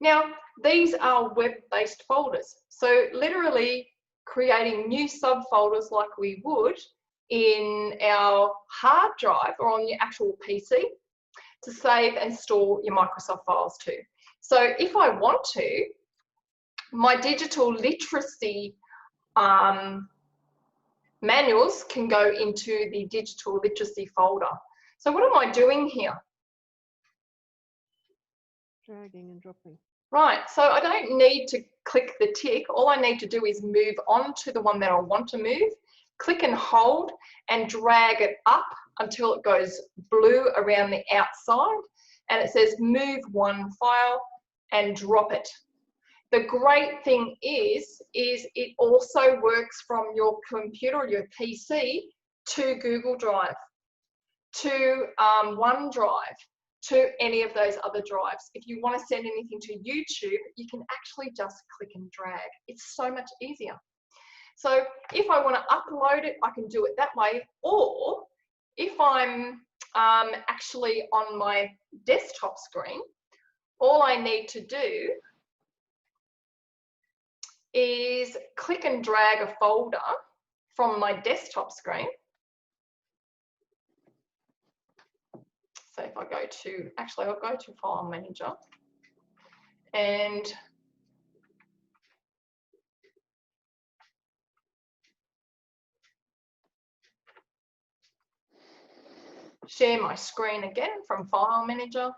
Now, these are web-based folders, so literally creating new subfolders like we would in our hard drive or on your actual PC to save and store your Microsoft files to. So if I want to, my digital literacy manuals can go into the digital literacy folder. So what am I doing here? Dragging and dropping. Right, so I don't need to click the tick. All I need to do is move on to the one that I want to move, click and hold and drag it up until it goes blue around the outside and it says move one file and drop it. The great thing is it also works from your computer or your PC to Google Drive, to OneDrive, to any of those other drives. If you want to send anything to YouTube, you can actually just click and drag. It's so much easier. So if I want to upload it, I can do it that way. Or if I'm actually on my desktop screen, all I need to do is click and drag a folder from my desktop screen. So if I go to, actually I'll go to File Manager and share my screen again from File Manager,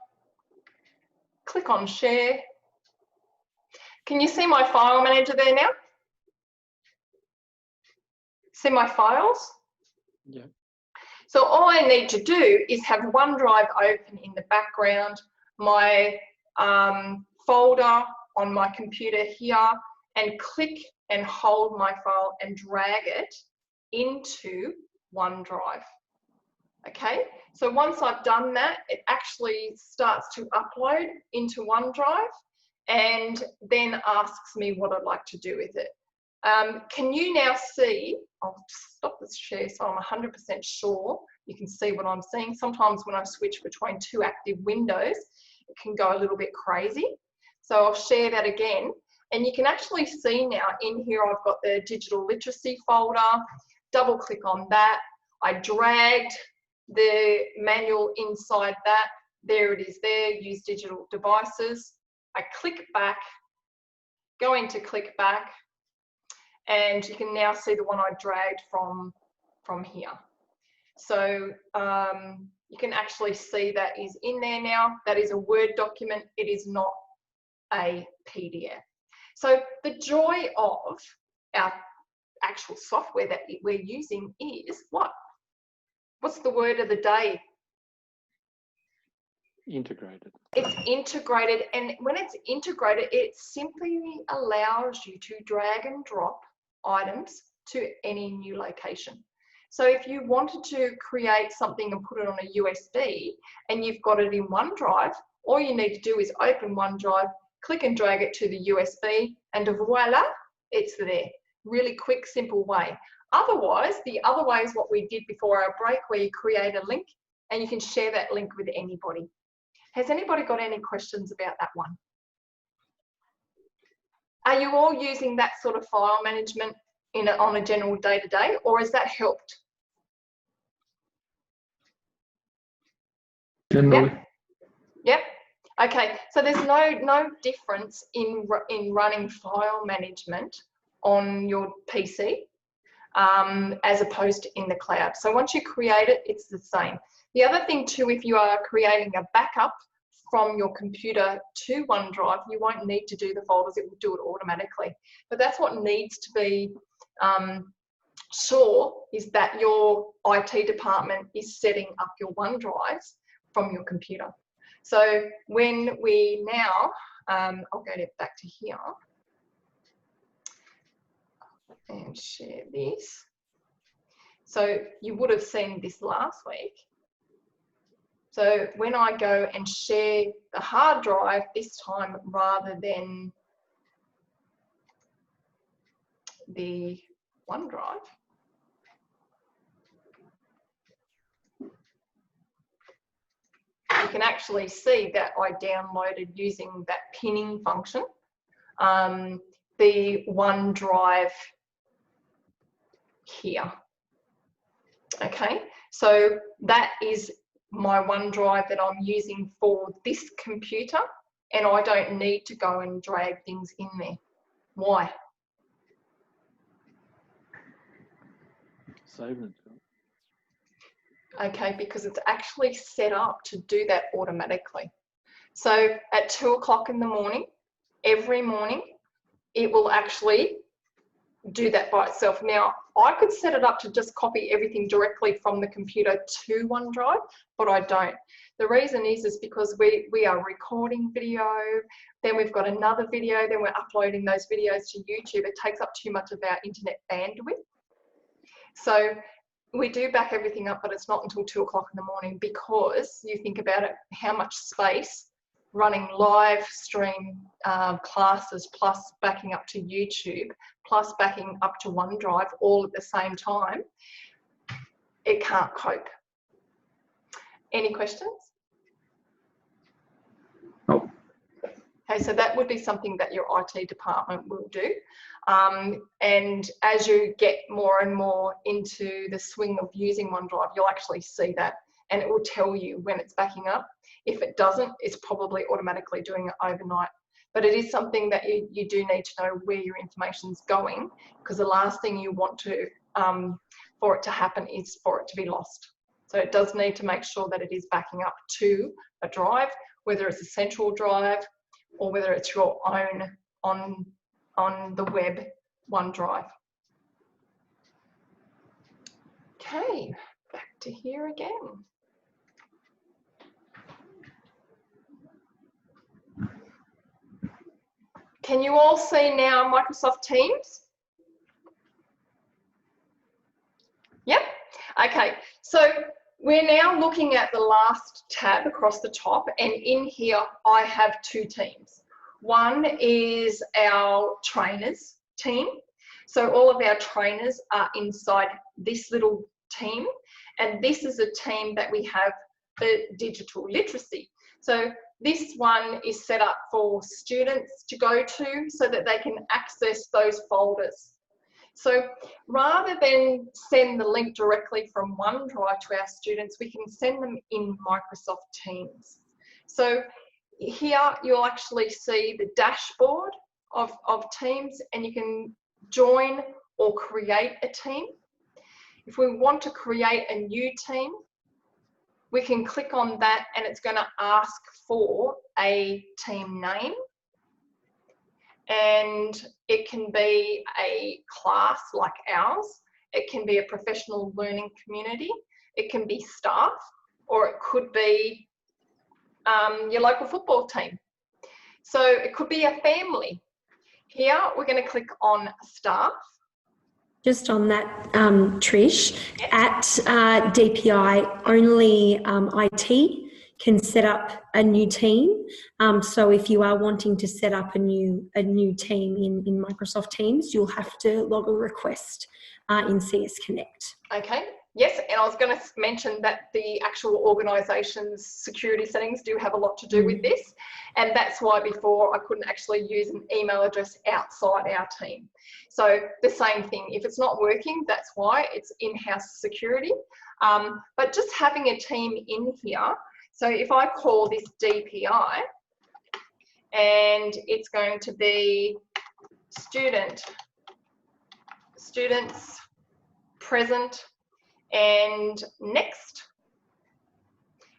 click on Share. Can you see my File Manager there now? See my files? Yeah. So all I need to do is have OneDrive open in the background, my folder on my computer here, and click and hold my file and drag it into OneDrive. Okay, so once I've done that, it actually starts to upload into OneDrive and then asks me what I'd like to do with it. Can you now see, I'll stop this share so I'm 100% sure you can see what I'm seeing. Sometimes when I switch between two active windows, it can go a little bit crazy. So I'll share that again. And you can actually see now in here, I've got the digital literacy folder, double click on that. I dragged the manual inside that. There it is there, use digital devices. I click back, go into click back, and you can now see the one I dragged from here. So you can actually see that is in there now. That is a Word document. It is not a PDF. So the joy of our actual software that we're using is what? What's the word of the day? Integrated. It's integrated, and when it's integrated, it simply allows you to drag and drop items to any new location. So if you wanted to create something and put it on a USB and you've got it in OneDrive, all you need to do is open OneDrive, click and drag it to the USB, and voila, it's there. Really quick, simple way. Otherwise, the other way is what we did before our break, where you create a link and you can share that link with anybody. Has anybody got any questions about that one? Are you all using that sort of file management on a general day-to-day, or has that helped? Generally. Yep. Okay, so there's no difference in running file management on your PC as opposed to in the cloud. So once you create it, it's the same. The other thing too, if you are creating a backup from your computer to OneDrive, you won't need to do the folders, it will do it automatically. But that's what needs to be sure, is that your IT department is setting up your OneDrives from your computer. So when we now, I'll go back to here and share this. So you would have seen this last week. So when I go and share the hard drive this time rather than the OneDrive, you can actually see that I downloaded using that pinning function, the OneDrive here. Okay, so that is my OneDrive that I'm using for this computer and I don't need to go and drag things in there. Why? Saving it. Okay, because it's actually set up to do that automatically. So at 2 o'clock in the morning, every morning, it will actually do that by itself. Now, I could set it up to just copy everything directly from the computer to OneDrive, but I don't. The reason is because we are recording video, then we've got another video, then we're uploading those videos to YouTube. It takes up too much of our internet bandwidth. So we do back everything up, but it's not until 2 o'clock in the morning, because you think about it, how much space running live stream classes, plus backing up to YouTube, plus backing up to OneDrive all at the same time, it can't cope. Any questions? No. Okay, so that would be something that your IT department will do. And as you get more and more into the swing of using OneDrive, you'll actually see that, and it will tell you when it's backing up. If it doesn't, it's probably automatically doing it overnight. But it is something that you do need to know where your information's going, because the last thing you want to for it to happen is for it to be lost. So it does need to make sure that it is backing up to a drive, whether it's a central drive or whether it's your own on the web OneDrive. Okay, back to here again. Can you all see now Microsoft Teams? Yep. Okay, so we're now looking at the last tab across the top, and in here I have two teams. One is our trainers team. So all of our trainers are inside this little team, and this is a team that we have for digital literacy. So this one is set up for students to go to so that they can access those folders. So rather than send the link directly from OneDrive to our students, we can send them in Microsoft Teams. So here you'll actually see the dashboard of Teams, and you can join or create a team. If we want to create a new team, we can click on that, and it's going to ask for a team name, and it can be a class like ours, it can be a professional learning community, it can be staff, or it could be your local football team. So it could be a family. Here we're going to click on staff. Just on that, Trish, at DPI, only IT can set up a new team. So if you are wanting to set up a new team in Microsoft Teams, you'll have to log a request in CS Connect. Okay. Yes, and I was going to mention that the actual organisation's security settings do have a lot to do with this, and that's why before I couldn't actually use an email address outside our team. So the same thing, if it's not working, that's why it's in-house security. But just having a team in here, so if I call this DPI, and it's going to be students present and next,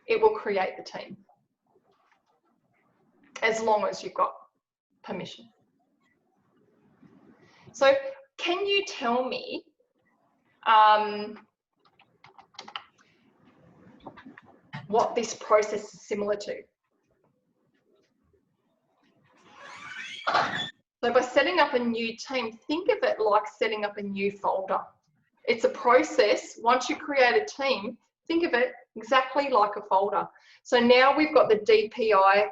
it will create the team, as long as you've got permission. So can you tell me what this process is similar to? So by setting up a new team, think of it like setting up a new folder. It's a process. Once you create a team, think of it exactly like a folder. So now we've got the DPI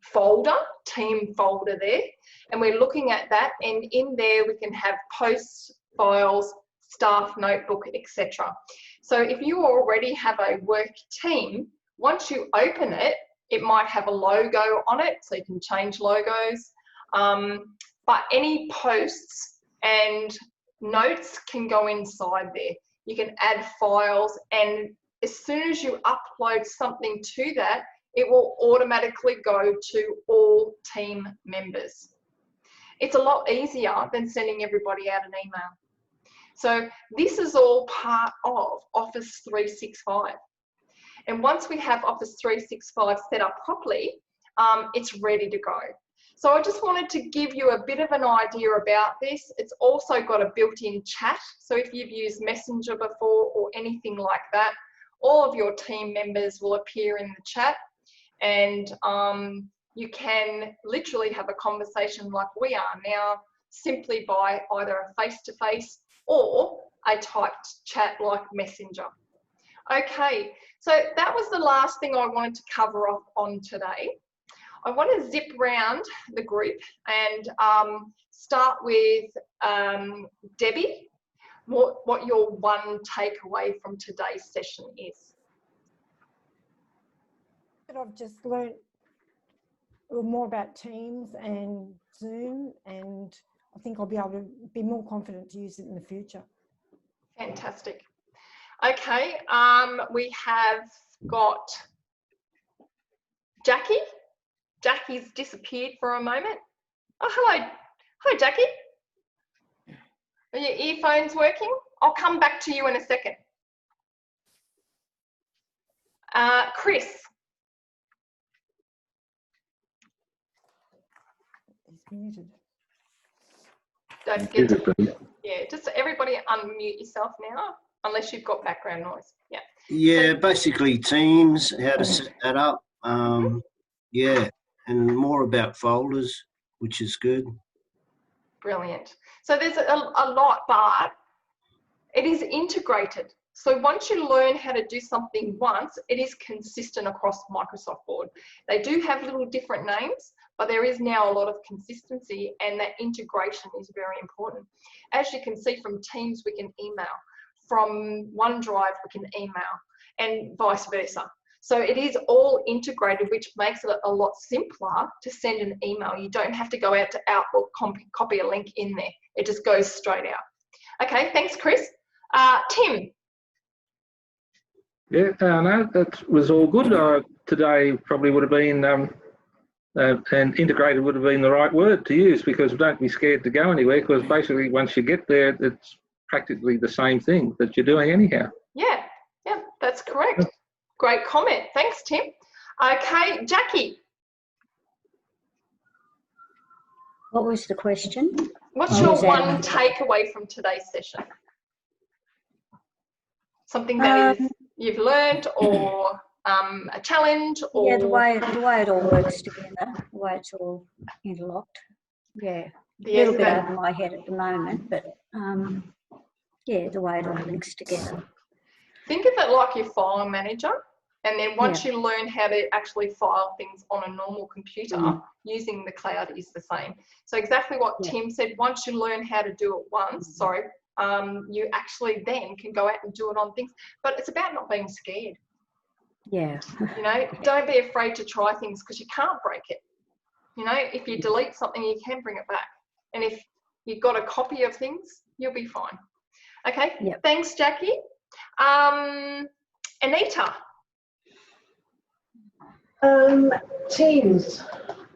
folder, team folder there, and we're looking at that, and in there we can have posts, files, staff notebook, etc. So if you already have a work team, once you open it, it might have a logo on it, so you can change logos, but any posts and notes can go inside there. You can add files, and as soon as you upload something to that, it will automatically go to all team members. It's a lot easier than sending everybody out an email. So this is all part of Office 365. And once we have Office 365 set up properly, it's ready to go. So I just wanted to give you a bit of an idea about this. It's also got a built-in chat. So if you've used Messenger before or anything like that, all of your team members will appear in the chat, and you can literally have a conversation like we are now, simply by either a face-to-face or a typed chat like Messenger. Okay, so that was the last thing I wanted to cover off on today. I want to zip round the group and start with Debbie, what your one takeaway from today's session is. I've just learned more about Teams and Zoom, and I think I'll be able to be more confident to use it in the future. Fantastic. Okay, we have got Jackie. Jackie's disappeared for a moment. Oh, hello. Hi, Jackie. Are your earphones working? I'll come back to you in a second. Chris. He's muted. Don't forget to, yeah, just everybody unmute yourself now, unless you've got background noise. Yeah. Yeah, basically Teams, how to set that up. Yeah, and more about folders, which is good. Brilliant. So there's a lot, but it is integrated. So once you learn how to do something once, it is consistent across Microsoft Board. They do have little different names, but there is now a lot of consistency, and that integration is very important. As you can see, from Teams, we can email. From OneDrive, we can email, and vice versa. So it is all integrated, which makes it a lot simpler to send an email. You don't have to go out to Outlook, copy a link in there. It just goes straight out. Okay, thanks, Chris. Tim. Yeah, no, that was all good. Today probably would have been, and integrated would have been the right word to use, because don't be scared to go anywhere, because basically once you get there, it's practically the same thing that you're doing anyhow. Yeah, yeah, that's correct. Great comment. Thanks, Tim. Okay, Jackie. What was the question? What's your one takeaway from today's session? Something that you've learned, or a challenge, or yeah, the way it all works together, the way it's all interlocked. Yeah, a little bit over my head at the moment, but yeah, the way it all links together. Think of it like your file manager, and then once you learn how to actually file things on a normal computer, using the cloud is the same. So exactly what Tim said, once you learn how to do it once, you actually then can go out and do it on things. But it's about not being scared. Yeah. You know, don't be afraid to try things, because you can't break it. You know, if you delete something, you can bring it back. And if you've got a copy of things, you'll be fine. Okay, thanks, Jackie. Anita. Teams.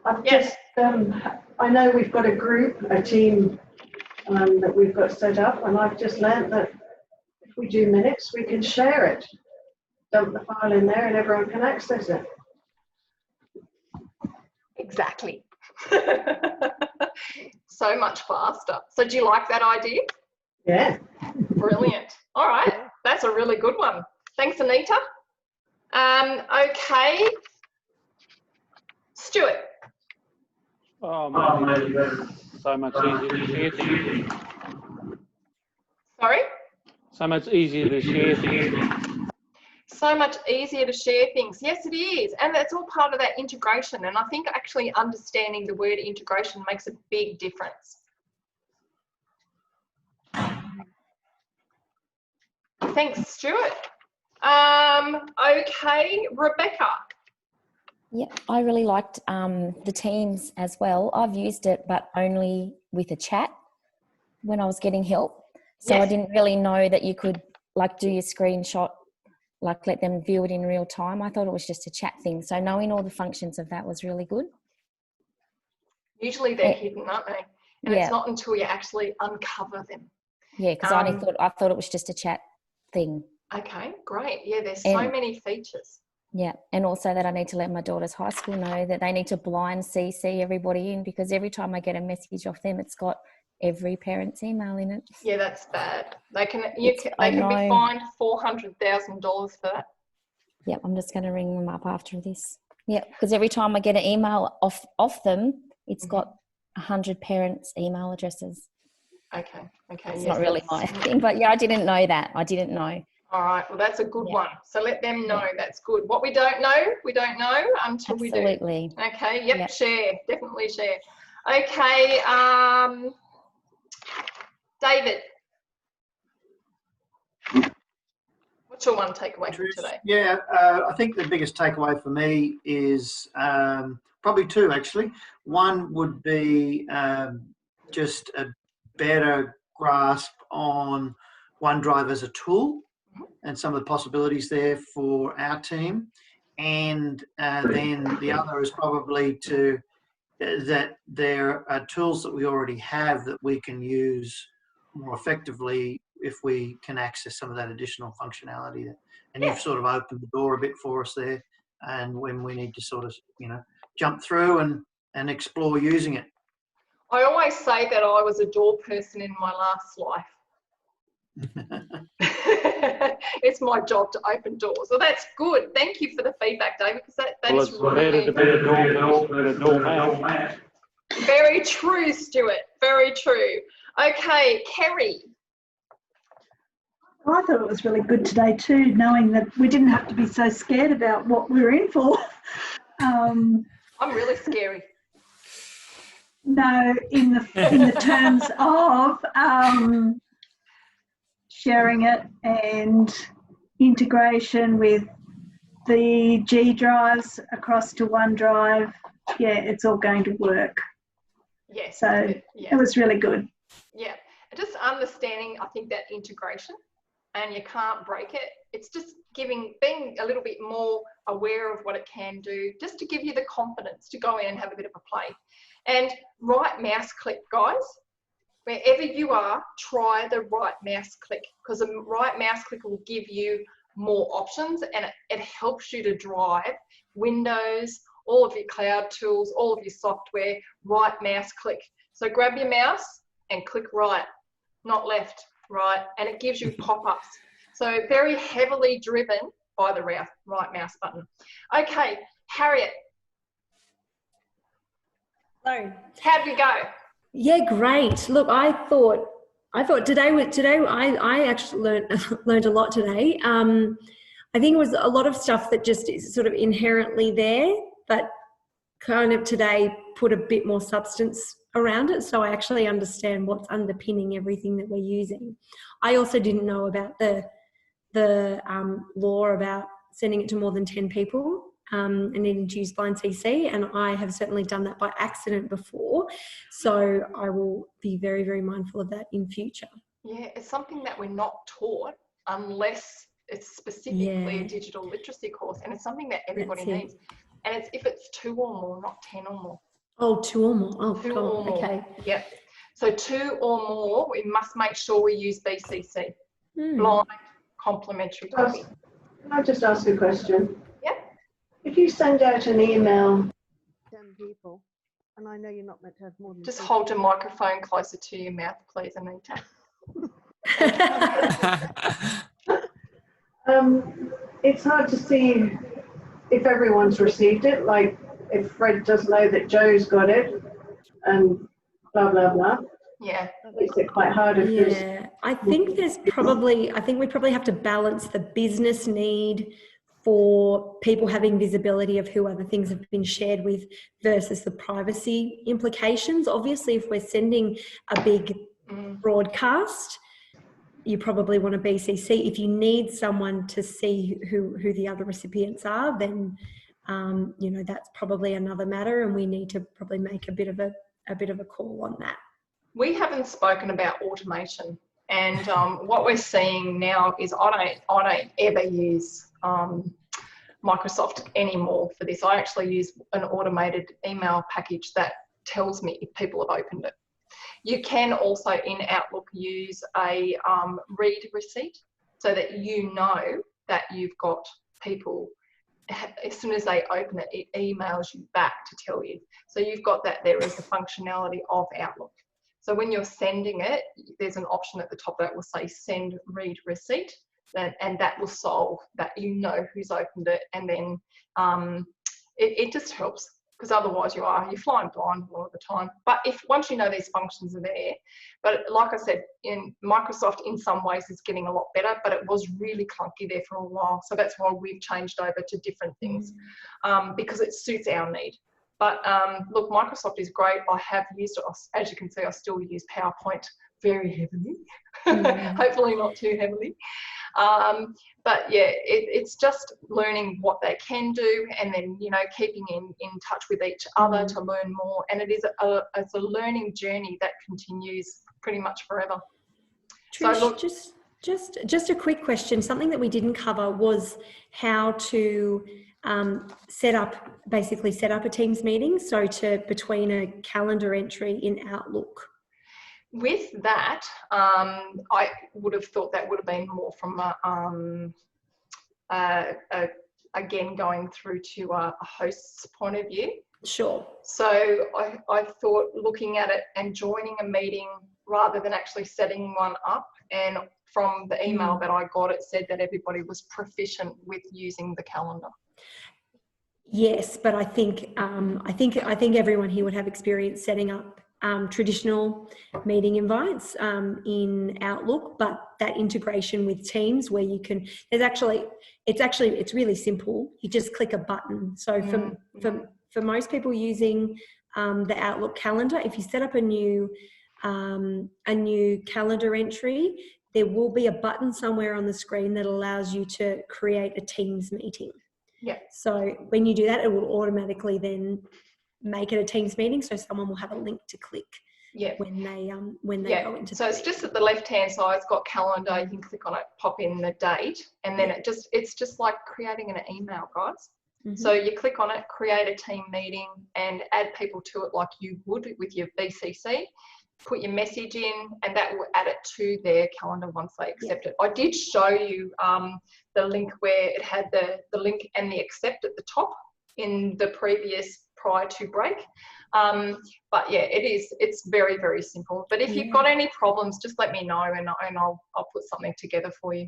I've just, I know we've got a team that we've got set up, and I've just learnt that if we do minutes, we can share it. Dump the file in there and everyone can access it. Exactly. So much faster. So do you like that idea? Yeah. Brilliant. All right. That's a really good one. Thanks, Anita. Okay. Stuart. Oh, man, so much easier to share things. Sorry? So much easier to share things. So much easier to share things. Yes, it is. And that's all part of that integration. And I think actually understanding the word integration makes a big difference. Thanks, Stuart. Okay, Rebecca. Yeah, I really liked the Teams as well. I've used it, but only with a chat when I was getting help. So I didn't really know that you could like do your screenshot like let them view it in real time. I thought it was just a chat thing. So knowing all the functions of that was really good. Usually they're hidden, aren't they? And yeah. It's not until you actually uncover them. Yeah, because I thought it was just a chat thing. Okay, great. Yeah, there's so many features. Yeah, and also that I need to let my daughter's high school know that they need to blind CC everybody in, because every time I get a message off them, it's got every parent's email in it. Yeah, that's bad. They can be fined $400,000 for that. Yeah, I'm just going to ring them up after this. Yeah, because every time I get an email off them, it's got 100 parents' email addresses. Okay. It's not really my thing, but yeah, I didn't know that. I didn't know. All right, well, that's a good one. So let them know. That's good. What we don't know until we do. Absolutely. Okay, yep, share. Definitely share. Okay, David. What's your one takeaway from today? Yeah, I think the biggest takeaway for me is probably two, actually. One would be just a better grasp on OneDrive as a tool and some of the possibilities there for our team. And then the other is probably that there are tools that we already have that we can use more effectively if we can access some of that additional functionality. And you've sort of opened the door a bit for us there, and when we need to sort of, jump through and explore using it. I always say that I was a door person in my last life. It's my job to open doors. So that's good. Thank you for the feedback, David, because that is really very true, Stuart. Very true. Okay, Kerry. I thought it was really good today too, knowing that we didn't have to be so scared about what we're in for. I'm really scary. No, in the terms of sharing it and integration with the G drives across to OneDrive. Yeah, it's all going to work. Yes. So it was really good. Yeah, just understanding, I think, that integration, and you can't break it. It's just being a little bit more aware of what it can do, just to give you the confidence to go in and have a bit of a play. And right mouse click, guys. Wherever you are, try the right mouse click, because the right mouse click will give you more options, and it helps you to drive Windows, all of your cloud tools, all of your software, right mouse click. So grab your mouse and click right, not left, right, and it gives you pop-ups. So very heavily driven by the right mouse button. Okay, Harriet. Hello. How'd you go? Yeah, great. Look, I thought today I actually learned a lot today. I think it was a lot of stuff that just is sort of inherently there, but kind of today put a bit more substance around it. So I actually understand what's underpinning everything that we're using. I also didn't know about the law about sending it to more than 10 people. And needing to use blind CC, and I have certainly done that by accident before, so I will be very, very mindful of that in future. Yeah, it's something that we're not taught unless it's specifically a digital literacy course, and it's something that everybody needs. And if it's 2 or more, not 10 or more. Oh, 2 or more. Oh, 2 or more. Okay. Yep. So 2 or more, we must make sure we use BCC. Blind complementary copy. Can I just ask a question? Yeah. If you send out an email to 10 people, and I know you're not meant to have more than just hold your microphone closer to your mouth, please, Anita. It's hard to see if everyone's received it. Like if Fred does know that Joe's got it, and blah blah blah. Yeah, that makes it quite hard. If I think we probably have to balance the business need for people having visibility of who other things have been shared with versus the privacy implications. Obviously, if we're sending a big broadcast, you probably want a BCC. If you need someone to see who the other recipients are, then that's probably another matter, and we need to probably make a bit of a call on that. We haven't spoken about automation, and what we're seeing now is I don't ever use Microsoft anymore for this. I actually use an automated email package that tells me if people have opened it. You can also in Outlook use a read receipt so that you know that you've got people, as soon as they open it, it emails you back to tell you. So you've got that there as the functionality of Outlook. So when you're sending it, there's an option at the top that will say send read receipt, and that will solve that, you know who's opened it, and then it just helps, because otherwise you're flying blind all of the time. But once you know these functions are there, but like I said, in Microsoft in some ways is getting a lot better, but it was really clunky there for a while. So that's why we've changed over to different things, because it suits our need. But look, Microsoft is great. I have used it, as you can see, I still use PowerPoint very heavily, hopefully not too heavily. But yeah, it's just learning what they can do, and then, you know, keeping in touch with each other to learn more. And it's a learning journey that continues pretty much forever. Trish, so look, just a quick question. Something that we didn't cover was how to set up a Teams meeting. So between a calendar entry in Outlook. With that, I would have thought that would have been more from again, going through to a host's point of view. Sure. So I thought looking at it and joining a meeting rather than actually setting one up. And from the email that I got, it said that everybody was proficient with using the calendar. Yes, but I think everyone here would have experience setting up traditional meeting invites in Outlook, but that integration with Teams where you can, it's really simple. You just click a button. So for most people using the Outlook calendar, if you set up a new calendar entry, there will be a button somewhere on the screen that allows you to create a Teams meeting. Yeah. So when you do that, it will automatically then make it a Teams meeting, so someone will have a link to click when they go into. So it's just at the left hand side, it's got calendar. You can click on it, pop in the date, and then it's just like creating an email, guys. So you click on it, create a team meeting, and add people to it like you would with your BCC. Put your message in, and that will add it to their calendar once they accept it. I did show you the link where it had the link and the accept at the top in the previous prior to break. But yeah, it's very, very simple. But if you've got any problems, just let me know, and I'll put something together for you.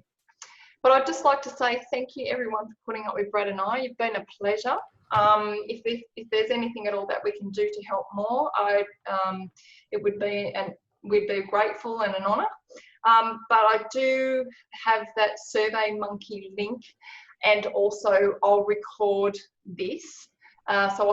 But I'd just like to say thank you everyone for putting up with Brad and I. You've been a pleasure. If there's anything at all that we can do to help more, it would be, and we'd be grateful and an honour. But I do have that SurveyMonkey link, and also I'll record this. So